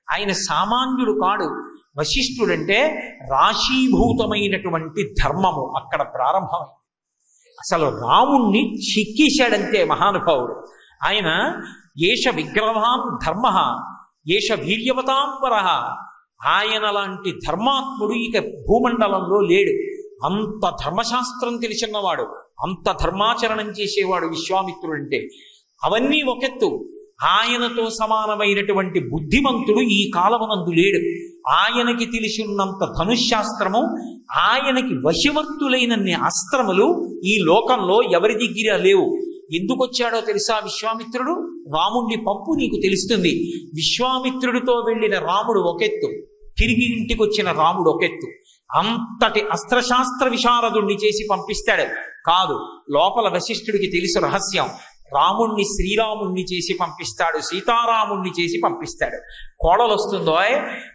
ఆయన సామాన్యుడు కాడు. వశిష్ఠుడంటే రాశీభూతమైనటువంటి ధర్మము అక్కడ ప్రారంభమైంది. అసలు రాముణ్ణి చిక్కేశాడంతే మహానుభావుడు. ఆయన ఏష విగ్రహాన్ ధర్మ ఏష వీర్యవతాంబర, ఆయన లాంటి ధర్మాత్ముడు ఇక భూమండలంలో లేడు. అంత ధర్మశాస్త్రం తెలిసినవాడు, అంత ధర్మాచరణం చేసేవాడు విశ్వామిత్రుడంటే. అవన్నీ ఒకెత్తు, ఆయనతో సమానమైనటువంటి బుద్ధిమంతుడు ఈ కాలమునందు లేడు. ఆయనకి తెలిసినంత ధనుశాస్త్రము, ఆయనకి వశవర్తులైనన్ని అస్త్రములు ఈ లోకంలో ఎవరి దగ్గర లేవు. ఎందుకు వచ్చాడో తెలుసా విశ్వామిత్రుడు? రాముణ్ణి పంపు, నీకు తెలుస్తుంది. విశ్వామిత్రుడితో వెళ్ళిన రాముడు ఒకెత్తు, తిరిగి ఇంటికి వచ్చిన రాముడు ఒకెత్తు. అంతటి అస్త్రశాస్త్ర విశారదుణ్ణి చేసి పంపిస్తాడు కాదు. లోపల వశిష్ఠుడికి తెలుసు రహస్యం. రాముణ్ణి శ్రీరాముణ్ణి చేసి పంపిస్తాడు, సీతారాముణ్ణి చేసి పంపిస్తాడు. కోడలు వస్తుందో,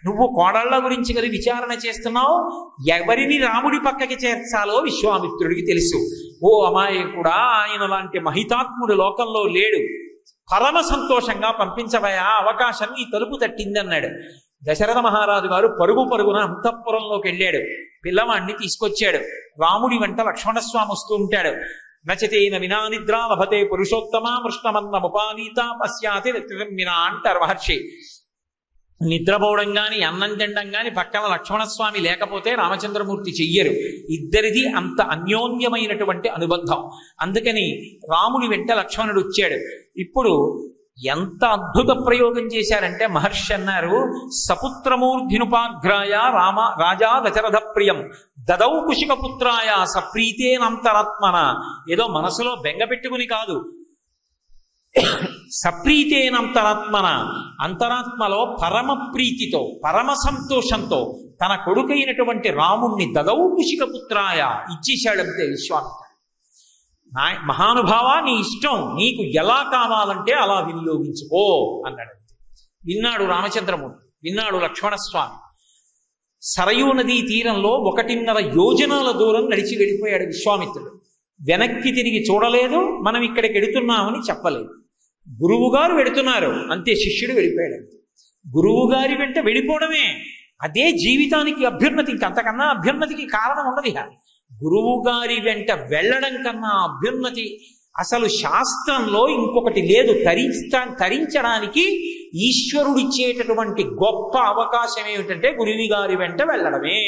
నువ్వు కోడళ్ల గురించి కదా విచారణ చేస్తున్నావు, ఎవరిని రాముడి పక్కకి చేర్చాలో విశ్వామిత్రుడికి తెలుసు. ఓ అమాయకుడా, ఆయన లాంటి మహితాత్ముడు లోకంలో లేడు, పరమ సంతోషంగా పంపించబోయా, అవకాశం ఈ తలుపు తట్టిందన్నాడు. దశరథ మహారాజు గారు పరుగున అంతఃపురంలోకి వెళ్ళాడు. పిల్లవాడిని తీసుకొచ్చాడు. రాముడి వెంట లక్ష్మణస్వామి వస్తూ ఉంటాడు. నచతేన వినా నిద్రా లభతే పురుషోత్తమ మృష్ణమన్న ముపానీత పశ్యాతి వినా అంటారు మహర్షి. నిద్రపోవడం గాని అన్నం తినడం గాని పక్కన లక్ష్మణస్వామి లేకపోతే రామచంద్రమూర్తి చెయ్యరు. ఇద్దరిది అంత అన్యోన్యమైనటువంటి అనుబంధం. అందుకని రాముడి వెంట లక్ష్మణుడు వచ్చాడు. ఇప్పుడు ఎంత అద్భుత ప్రయోగం చేశారంటే మహర్షి అన్నారు, సపుత్రమూర్ధినుపాఘ్రాయ రాజా దశరథ ప్రియం దదౌ కుశికపుత్రాయ సప్రీతేనంతరాత్మన. ఏదో మనసులో బెంగ పెట్టుకుని కాదు, సప్రీతేనంతరాత్మన, అంతరాత్మలో పరమ ప్రీతితో పరమ సంతోషంతో తన కొడుకైనటువంటి రాముణ్ణి దదౌ కుశికపుత్రాయ ఇచ్చేశాడంతే విశ్వామిత్రుడు. మహానుభావా, నీ ఇష్టం, నీకు ఎలా కావాలంటే అలా వినియోగించుకో అన్నాడు. విన్నాడు రామచంద్రమూర్తి, విన్నాడు లక్ష్మణస్వామి. సరయూ నదీ తీరంలో 1.5 యోజనాల దూరం నడిచి వెళ్ళిపోయాడు విశ్వామిత్రుడు. వెనక్కి తిరిగి చూడలేదు, మనం ఇక్కడికి వెడుతున్నామని చెప్పలేదు. గురువు గారు వెడుతున్నారు అంతే, శిష్యుడు వెళ్ళిపోయాడు. గురువు గారి వెంట వెళ్ళిపోవడమే అదే జీవితానికి అభ్యున్నతి. ఇంకంతకన్నా అభ్యున్నతికి కారణం ఉండదు. గురువు గారి వెంట వెళ్ళడం కన్నా అభ్యున్నతి అసలు శాస్త్రంలో ఇంకొకటి లేదు. తరించడానికి ఈశ్వరుడిచ్చేటటువంటి గొప్ప అవకాశం ఏమిటంటే గురువు గారి వెంట వెళ్ళడమే.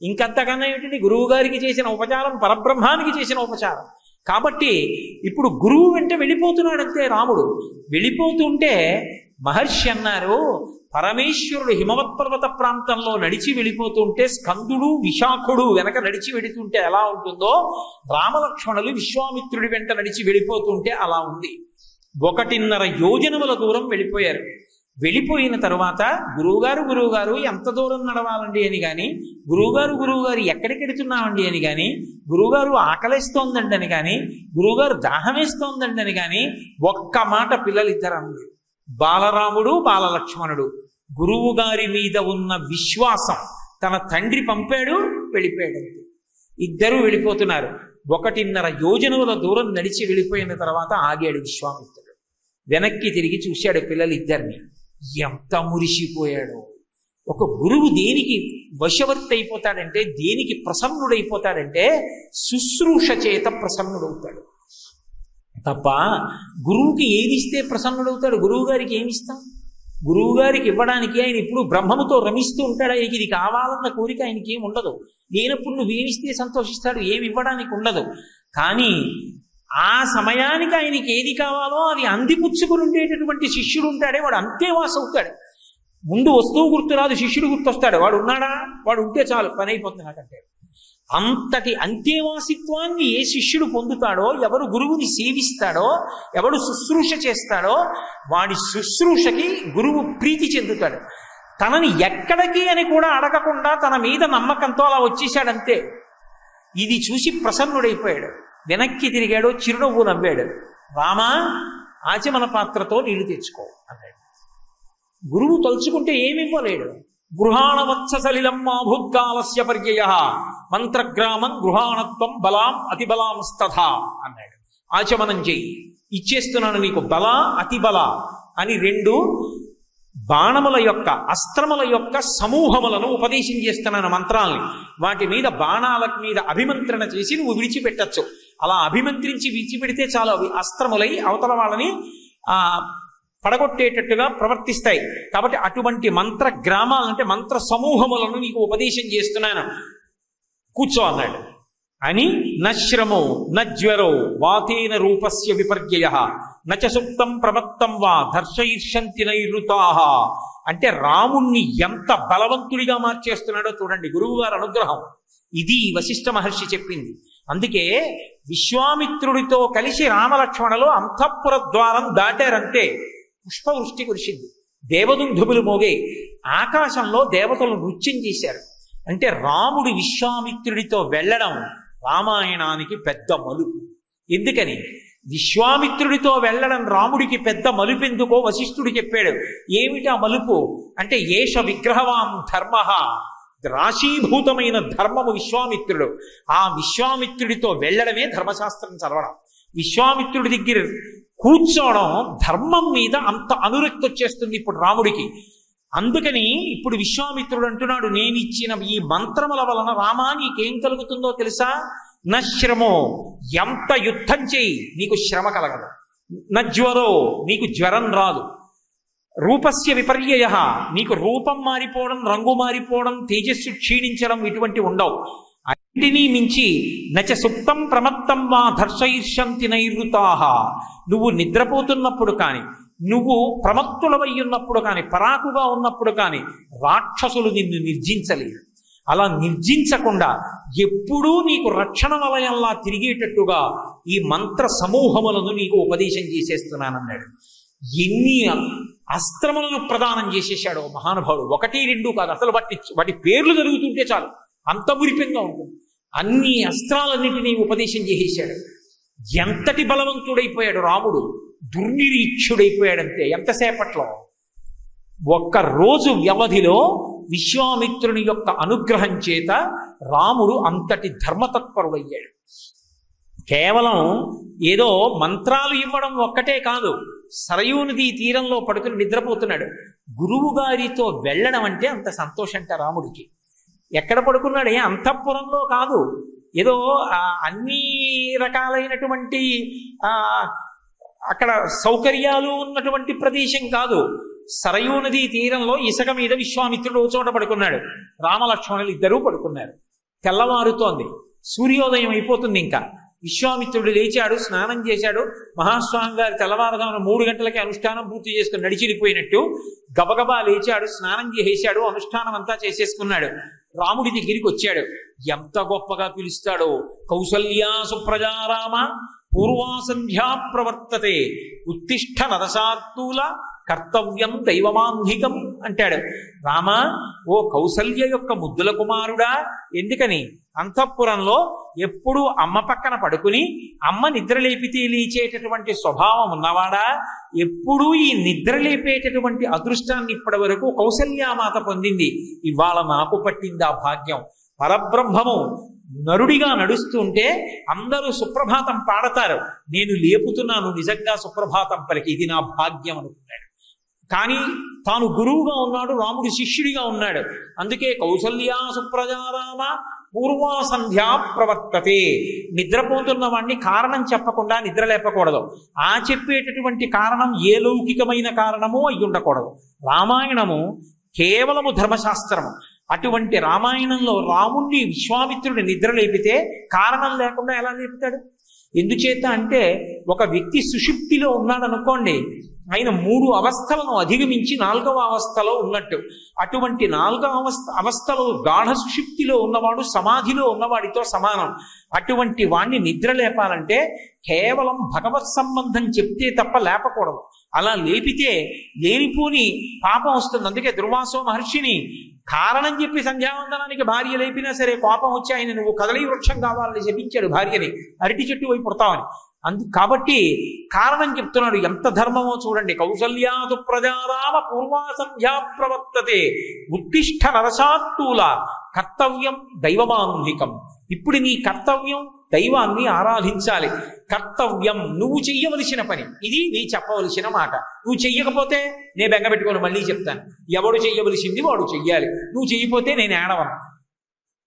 ఇంకంతకన్నా ఏమిటంటే గురువు గారికి చేసిన ఉపచారం పరబ్రహ్మానికి చేసిన ఉపచారం. కాబట్టి ఇప్పుడు గురువు వెంట వెళ్ళిపోతున్నాడంతే రాముడు. వెళ్ళిపోతుంటే మహర్షి అన్నారు, పరమేశ్వరుడు హిమవత్పర్వత ప్రాంతంలో నడిచి వెళ్ళిపోతుంటే స్కందుడు విశాఖుడు వెనక నడిచి వెళుతుంటే ఎలా ఉంటుందో, రామలక్ష్మణులు విశ్వామిత్రుడి వెంట నడిచి వెళ్ళిపోతుంటే అలా ఉంది. 1.5 యోజనముల దూరం వెళ్ళిపోయారు. వెళ్ళిపోయిన తరువాత గురువుగారు ఎంత దూరం నడవాలండి అని కానీ, గురువుగారు ఎక్కడికి వెడుతున్నామండి అని కానీ, గురువుగారు ఆకలిస్తోందండి అని కానీ, గురువుగారు దాహమేస్తోందండి అని కానీ ఒక్క మాట పిల్లలిద్దరు అన్నారు. బాలరాముడు బాలలక్ష్మణుడు గురువు గారి మీద ఉన్న విశ్వాసం, తన తండ్రి పంపాడు, వెళ్ళిపోయాడు. ఇద్దరూ వెళ్ళిపోతున్నారు. 1.5 యోజనముల దూరం నడిచి వెళ్ళిపోయిన తర్వాత ఆగాడు విశ్వామిత్రుడు. వెనక్కి తిరిగి చూశాడు పిల్లలిద్దరిని. ఎంత మురిసిపోయాడో. ఒక గురువు దేనికి వశవర్తి అయిపోతాడంటే, దేనికి ప్రసన్నుడైపోతాడంటే శుశ్రూష చేత ప్రసన్నుడవుతాడు తప్ప గురువుకి ఏమిస్తే ప్రసన్నుడవుతాడు? గురువు గారికి ఏమిస్తాం? గురువు గారికి ఇవ్వడానికి ఆయన ఇప్పుడు బ్రహ్మముతో రమిస్తూ ఉంటాడు. ఆయనకి ఇది కావాలన్న కోరిక ఆయనకి ఏమి ఉండదు. లేనప్పుడు నువ్వేమిస్తే సంతోషిస్తాడు, ఏమి ఇవ్వడానికి ఉండదు. కానీ ఆ సమయానికి ఆయనకి ఏది కావాలో అది అందిపుచ్చుకుని ఉండేటటువంటి శిష్యుడు ఉంటాడే, వాడు అంతేవాస అవుతాడు. ముందు వస్తువు గుర్తురాదు, శిష్యుడు గుర్తొస్తాడు. వాడు ఉన్నాడా, వాడు ఉంటే చాలు, పని అయిపోతుంది నాకంటే. అంతటి అంత్యవాసిత్వాన్ని ఏ శిష్యుడు పొందుతాడో, ఎవరు గురువుని సేవిస్తాడో, ఎవడు శుశ్రూష చేస్తాడో, వాడి శుశ్రూషకి గురువు ప్రీతి చెందుతాడు. తనని ఎక్కడికి అని కూడా అడగకుండా తన మీద నమ్మకంతో అలా వచ్చేసాడంతే. ఇది చూసి ప్రసన్నుడైపోయాడు. వెనక్కి తిరిగాడు, చిరునవ్వు నవ్వాడు. రామా, ఆచమన పాత్రతో నీళ్లు తెచ్చుకో అన్నాడు. గురువు తలుచుకుంటే ఏమివ్వలేడు. గృహాణవత్స సలిలం మాభూత్కాలస్య పర్యయ మంత్రగ్రామం గృహాణత్వం బలాం అతిబలాం స్తథా అన్నాడు. ఆచమనం చెయ్యి, ఇచ్చేస్తున్నాను నీకు బల అతిబల అని 2 బాణముల యొక్క అస్త్రముల యొక్క సమూహములను ఉపదేశం చేస్తున్నాను, మంత్రాల్ని. వాటి మీద బాణాల మీద అభిమంత్రణ చేసి నువ్వు విడిచిపెట్టచ్చు. అలా అభిమంత్రించి విడిచిపెడితే చాలు, అవి అస్త్రములై అవతల వాళ్ళని పడగొట్టేటట్టుగా ప్రవర్తిస్తాయి. కాబట్టి అటువంటి మంత్ర గ్రామాలంటే మంత్ర సమూహములను నీకు ఉపదేశం చేస్తున్నాను, కూర్చో అన్నాడు. అని నశ్రమో నజ్వరో వాతేన రూపస్య విపర్యయ నచ సుప్తం ప్రమత్తం వా దర్శయిష్యంతి నైరుతాః. అంటే రాముణ్ణి ఎంత బలవంతుడిగా మార్చేస్తున్నాడో చూడండి గురువు గారి అనుగ్రహం. ఇది వశిష్ఠ మహర్షి చెప్పింది. అందుకే విశ్వామిత్రుడితో కలిసి రామలక్ష్మణులు అంతఃపుర ద్వారం దాటారంటే పుష్పవృష్టి కురిసింది, దేవదుందుబులు మోగే, ఆకాశంలో దేవతలు నృత్యం చేశారు. అంటే రాముడు విశ్వామిత్రుడితో వెళ్ళడం రామాయణానికి పెద్ద మలుపు. ఎందుకని విశ్వామిత్రుడితో వెళ్ళడం రాముడికి పెద్ద మలుపు ఎందుకో వశిష్ఠుడు చెప్పాడు. ఏమిటా మలుపు అంటే, ఏష విగ్రహవాం ధర్మ, రాశీభూతమైన ధర్మము విశ్వామిత్రుడు. ఆ విశ్వామిత్రుడితో వెళ్ళడమే ధర్మశాస్త్రం చదవడం. విశ్వామిత్రుడి దగ్గర కూర్చోవడం ధర్మం మీద అంత అనురక్తి వచ్చేస్తుంది ఇప్పుడు రాముడికి. అందుకని ఇప్పుడు విశ్వామిత్రుడు అంటున్నాడు, నేనిచ్చిన ఈ మంత్రముల వలన రామా నీకేం కలుగుతుందో తెలుసా? నశ్రమో, ఎంత యుద్ధం చేయి నీకు శ్రమ కలగదు. నజ్వరో, నీకు జ్వరం రాదు. రూపస్య విపర్యయ, నీకు రూపం మారిపోవడం, రంగు మారిపోవడం, తేజస్సు క్షీణించడం ఇటువంటి ఉండవు. అన్నిటినీ మించి నచ సుప్తం ప్రమత్తం వా దర్శయిష్యంతి నైరుతాః. నువ్వు నిద్రపోతున్నప్పుడు కానీ, నువ్వు ప్రమత్తులవై ఉన్నప్పుడు కానీ, పరాకుగా ఉన్నప్పుడు కానీ రాక్షసులు నిన్ను నిర్జించలేరు. అలా నిర్జించకుండా ఎప్పుడూ నీకు రక్షణ వలయంలా తిరిగేటట్టుగా ఈ మంత్ర సమూహములను నీకు ఉపదేశం చేసేస్తున్నానన్నాడు. ఎన్ని అస్త్రములను ప్రదానం చేసేసాడు మహానుభావుడు. 1, 2 కాదు, అసలు వాటి పేర్లు జరుగుతుంటే చాలు అంత మురిపెంగా ఉంటుంది. అన్ని అస్త్రాలన్నింటినీ ఉపదేశం చేసేశాడు. ఎంతటి బలవంతుడైపోయాడు రాముడు, దుర్నిరీక్షుడైపోయాడంతే. ఎంతసేపట్లో, 1 రోజు వ్యవధిలో విశ్వామిత్రుని యొక్క అనుగ్రహం చేత రాముడు అంతటి ధర్మతత్పరుడయ్యాడు. కేవలం ఏదో మంత్రాలు ఇవ్వడం ఒక్కటే కాదు, సరయూ నదీ తీరంలో పడుకుని నిద్రపోతున్నాడు. గురువు గారితో వెళ్ళడం అంటే అంత సంతోషంట రాముడికి. ఎక్కడ పడుకున్నాడే? అంతఃపురంలో కాదు, ఏదో అన్ని రకాలైనటువంటి అక్కడ సౌకర్యాలు ఉన్నటువంటి ప్రదేశం కాదు. సరయూ నదీ తీరంలో ఇసుక మీద విశ్వామిత్రుడు ఓ చోట పడుకున్నాడు, రామలక్ష్మణులు ఇద్దరూ పడుకున్నారు. తెల్లవారుతోంది, సూర్యోదయం అయిపోతుంది. ఇంకా విశ్వామిత్రుడు లేచాడు, స్నానం చేశాడు. మహాస్వామి గారు తెల్లవారుదామున 3 గంటలకి అనుష్ఠానం పూర్తి చేసుకుని నడిచిరిపోయినట్టు గబగబా లేచాడు, స్నానం చేసేశాడు, అనుష్ఠానం అంతా చేసేసుకున్నాడు. రాముడి దగ్గరికి వచ్చాడు. ఎంత గొప్పగా పిలుస్తాడో! కౌసల్యా సుప్రజారామ పూర్వా సంధ్యా ప్రవర్తతే ఉత్తిష్ఠ నరసార్తూల కర్తవ్యం దైవమాన్హికం అంటాడు. రామ, ఓ కౌసల్య యొక్క ముద్దుల కుమారుడా, ఎందుకని అంతఃపురంలో ఎప్పుడూ అమ్మ పక్కన పడుకుని అమ్మ నిద్రలేపితే లేచేటటువంటి స్వభావం ఉన్నవాడా? ఎప్పుడూ ఈ నిద్రలేపేటటువంటి అదృష్టాన్ని ఇప్పటి వరకు కౌసల్యామాత పొందింది. ఇవాళ నాకు పట్టింది ఆ భాగ్యం. పరబ్రహ్మము నరుడిగా నడుస్తుంటే అందరూ సుప్రభాతం పాడతారు, నేను లేపుతున్నాను నిజంగా సుప్రభాతం పలికి, ఇది నా భాగ్యం అనుకున్నాడు. కానీ తాను గురువుగా ఉన్నాడు, రాముడు శిష్యుడిగా ఉన్నాడు. అందుకే కౌసల్యా సుప్రజారామ పూర్వాసంధ్యా ప్రవర్తతే. నిద్రపోతున్న వాడిని కారణం చెప్పకుండా నిద్ర లేపకూడదు. ఆ చెప్పేటటువంటి కారణం ఏ లౌకికమైన కారణమో అయి ఉండకూడదు. రామాయణము కేవలము ధర్మశాస్త్రము. అటువంటి రామాయణంలో రాముణ్ణి విశ్వామిత్రుడి నిద్ర లేపితే కారణం లేకుండా ఎలా లేపుతాడు? ఎందుచేత అంటే ఒక వ్యక్తి సుషుప్తిలో ఉన్నాడు అనుకోండి, ఆయన 3 అవస్థలను అధిగమించి 4వ అవస్థలో ఉన్నట్టు. అటువంటి 4వ అవస్థలో గాఢ సుషుప్తిలో ఉన్నవాడు సమాధిలో ఉన్నవాడితో సమానం. అటువంటి వాణ్ణి నిద్ర లేపాలంటే కేవలం భగవత్ సంబంధం చెప్తే తప్ప లేపకూడదు. అలా లేపితే లేనిపోని పాపం వస్తుంది. అందుకే దుర్వాసో మహర్షిని కారణం చెప్పి సంధ్యావందనానికి భార్య లేపినా సరే కోపం వచ్చి ఆయన నువ్వు కదలీ వృక్షం కావాలని చెప్పించాడు భార్యని, అరటి చెట్టు వైపు పుడతామని. కాబట్టి కారణం చెప్తున్నాడు. ఎంత ధర్మమో చూడండి. కౌసల్యాదు ప్రజారామ పూర్వాసంధ్యా ప్రవర్తతే ఉత్తిష్ట నరసాత్తూల కర్తవ్యం దైవమాన్వికం. ఇప్పుడు నీ కర్తవ్యం దైవాన్ని ఆరాధించాలి. కర్తవ్యం నువ్వు చెయ్యవలసిన పని, ఇది నీ చెప్పవలసిన మాట. నువ్వు చెయ్యకపోతే నేను బెంగపెట్టుకోను, మళ్ళీ చెప్తాను. ఎవడు చెయ్యవలసింది వాడు చెయ్యాలి. నువ్వు చెయ్యిపోతే నేను ఏడవను.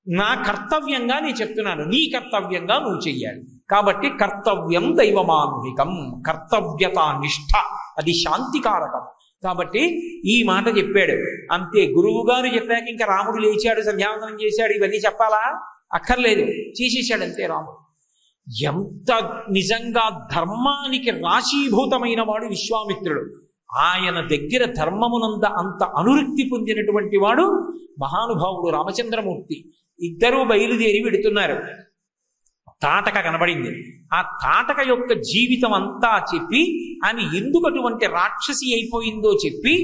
నా కర్తవ్యంగా నేను చెప్తున్నాను, నీ కర్తవ్యంగా నువ్వు చెయ్యాలి. కాబట్టి కర్తవ్యం దైవమాన్వికం, కర్తవ్యత నిష్ఠ, అది శాంతికారకం. కాబట్టి ఈ మాట చెప్పాడు. అంతే. గురువు గారు చెప్పాక ఇంకా రాముడు లేచాడు, సంధ్యావందనం చేశాడు, ఇవన్నీ చెప్పాలా? అక్కర్లేదు, చేసేసాడు అంతే రాముడు. ఎంత నిజంగా ధర్మానికి రాశీభూతమైన వాడు విశ్వామిత్రుడు. ఆయన దగ్గర ధర్మమునంద అంత అనురక్తి పొందినటువంటి వాడు మహానుభావుడు రామచంద్రమూర్తి. ఇద్దరూ బయలుదేరి వెడుతున్నారు. తాటక కనబడింది. ఆ తాటక యొక్క జీవితం అంతా చెప్పి ఆమె ఎందుకు అటువంటి రాక్షసి అయిపోయిందో చెప్పి,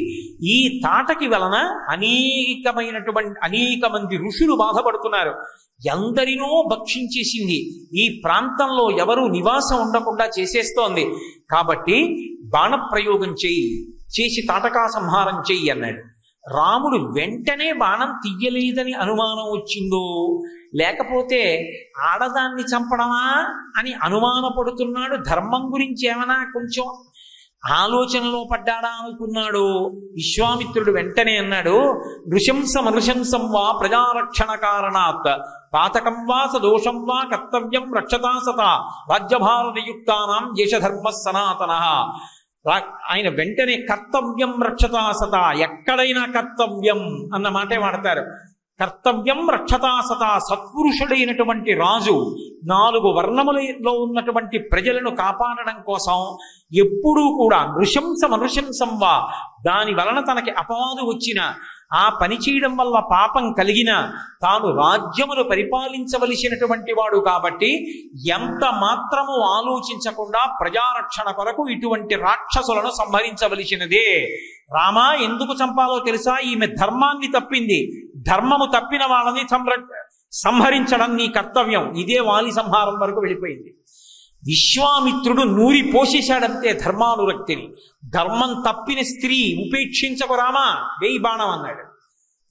ఈ తాటకి వలన అనేక మంది ఋషులు బాధపడుతున్నారు. ఎందరినో భక్షించేసింది. ఈ ప్రాంతంలో ఎవరు నివాసం ఉండకుండా చేసేస్తోంది. కాబట్టి బాణప్రయోగం చేసి తాటకా సంహారం చెయ్యి అన్నాడు. రాముడు వెంటనే బాణం తీయలేదని అనుమానం వచ్చిందో, లేకపోతే ఆడదాన్ని చంపడమా అని అనుమానపడుతున్నాడు, ధర్మం గురించి ఏమైనా కొంచెం ఆలోచనలో పడ్డాడా అనుకున్నాడు. విశ్వామిత్రుడు వెంటనే అన్నాడు, నృశంసం వా ప్రజారక్షణ కారణాత్ పాతకం వా సదోషం వా కర్తవ్యం రక్షతా సత రాజ్యభారనియుక్తానాం దేశధర్మ సనాతన. ఆయన వెంటనే కర్తవ్యం రక్షతా సత, ఎక్కడైనా కర్తవ్యం అన్న మాటే వాడతారు. కర్తవ్యం రక్షతా సత, సత్పురుషుడైనటువంటి రాజు 4 వర్ణములలో ఉన్నటువంటి ప్రజలను కాపాడడం కోసం ఎప్పుడూ కూడా నృశంసం వా, దాని వలన తనకి అపవాదు వచ్చిన, ఆ పని చేయడం వల్ల పాపం కలిగిన, తాను రాజ్యమును పరిపాలించవలసినటువంటి వాడు కాబట్టి ఎంత మాత్రము ఆలోచించకుండా ప్రజారక్షణ కొరకు ఇటువంటి రాక్షసులను సంహరించవలసినదే. రామా ఎందుకు చంపాలో తెలుసా? ఈమె ధర్మాన్ని తప్పింది. ధర్మము తప్పిన వాళ్ళని సంహరించడం నీ కర్తవ్యం. ఇదే వాలి సంహారం వరకు వెళ్ళిపోయింది. విశ్వామిత్రుడు నూరి పోషేశాడంతే ధర్మానురక్తిని. ధర్మం తప్పిన స్త్రీ ఉపేక్షించకు రామా, వేయి బాణం అన్నాడు.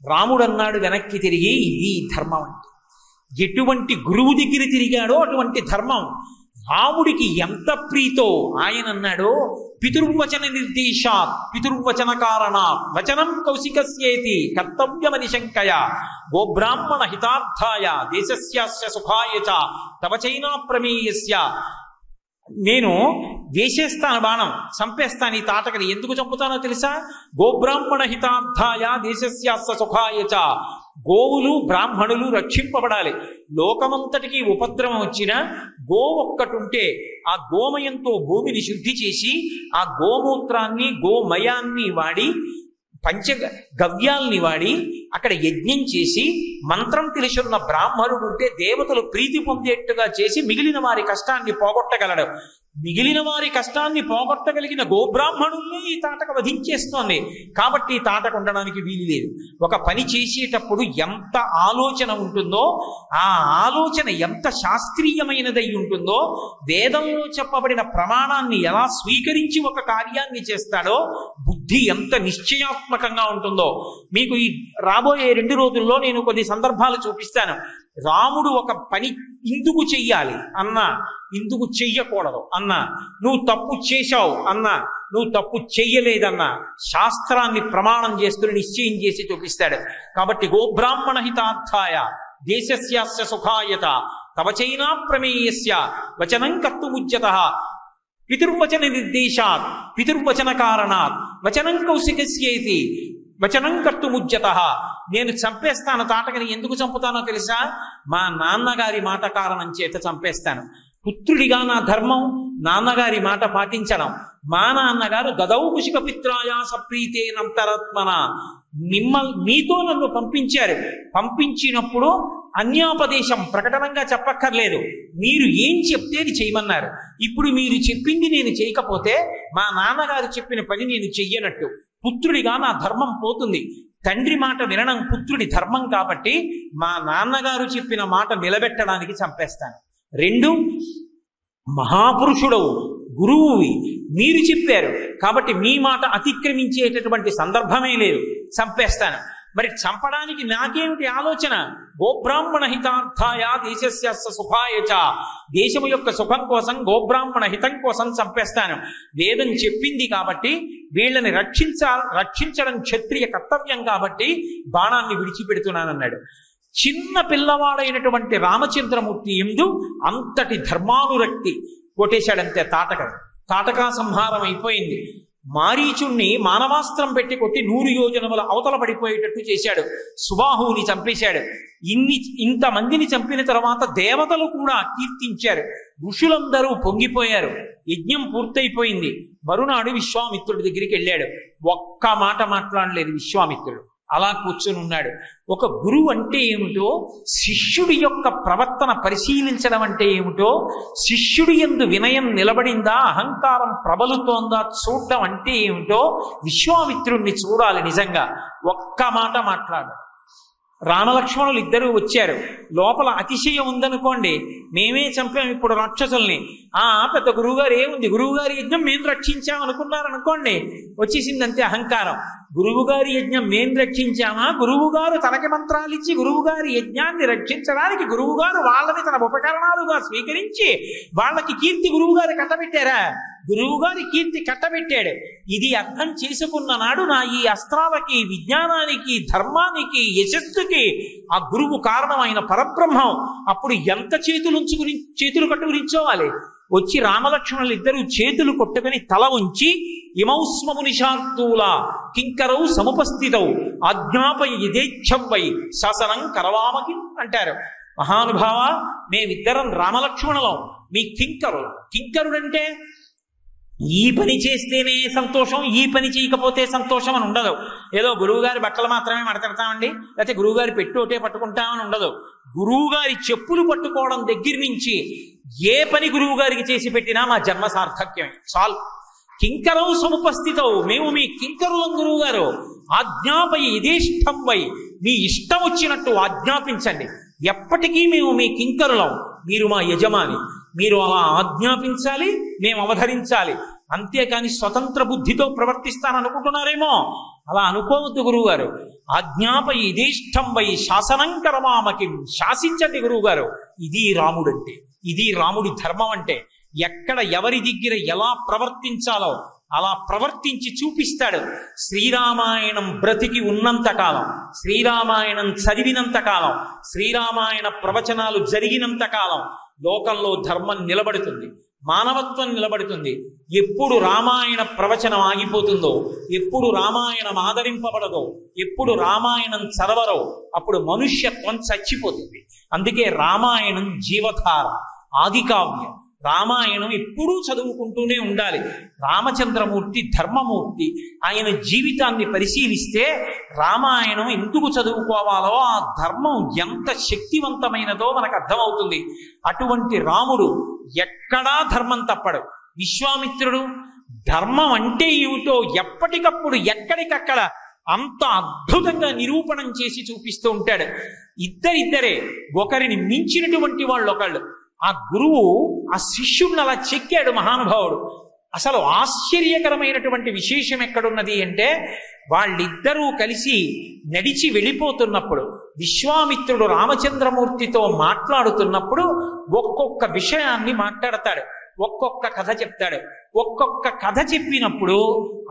రాముడు అన్నాడు వెనక్కి తిరిగి, ఇది ధర్మం అంటే. ఎటువంటి గురువు దగ్గర తిరిగాడో అటువంటి ధర్మం. రాముడికి ఎంత ప్రీతో ఆయన అన్నాడు, పితుర్వచన నిర్దేశాత్ పితుర్వచన కారణాత్ వచనం కౌశికస్యేతి కర్తవ్యమని శంకయ గోబ్రాహ్మణ హితార్థాయ దేశస్యాస్య సుఖాయ చ తవ చైనా ప్రమేయస్య. నేను వేసేస్తాను బాణం, చంపేస్తాను ఈ తాటకని. ఎందుకు చంపుతానో తెలుసా? గోబ్రాహ్మణ హితార్థాయ దేశస్యాస్య సుఖాయ చ. గోవులు బ్రాహ్మణులు రక్షింపబడాలి. లోకమంతటికి ఉపద్రవం వచ్చినా గో ఒక్కటుంటే ఆ గోమయంతో భూమిని శుద్ధి చేసి ఆ గోమూత్రాన్ని గోమయాన్ని వాడి పంచగవ్యాల్ని వాడి అక్కడ యజ్ఞం చేసి మంత్రం తెలిసిన బ్రాహ్మణుడు ఉంటే దేవతలు ప్రీతి పొందేట్టుగా చేసి మిగిలిన వారి కష్టాన్ని పోగొట్టగలడు. మిగిలిన వారి కష్టాన్ని పోగొట్టగలిగిన గోబ్రాహ్మణుల్ని ఈ తాటక వధించేస్తోంది. కాబట్టి ఈ తాటక ఉండడానికి వీలు లేదు. ఒక పని చేసేటప్పుడు ఎంత ఆలోచన ఉంటుందో, ఆ ఆలోచన ఎంత శాస్త్రీయమైనదై ఉంటుందో, వేదంలో చెప్పబడిన ప్రమాణాన్ని ఎలా స్వీకరించి ఒక కార్యాన్ని చేస్తాడో, బుద్ధి ఎంత నిశ్చయాత్మకంగా ఉంటుందో. మీకు ఈ రాబోయే 2 రోజుల్లో నేను కొన్ని సందర్భాలు చూపిస్తాను. రాముడు ఒక పని ఇందుకు చెయ్యాలి అన్నా, ఇందుకు చెయ్యకూడదు అన్నా, నువ్వు తప్పు చేశావు అన్నా, నువ్వు తప్పు చెయ్యలేదన్నా, శాస్త్రాన్ని ప్రమాణం చేసుకుని నిశ్చయం చేసి చూపిస్తాడు. కాబట్టి గోబ్రాహ్మణ హితార్థాయ దేశస్యాస్య సుఖాయత తవ చైనా ప్రమేయస్య వచనం కర్తుముచ్యతః పితుర్వచన నిర్దేశాత్ పితుర్వచన కారణాత్ వచనం కౌశికస్యేతి వచనం కర్తుముచ్యతః. నేను చంపేస్తాను తాటకని. ఎందుకు చంపుతానో తెలుసా? మా నాన్నగారి మాట కారణం చేత చంపేస్తాను. పుత్రుడిగా నా ధర్మం నాన్నగారి మాట పాటించడం. మా నాన్నగారు దదౌ కుశిక పిత్రాయా సప్రీతేనంతరత్మన మీతో నన్ను పంపించారు. పంపించినప్పుడు అన్యాపదేశం ప్రకటనంగా చెప్పక్కర్లేదు, మీరు ఏం చెప్తే అది చేయమన్నారు. ఇప్పుడు మీరు చెప్పింది నేను చేయకపోతే మా నాన్నగారు చెప్పిన పని నేను చెయ్యనట్టు. పుత్రుడిగా నా ధర్మం పోతుంది. తండ్రి మాట వినడం పుత్రుడి ధర్మం కాబట్టి మా నాన్నగారు చెప్పిన మాట నిలబెట్టడానికి చంపేస్తాను. 2, మహాపురుషుడవు గురువువి, మీరు చెప్పారు కాబట్టి మీ మాట అతిక్రమించేటటువంటి సందర్భమే లేదు, చంపేస్తాను. మరి చంపడానికి నాకేమిటి ఆలోచన? గోబ్రాహ్మణ హితార్థాయ దేశస్య సుఖాయచ, దేశము యొక్క సుఖం కోసం గోబ్రాహ్మణ హితం కోసం చంపేస్తాను. వేదం చెప్పింది కాబట్టి వీళ్ళని రక్షించడం క్షత్రియ కర్తవ్యం కాబట్టి బాణాన్ని విడిచిపెడుతున్నానన్నాడు. చిన్న పిల్లవాడైనటువంటి రామచంద్రమూర్తి ఎందు అంతటి ధర్మానురక్తి కొట్టేశాడంతే. తాటకా సంహారం అయిపోయింది. మారీచుణ్ణి మానవాస్త్రం పెట్టి కొట్టి 100 యోజనముల అవతల పడిపోయేటట్టు చేశాడు. సుబాహువుని చంపేశాడు. ఇంతమందిని చంపిన తర్వాత దేవతలు కూడా కీర్తించారు. ఋషులందరూ పొంగిపోయారు. యజ్ఞం పూర్తయిపోయింది. మరునాడు విశ్వామిత్రుడి దగ్గరికి వెళ్ళాడు. ఒక్క మాట మాట్లాడలేదు విశ్వామిత్రుడు. అలా కూర్చొని ఉన్నాడు. ఒక గురువు అంటే ఏమిటో, శిష్యుడి యొక్క ప్రవర్తన పరిశీలించడం అంటే ఏమిటో, శిష్యుడి యందు వినయం నిలబడిందా, అహంకారం ప్రబలుతోందా చూడటం అంటే ఏమిటో విశ్వామిత్రుణ్ణి చూడాలి. నిజంగా ఒక్క మాట మాట్లాడు. రామలక్ష్మణులు ఇద్దరూ వచ్చారు. లోపల అతిశయం ఉందనుకోండి, మేమే చంపాం ఇప్పుడు రాక్షసుల్ని, పెద్ద గురువుగారు ఏముంది, గురువుగారి యజ్ఞం మేము రక్షించాం అనుకున్నారనుకోండి, వచ్చేసిందంతే అహంకారం. గురువుగారి యజ్ఞం మేం రక్షించామా? గురువుగారు తనకి మంత్రాలు ఇచ్చి గురువుగారి యజ్ఞాన్ని రక్షించడానికి గురువుగారు వాళ్ళని తన ఉపకరణాలుగా స్వీకరించి వాళ్ళకి కీర్తి గురువుగారు కట్టబెట్టారా? గురువుగారి కీర్తి కట్టబెట్టాడు. ఇది అర్థం చేసుకున్న నాడు నా ఈ అస్త్రాలకి, విజ్ఞానానికి, ధర్మానికి, యశస్సుకి ఆ గురువు కారణమైన పరబ్రహ్మం. అప్పుడు ఎంత చేతులు కట్టుకునించోవాలి. వచ్చి రామలక్ష్మణులు ఇద్దరు చేతులు కొట్టుకుని తల ఉంచి ఇమౌస్మము నిశార్దూల కింకరౌ సముపస్థితౌ ఆజ్ఞాపయ యథేచ్ఛం వై శాసనం కరవామకి అంటారు. మహానుభావ, మేమిద్దరం రామలక్ష్మణులం, మీ కింకరులు. కింకరుడంటే ఈ పని చేస్తేనే సంతోషం, ఈ పని చేయకపోతే సంతోషం అని ఉండదు. ఏదో గురువుగారి బట్టలు మాత్రమే మడతెడతామండి, లేకపోతే గురువుగారి పెట్టు ఒకటే పట్టుకుంటామని ఉండదు. గురువుగారి చెప్పులు పట్టుకోవడం దగ్గర నుంచి ఏ పని గురువుగారికి చేసి పెట్టినా మా జన్మ సార్థక్యమే చాలు. కింకరౌ సముపస్థితౌ, మేము మీ కింకరులం గురువుగారు. ఆజ్ఞాపై యథేష్టం వై, మీ ఇష్టం వచ్చినట్టు ఆజ్ఞాపించండి. ఎప్పటికీ మేము మీ కింకరులం, మీరు మా యజమాని. మీరు అలా ఆజ్ఞాపించాలి, మేము అవధరించాలి. అంతేకాని స్వతంత్ర బుద్ధితో ప్రవర్తిస్తాననుకుంటున్నారేమో, అలా అనుకోవద్దు గురువుగారు. ఆజ్ఞాపై యథేష్టం వై శాసనం కరమామకి, శాసించండి గురువుగారు. ఇది రాముడంటే, ఇది రాముడి ధర్మం అంటే. ఎక్కడ ఎవరి దగ్గర ఎలా ప్రవర్తించాలో అలా ప్రవర్తించి చూపిస్తాడు. శ్రీరామాయణం బ్రతికి ఉన్నంత కాలం, శ్రీరామాయణం చదివినంత కాలం, శ్రీరామాయణ ప్రవచనాలు జరిగినంత కాలం లోకంలో ధర్మం నిలబడుతుంది, మానవత్వం నిలబడుతుంది. ఎప్పుడు రామాయణ ప్రవచనం ఆగిపోతుందో, ఎప్పుడు రామాయణం ఆదరింపబడదో, ఎప్పుడు రామాయణం చదవరో అప్పుడు మనుష్యత్వం చచ్చిపోతుంది. అందుకే రామాయణం జీవధార, ఆదికావ్యం. రామాయణం ఎప్పుడూ చదువుకుంటూనే ఉండాలి. రామచంద్రమూర్తి ధర్మమూర్తి. ఆయన జీవితాన్ని పరిశీలిస్తే రామాయణం ఎందుకు చదువుకోవాలో, ఆ ధర్మం ఎంత శక్తివంతమైనదో మనకు అర్థమవుతుంది. అటువంటి రాముడు ఎక్కడా ధర్మం తప్పడు. విశ్వామిత్రుడు ధర్మం అంటే ఏమిటో ఎప్పటికప్పుడు ఎక్కడికక్కడ అంత అద్భుతంగా నిరూపణం చేసి చూపిస్తూ ఉంటాడు. ఇద్దరే, ఒకరిని మించినటువంటి వాళ్ళు ఒకళ్ళు. ఆ గురువు ఆ శిష్యుడిని అలా చెక్కాడు మహానుభావుడు. అసలు ఆశ్చర్యకరమైనటువంటి విశేషం ఎక్కడున్నది అంటే, వాళ్ళిద్దరూ కలిసి నడిచి వెళ్ళిపోతున్నప్పుడు విశ్వామిత్రుడు రామచంద్రమూర్తితో మాట్లాడుతున్నప్పుడు ఒక్కొక్క విషయాన్ని మాట్లాడతాడు, ఒక్కొక్క కథ చెప్తాడు. ఒక్కొక్క కథ చెప్పినప్పుడు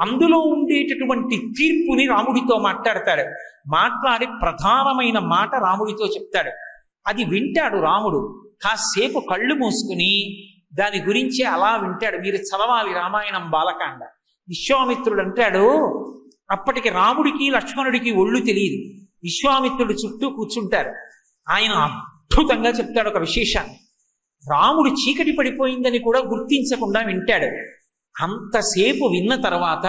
అందులో ఉండేటటువంటి తీర్పుని రాముడితో మాట్లాడతాడు. మాట్లాడి ప్రధానమైన మాట రాముడితో చెప్తాడు. అది వింటాడు రాముడు. కాసేపు కళ్ళు మూసుకుని దాని గురించి అలా వింటాడు. మీరు చదవాలి రామాయణం బాలకాండ. విశ్వామిత్రుడు అంటాడు, అప్పటికి రాముడికి లక్ష్మణుడికి ఒళ్ళు తెలియదు. విశ్వామిత్రుడు చుట్టూ కూర్చుంటారు. ఆయన అద్భుతంగా చెప్తాడు ఒక విశేషాన్ని. రాముడు చీకటి పడిపోయిందని కూడా గుర్తించకుండా వింటాడు. అంతసేపు విన్న తర్వాత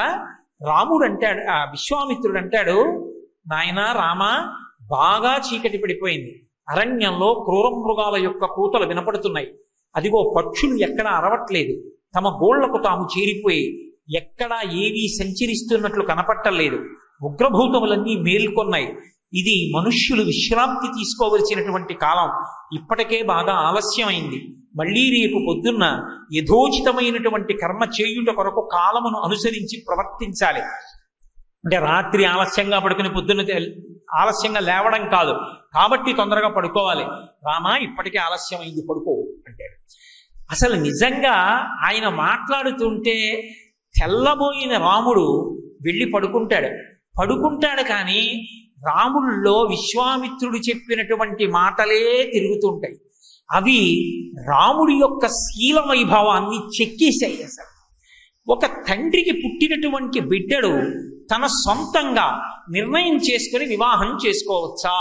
రాముడు అంటాడు, విశ్వామిత్రుడు అంటాడు, నాయనా రామ, బాగా చీకటి పడిపోయింది. అరణ్యంలో క్రూర మృగాల యొక్క కూతలు వినపడుతున్నాయి. అదిగో పక్షులు ఎక్కడా అరవట్లేదు. తమ గోళ్లకు తాము చేరిపోయి ఎక్కడా ఏవీ సంచరిస్తున్నట్లు కనపట్టలేదు. ఉగ్రభూతములన్నీ మేల్కొన్నాయి. ఇది మనుష్యులు విశ్రాంతి తీసుకోవలసినటువంటి కాలం. ఇప్పటికే బాగా ఆలస్యమైంది. మళ్ళీ రేపు పొద్దున్న యథోచితమైనటువంటి కర్మ చేయుట కొరకు కాలమును అనుసరించి ప్రవర్తించాలి. అంటే రాత్రి ఆలస్యంగా పడుకుని పొద్దున్న ఆలస్యంగా లేవడం కాదు. కాబట్టి తొందరగా పడుకోవాలి. రామా, ఇప్పటికే ఆలస్యమైంది, పడుకో అంటాడు. అసలు నిజంగా ఆయన మాట్లాడుతుంటే తెల్లబోయిన రాముడు వెళ్ళి పడుకుంటాడు. కానీ రాముల్లో విశ్వామిత్రుడు చెప్పినటువంటి మాటలే తిరుగుతుంటాయి. అవి రాముడి యొక్క శీల వైభవాన్ని చెక్కేశాయి. అసలు ఒక తండ్రికి పుట్టినటువంటి బిడ్డడు తన సొంతంగా నిర్ణయం చేసుకుని వివాహం చేసుకోవచ్చా?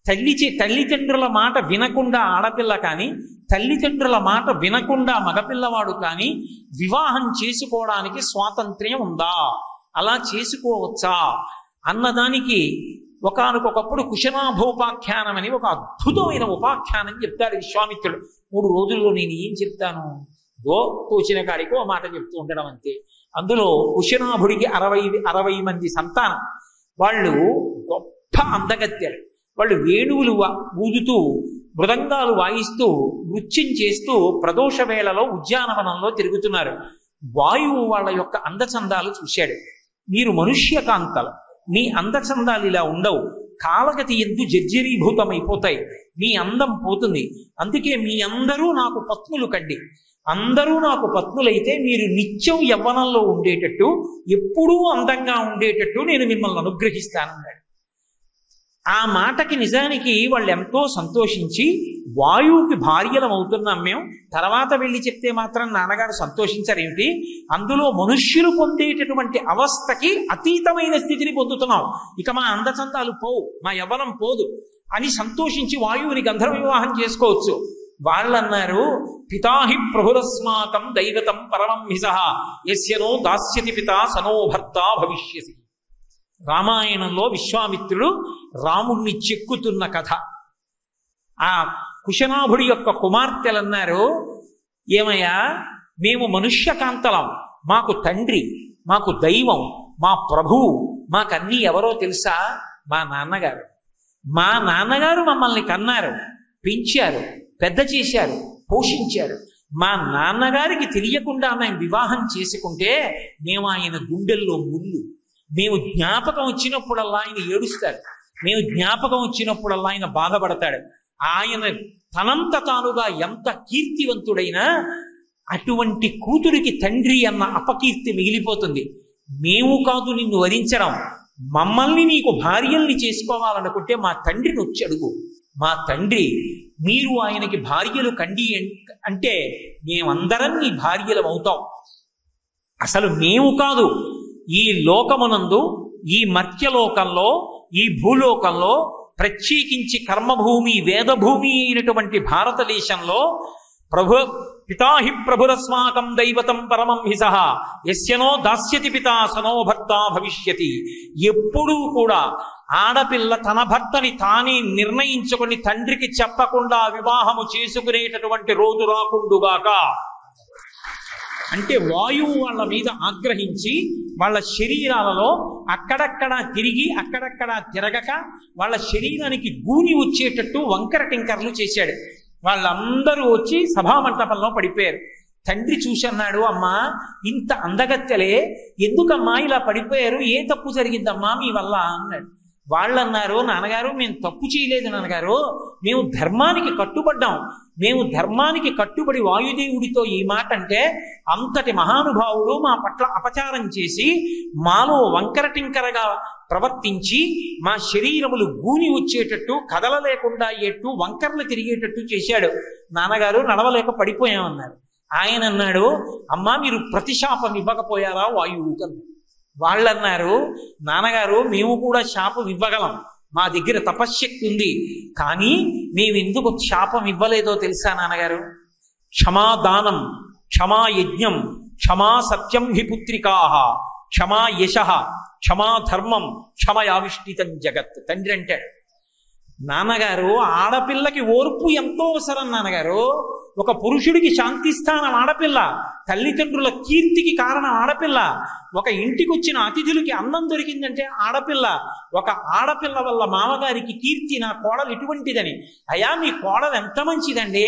తల్లిదండ్రుల మాట వినకుండా ఆడపిల్ల కానీ, తల్లిదండ్రుల మాట వినకుండా మగపిల్లవాడు కానీ వివాహం చేసుకోవడానికి స్వాతంత్ర్యం ఉందా? అలా చేసుకోవచ్చా అన్నదానికి ఒకానొకప్పుడు కుశనాభోపాఖ్యానం అని ఒక అద్భుతమైన ఉపాఖ్యానం చెప్తాడు విశ్వామిత్రుడు. 3 రోజుల్లో నేను ఏం చెప్తాను, తోచిన కాడికి ఓ మాట చెప్తూ ఉండడం అంతే. అందులో కుశనాభుడికి 60 మంది సంతానం. వాళ్ళు గొప్ప అందగత్తెలు. వాళ్ళు వేణువులు ఊదుతూ మృదంగాలు వాయిస్తూ నృత్యం చేస్తూ ప్రదోష వేళలో ఉద్యానవనంలో తిరుగుతున్నారు. వాయువు వాళ్ళ యొక్క అందచందాలు చూశాడు. మీరు మనుష్యకాంతలు, మీ అందచందాలు ఇలా ఉండవు. కాలగతి ఎందు జర్జరీభూతమైపోతాయి. మీ అందం పోతుంది. అందుకే మీ అందరూ నాకు పత్నులు కండి. అందరూ నాకు పత్నులైతే మీరు నిత్యం యవ్వనంలో ఉండేటట్టు, ఎప్పుడూ అందంగా ఉండేటట్టు నేను మిమ్మల్ని అనుగ్రహిస్తానన్నాడు. ఆ మాటకి నిజానికి వాళ్ళు ఎంతో సంతోషించి, వాయువుకి భార్యలం అవుతున్నాం మేము, తర్వాత వెళ్ళి చెప్తే మాత్రం నాన్నగారు సంతోషించరేమిటి, అందులో మనుష్యులు పొందేటటువంటి అవస్థకి అతీతమైన స్థితిని పొందుతున్నాం, ఇక మా అందచందాలు పోవు, మా యవ్వనం పోదు అని సంతోషించి వాయువుని గంధర్వ వివాహం చేసుకోవచ్చు. వాళ్ళన్నారు, పితాహి ప్రభురస్మాకం దైవతం పరమం హిసః యస్యనో దాస్యతి పితా సనో భర్త భవిష్యసి. రామాయణంలో విశ్వామిత్రుడు రాముణ్ణి చెక్కుతున్న కథ. ఆ కుశనాభుడి యొక్క కుమార్తెలన్నారు, ఏమయ్యా, మేము మనుష్యకాంతలం, మాకు తండ్రి, మాకు దైవం, మా ప్రభువు, మాకన్నీ ఎవరో తెలుసా? మా నాన్నగారు. మా నాన్నగారు మమ్మల్ని కన్నారు, పెంచారు, పెద్ద చేశారు, పోషించారు. మా నాన్నగారికి తెలియకుండా మేము వివాహం చేసుకుంటే మేము ఆయన గుండెల్లో ముళ్ళు. మేము జ్ఞాపకం వచ్చినప్పుడల్లా ఆయన ఏడుస్తాడు. మేము జ్ఞాపకం వచ్చినప్పుడల్లా ఆయన బాధపడతాడు. ఆయన తనంత తానుగా ఎంత కీర్తివంతుడైనా అటువంటి కూతురికి తండ్రి అన్న అపకీర్తి మిగిలిపోతుంది. మేము కాదు నిన్ను వరించడం, మమ్మల్ని నీకు భార్యల్ని చేసుకోవాలనుకుంటే మా తండ్రిని వచ్చి అడుగు. మా తండ్రి, మీరు ఆయనకి భార్యలు కండి అంటే మేమందరం నీ భార్యలం అవుతాం. అసలు మేము కాదు, ఈ లోకమునందు, ఈ మర్త్యలోకంలో, ఈ భూలోకంలో, ప్రత్యేకించి కర్మభూమి వేదభూమి అయినటువంటి భారతదేశంలో పితాహి ప్రభురస్మాకం దైవతం పరమం హిసః యస్యనో దాస్యతి పితా సనో భర్త భవిష్యతి. ఎప్పుడూ కూడా ఆడపిల్ల తన భర్తని తానే నిర్ణయించుకొని తండ్రికి చెప్పకుండా వివాహము చేసుకునేటటువంటి రోజు రాకుండుగాక. అంటే వాయువు వాళ్ళ మీద ఆగ్రహించి వాళ్ళ శరీరాలలో అక్కడక్కడా తిరిగి అక్కడక్కడా తిరగక వాళ్ళ శరీరానికి గూని వచ్చేటట్టు వంకర టింకర్లు చేశాడు. వాళ్ళందరూ వచ్చి సభామంటపంలో పడిపోయారు. తండ్రి చూసన్నాడు, అమ్మా, ఇంత అందగత్తెలే ఎందుకమ్మా ఇలా పడిపోయారు, ఏ తప్పు జరిగిందమ్మా మీ వల్ల అన్నాడు. వాళ్ళన్నారు, నాన్నగారు మేము తప్పు చేయలేదు నాన్నగారు, మేము ధర్మానికి కట్టుబడ్డాం. మేము ధర్మానికి కట్టుబడి వాయుదేవుడితో ఈ మాట అంటే అంతటి మహానుభావుడు మా పట్ల అపచారం చేసి మాలో వంకర టింకరగా ప్రవర్తించి మా శరీరములు గూని వచ్చేటట్టు, కదలలేకుండా అయ్యేట్టు, వంకర్లు తిరిగేటట్టు చేశాడు. నాన్నగారు నడవలేక పడిపోయామన్నారు. ఆయన అన్నాడు, అమ్మా మీరు ప్రతిశాపం ఇవ్వకపోయారా వాయువు కన్నా? వాళ్ళన్నారు, నాన్నగారు మేము కూడా శాపం ఇవ్వగలం, మా దగ్గర తపశ్శక్తి ఉంది, కానీ మేమెందుకు శాపం ఇవ్వలేదో తెలుసా నాన్నగారు? క్షమాదానం, క్షమా యజ్ఞం, క్షమా సత్యం హి పుత్రికాః, క్షమా యశః, క్షమా ధర్మం, క్షమయావిష్ఠితం జగత్. తండ్రి అంటాడు, నాన్నగారు ఆడపిల్లకి ఓర్పు ఎంతో అవసరం నాన్నగారు. ఒక పురుషుడికి శాంతిస్థానం ఆడపిల్ల, తల్లిదండ్రుల కీర్తికి కారణం ఆడపిల్ల, ఒక ఇంటికి వచ్చిన అతిథులకి అన్నం దొరికిందంటే ఆడపిల్ల, ఒక ఆడపిల్ల వల్ల మామగారికి కీర్తి, నా కోడలు ఇటువంటిదని. అయ్యా మీ కోడలు ఎంత మంచిదండి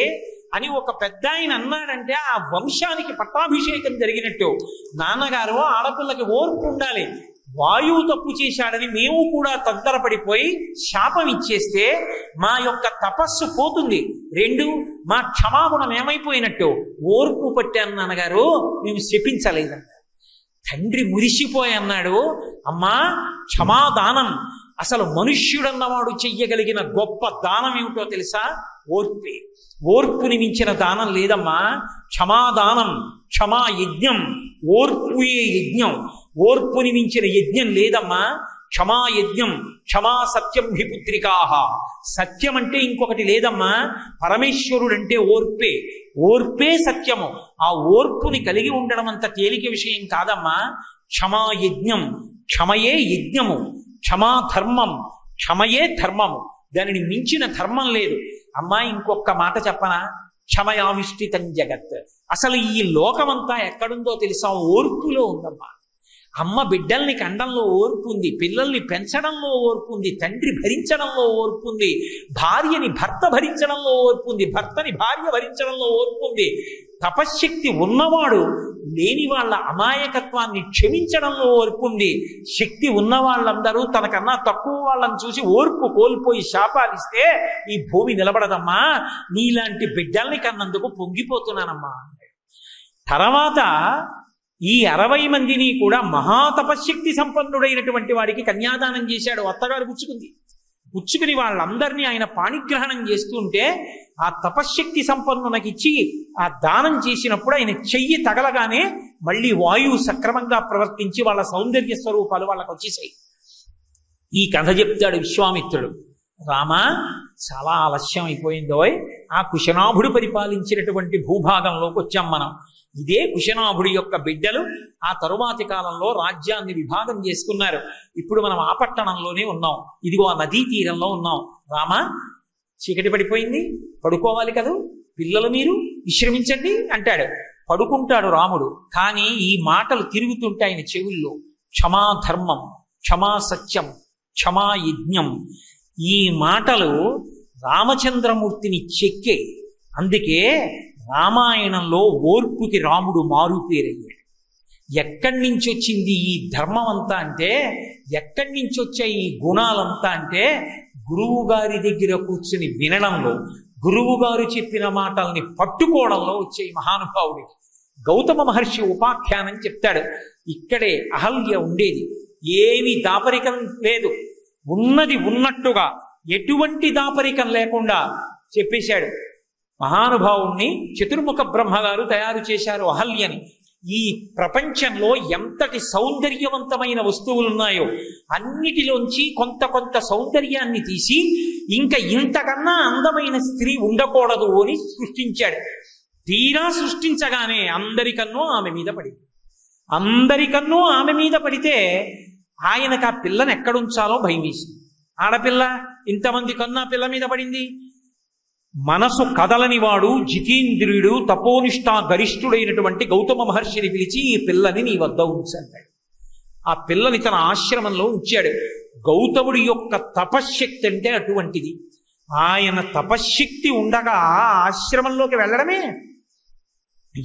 అని ఒక పెద్ద ఆయన అన్నాడంటే ఆ వంశానికి పట్టాభిషేకం జరిగినట్టు. నాన్నగారు ఆడపిల్లకి ఓర్పు ఉండాలి. వాయువు తప్పు చేశాడని మేము కూడా తొందరపడిపోయి శాపం ఇచ్చేస్తే మా యొక్క తపస్సు పోతుంది. 2, మా క్షమాగుణం ఏమైపోయినట్టు? ఓర్పు పట్టాను నాన్నగారు, మేము శపించలేదన్న. తండ్రి మురిసిపోయి అన్నాడు, అమ్మా క్షమాదానం, అసలు మనుష్యుడన్నవాడు చెయ్యగలిగిన గొప్ప దానం ఏమిటో తెలుసా? ఓర్పే. ఓర్పుని మించిన దానం లేదమ్మా. క్షమాదానం, క్షమా యజ్ఞం, ఓర్పుయే యజ్ఞం. ఓర్పుని మించిన యజ్ఞం లేదమ్మా. క్షమా యజ్ఞం, క్షమా సత్యం హి పుత్రికాః. సత్యం అంటే ఇంకొకటి లేదమ్మా. పరమేశ్వరుడంటే ఓర్పే. ఓర్పే సత్యము. ఆ ఓర్పుని కలిగి ఉండడం అంత తేలిక విషయం కాదమ్మా. క్షమా యజ్ఞం, క్షమయే యజ్ఞము. క్షమా ధర్మం, క్షమయే ధర్మము. దానిని మించిన ధర్మం లేదు. అమ్మా ఇంకొక మాట చెప్పనా? క్షమయావిష్ఠితం జగత్. అసలు ఈ లోకమంతా ఎక్కడుందో తెలుసా? ఓర్పులో ఉందమ్మా. అమ్మ బిడ్డల్ని కండంలో ఓర్పు ఉంది, పిల్లల్ని పెంచడంలో ఓర్పు ఉంది, తండ్రి భరించడంలో ఓర్పు ఉంది, భార్యని భర్త భరించడంలో ఓర్పు ఉంది, భర్తని భార్య భరించడంలో ఓర్పు ఉంది. తపశ్శక్తి ఉన్నవాడు లేని వాళ్ళ అమాయకత్వాన్ని క్షమించడంలో ఓర్పు ఉంది. శక్తి ఉన్న వాళ్ళందరూ తనకన్నా తక్కువ వాళ్ళని చూసి ఓర్పు కోల్పోయి శాపాలిస్తే ఈ భూమి నిలబడదమ్మా. నీలాంటి బిడ్డల్ని కన్నందుకు పొంగిపోతున్నానమ్మా. తర్వాత ఈ 60 మందిని కూడా మహాతపశక్తి సంపన్నుడైనటువంటి వాడికి కన్యాదానం చేశాడు. అత్తగారు పుచ్చుకుని వాళ్ళందరినీ ఆయన పాణిగ్రహణం చేస్తుంటే ఆ తపశ్శక్తి సంపన్నునకిచ్చి ఆ దానం చేసినప్పుడు ఆయన చెయ్యి తగలగానే మళ్ళీ వాయువు సక్రమంగా ప్రవర్తించి వాళ్ళ సౌందర్య స్వరూపాలు వాళ్ళకు వచ్చేసాయి. ఈ కథ చెప్తాడు విశ్వామిత్రుడు. రామా చాలా ఆలస్యం అయిపోయిందోయ్, ఆ కుశనాభుడు పరిపాలించినటువంటి భూభాగంలోకి వచ్చాం మనం. ఇదే కుశనాభుడి యొక్క బిడ్డలు ఆ తరువాతి కాలంలో రాజ్యాన్ని విభాగం చేసుకున్నారు. ఇప్పుడు మనం ఆ పట్టణంలోనే ఉన్నాం. ఇదిగో ఆ నదీ తీరంలో ఉన్నాం. రామా చీకటి పడిపోయింది, పడుకోవాలి కదూ, పిల్లలు మీరు విశ్రమించండి అంటాడు. పడుకుంటాడు రాముడు. కానీ ఈ మాటలు తిరుగుతుంటే ఆయన చెవుల్లో క్షమా ధర్మం, క్షమా సత్యం, క్షమా యజ్ఞం, ఈ మాటలు రామచంద్రమూర్తిని చెక్కే. అందుకే రామాయణంలో ఓర్పుకి రాముడు మారుపేరయ్యాడు. ఎక్కడి నుంచి వచ్చింది ఈ ధర్మం అంతా అంటే, ఎక్కడి నుంచి వచ్చాయి ఈ గుణాలంతా అంటే, గురువు గారి దగ్గర కూర్చుని వినడంలో, గురువు గారు చెప్పిన మాటల్ని పట్టుకోవడంలో వచ్చే మహానుభావుడికి. గౌతమ మహర్షి ఉపాఖ్యానం చెప్తాడు. ఇక్కడే అహల్య ఉండేది. ఏమీ దాపరికం లేదు, ఉన్నది ఉన్నట్టుగా ఎటువంటి దాపరికం లేకుండా చెప్పేశాడు. మహానుభావుణ్ణి చతుర్ముఖ బ్రహ్మగారు తయారు చేశారు అహల్యని. ఈ ప్రపంచంలో ఎంతటి సౌందర్యవంతమైన వస్తువులున్నాయో అన్నిటిలోంచి కొంత కొంత సౌందర్యాన్ని తీసి ఇంకా ఇంతకన్నా అందమైన స్త్రీ ఉండకూడదు అని సృష్టించాడు. తీరా సృష్టించగానే అందరికన్నూ ఆమె మీద పడింది. అందరికన్నూ ఆమె మీద పడితే ఆయనకు ఆ పిల్లని ఎక్కడుంచాలో భయం వేసింది. ఆడపిల్ల, ఇంతమంది కన్నా పిల్ల మీద పడింది. మనసు కదలని వాడు, జితేంద్రియుడు, తపోనిష్ఠా గరిష్ఠుడైనటువంటి గౌతమ మహర్షిని పిలిచి ఈ పిల్లని నీ వద్ద ఉంచాడు. ఆ పిల్లని తన ఆశ్రమంలో ఉంచాడు. గౌతముడి యొక్క తపశ్శక్తి అంటే అటువంటిది. ఆయన తపశ్శక్తి ఉండగా ఆశ్రమంలోకి వెళ్ళడమే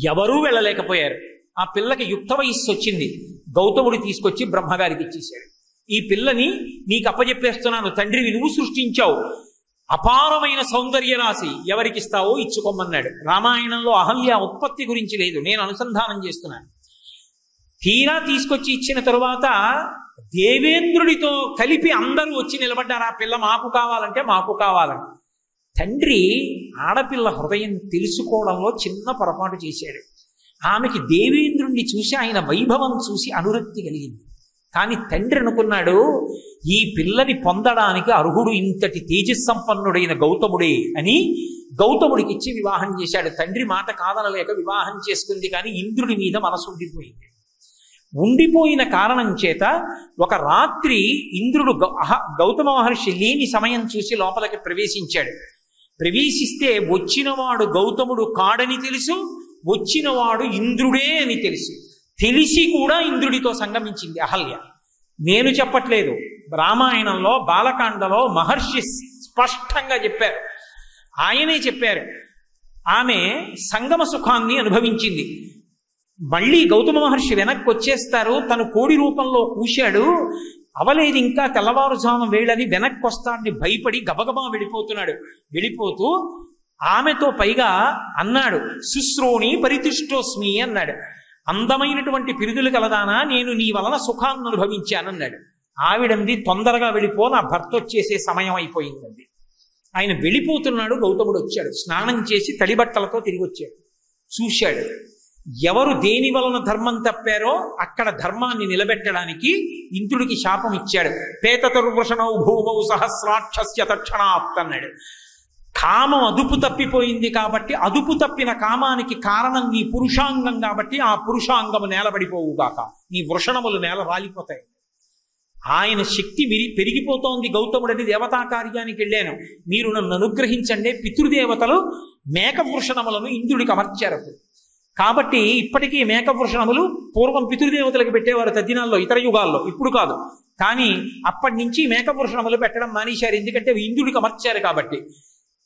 ఎవరూ వెళ్ళలేకపోయారు. ఆ పిల్లకి యుక్త వయస్సు వచ్చింది. గౌతముడు తీసుకొచ్చి బ్రహ్మగారికి ఇచ్చేశాడు. ఈ పిల్లని నీకు అప్పచెప్పేస్తున్నాను, తండ్రివి నువ్వు సృష్టించావు, అపారమైన సౌందర్య రాశి, ఎవరికిస్తావో ఇచ్చుకోమన్నాడు. రామాయణంలో అహల్య ఉత్పత్తి గురించి లేదు, నేను అనుసంధానం చేస్తున్నాను. తీరా తీసుకొచ్చి ఇచ్చిన తరువాత దేవేంద్రుడితో కలిపి అందరూ వచ్చి నిలబడ్డారు. ఆ పిల్ల మాకు కావాలంటే మాకు కావాలని. తండ్రి ఆడపిల్ల హృదయం తెలుసుకోవడంలో చిన్న పొరపాటు చేశాడు. ఆమెకి దేవేంద్రుణ్ణి చూసి ఆయన వైభవం చూసి అనురక్తి కలిగింది. కానీ తండ్రి అనుకున్నాడు, ఈ పిల్లని పొందడానికి అర్హుడు ఇంతటి తేజస్సంపన్నుడైన గౌతముడే అని గౌతముడికి ఇచ్చి వివాహం చేశాడు. తండ్రి మాట కాదనలేక వివాహం చేసుకుంది. కానీ ఇంద్రుడి మీద మనసు ఉండిపోయింది. ఉండిపోయిన కారణం చేత ఒక రాత్రి ఇంద్రుడు గౌతమ మహర్షి లేని సమయం చూసి లోపలికి ప్రవేశించాడు. ప్రవేశిస్తే వచ్చినవాడు గౌతముడు కాడని తెలుసు, వచ్చినవాడు ఇంద్రుడే అని తెలుసు. తెలిసి కూడా ఇంద్రుడితో సంగమించింది అహల్య. నేను చెప్పట్లేదు, రామాయణంలో బాలకాండలో మహర్షి స్పష్టంగా చెప్పారు. ఆయనే చెప్పారు. ఆమె సంగమ సుఖాన్ని అనుభవించింది. మళ్ళీ గౌతమ మహర్షి వెనక్కి వచ్చేస్తారు. తను కోడి రూపంలో కూశాడు. అవలేదు ఇంకా తెల్లవారుజాము వేళని వెనక్కి వస్తాడని భయపడి గబగబా వెళ్ళిపోతున్నాడు. వెళ్ళిపోతూ ఆమెతో పైగా అన్నాడు, శుశ్రోణి పరితుష్టోస్మి అన్నాడు. అందమైనటువంటి పిరుదులు కలదానా, నేను నీ వలన సుఖాన్ని అనుభవించానన్నాడు. ఆవిడంది, తొందరగా వెళ్ళిపో, నా భర్త వచ్చేసే సమయం అయిపోయిందండి. ఆయన వెళ్ళిపోతున్నాడు. గౌతముడు వచ్చాడు. స్నానం చేసి తడిబట్టలతో తిరిగి వచ్చాడు. చూశాడు, ఎవరు దేని వలన ధర్మం తప్పారో అక్కడ ధర్మాన్ని నిలబెట్టడానికి ఇంద్రుడికి శాపం ఇచ్చాడు. పేతతుర్వృషణౌ భూమౌ సహస్రాక్షస్య తక్షణాత్ అన్నాడు. కామం అదుపు తప్పిపోయింది కాబట్టి, అదుపు తప్పిన కామానికి కారణం నీ పురుషాంగం కాబట్టి ఆ పురుషాంగము నేలబడిపోవుగాక, నీ వృషణములు నేల రాలిపోతాయి. ఆయన శక్తి పెరిగిపోతోంది. గౌతముడని దేవతా కార్యానికి వెళ్ళాను, మీరు నన్ను అనుగ్రహించండి. పితృదేవతలు మేక వృషణములను ఇంద్రుడికి అమర్చారు. కాబట్టి ఇప్పటికీ మేక వృషణములు పూర్వం పితృదేవతలకు పెట్టేవారు తద్దినాల్లో, ఇతర యుగాల్లో, ఇప్పుడు కాదు. కానీ అప్పటి నుంచి మేక వృషణములు పెట్టడం మానేశారు. ఎందుకంటే ఇంద్రుడికి అమర్చారు కాబట్టి.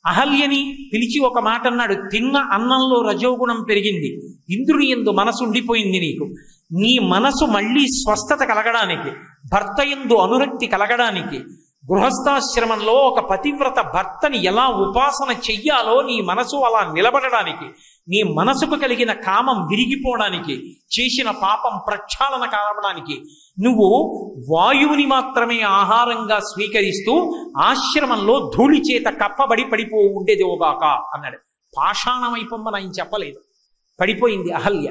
అహల్యని పిలిచి ఒక మాట అన్నాడు, తిన్న అన్నంలో రజోగుణం పెరిగింది, ఇంద్రుని యందు మనసు ఉండిపోయింది. నీకు నీ మనసు మళ్ళీ స్వస్థత కలగడానికి, భర్త యందు అనురక్తి కలగడానికి, గృహస్థాశ్రమంలో ఒక పతివ్రత భర్తని ఎలా ఉపాసన చెయ్యాలో నీ మనసు అలా నిలబడడానికి, నీ మనసుకు కలిగిన కామం విరిగిపోవడానికి, చేసిన పాపం ప్రక్షాళన కావడానికి నువ్వు వాయువుని మాత్రమే ఆహారంగా స్వీకరిస్తూ ఆశ్రమంలో ధూళి చేత కప్పబడి పడిపో ఉండేదిగాక అన్నాడు. పాషాణమైపోమ్మని ఆయన చెప్పలేదు. పడిపోయింది అహల్య.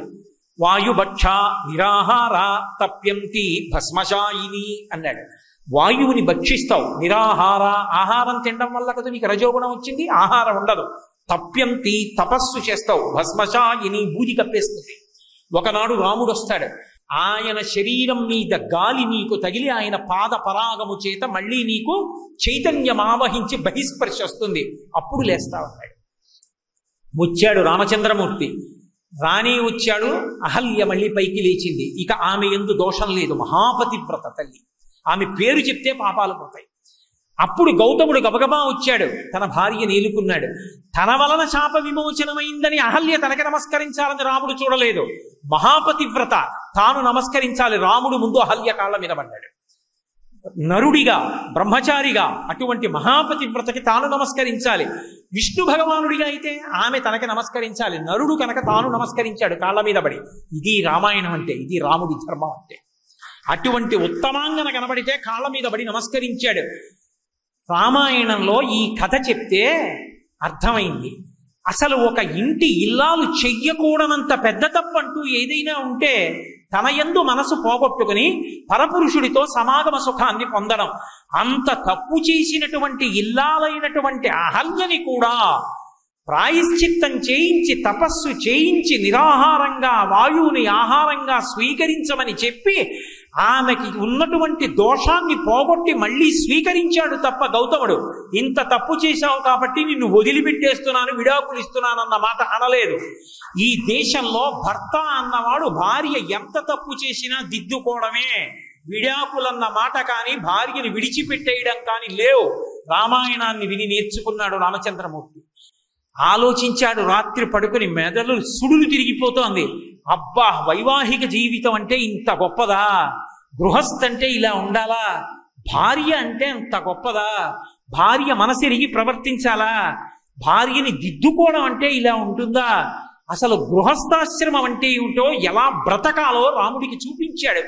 వాయుభక్ష నిరాహార తప్యంతి భస్మశాయిని అన్నాడు. వాయువుని భక్షిస్తావు, నిరాహార, ఆహారం తినడం వల్ల కదా నీకు రజోగుణం వచ్చింది. ఆహారం ఉండదు. తప్యంతి, తపస్సు చేస్తావు, భస్మశాయిని, బూది కప్పేస్తుంది. ఒకనాడు రాముడు వస్తాడు. ఆయన శరీరం మీద గాలి నీకు తగిలి ఆయన పాద పరాగము చేత మళ్ళీ నీకు చైతన్యం ఆవహించి బహిస్పర్శ వస్తుంది. అప్పుడు లేస్తావన్నాడు. వచ్చాడు రామచంద్రమూర్తి. రాణి వచ్చాడు. అహల్య మళ్ళీ పైకి లేచింది. ఇక ఆమె యందు దోషం లేదు. మహాపతివ్రత తల్లి. ఆమె పేరు చెప్తే పాపాలు పోతాయి. అప్పుడు గౌతముడు గబగబా వచ్చాడు. తన భార్య నేలుకున్నాడు. తన వలన శాప విమోచనమైందని అహల్య తనకి నమస్కరించాలని రాముడు చూడలేదు. మహాపతివ్రత తాను నమస్కరించాలి. రాముడు ముందు అహల్య కాళ్ళ మీద పడ్డాడు. నరుడిగా, బ్రహ్మచారిగా అటువంటి మహాపతివ్రతకి తాను నమస్కరించాలి. విష్ణు భగవానుడిగా అయితే ఆమె తనకి నమస్కరించాలి. నరుడు కనుక తాను నమస్కరించాడు కాళ్ళ మీద పడి. ఇది రామాయణం అంటే, ఇది రాముడి ధర్మం అంటే. అటువంటి ఉత్తమాంగన కనబడితే కాళ్ళ మీద పడి నమస్కరించాడు. రామాయణంలో ఈ కథ చెప్తే అర్థమైంది. అసలు ఒక ఇంటి ఇల్లాలు చెయ్యకూడనంత పెద్ద తప్పు అంటూ ఏదైనా ఉంటే తన యందు మనసు పోగొట్టుకుని పరపురుషుడితో సమాగమ సుఖాన్ని పొందడం. అంత తప్పు చేసినటువంటి ఇల్లాలైనటువంటి అహల్యని కూడా ప్రాయశ్చిత్తం చేయించి, తపస్సు చేయించి, నిరాహారంగా వాయువుని ఆహారంగా స్వీకరించమని చెప్పి ఆమెకి ఉన్నటువంటి దోషాన్ని పోగొట్టి మళ్ళీ స్వీకరించాడు తప్ప గౌతముడు ఇంత తప్పు చేశావు కాబట్టి నిన్ను వదిలిపెట్టేస్తున్నాను, విడాకులు ఇస్తున్నానన్న మాట అనలేదు. ఈ దేశంలో భర్త అన్నవాడు భార్య ఎంత తప్పు చేసినా దిద్దుకోవడమే. విడాకులన్న మాట కానీ, భార్యని విడిచిపెట్టేయడం కానీ లేవు. రామాయణాన్ని విని నేర్చుకున్నాడు రామచంద్రమూర్తి. ఆలోచించాడు. రాత్రి పడుకుని మెదలు సుడులు తిరిగిపోతోంది. అబ్బా, వైవాహిక జీవితం అంటే ఇంత గొప్పదా? గృహస్థ అంటే ఇలా ఉండాలా? భార్య అంటే అంత గొప్పదా? భార్య మనసెరిగి ప్రవర్తించాలా? భార్యని దిద్దుకోవడం అంటే ఇలా ఉంటుందా? అసలు గృహస్థాశ్రమం అంటే ఏమిటో, ఎలా బ్రతకాలో రాముడికి చూపించాడు.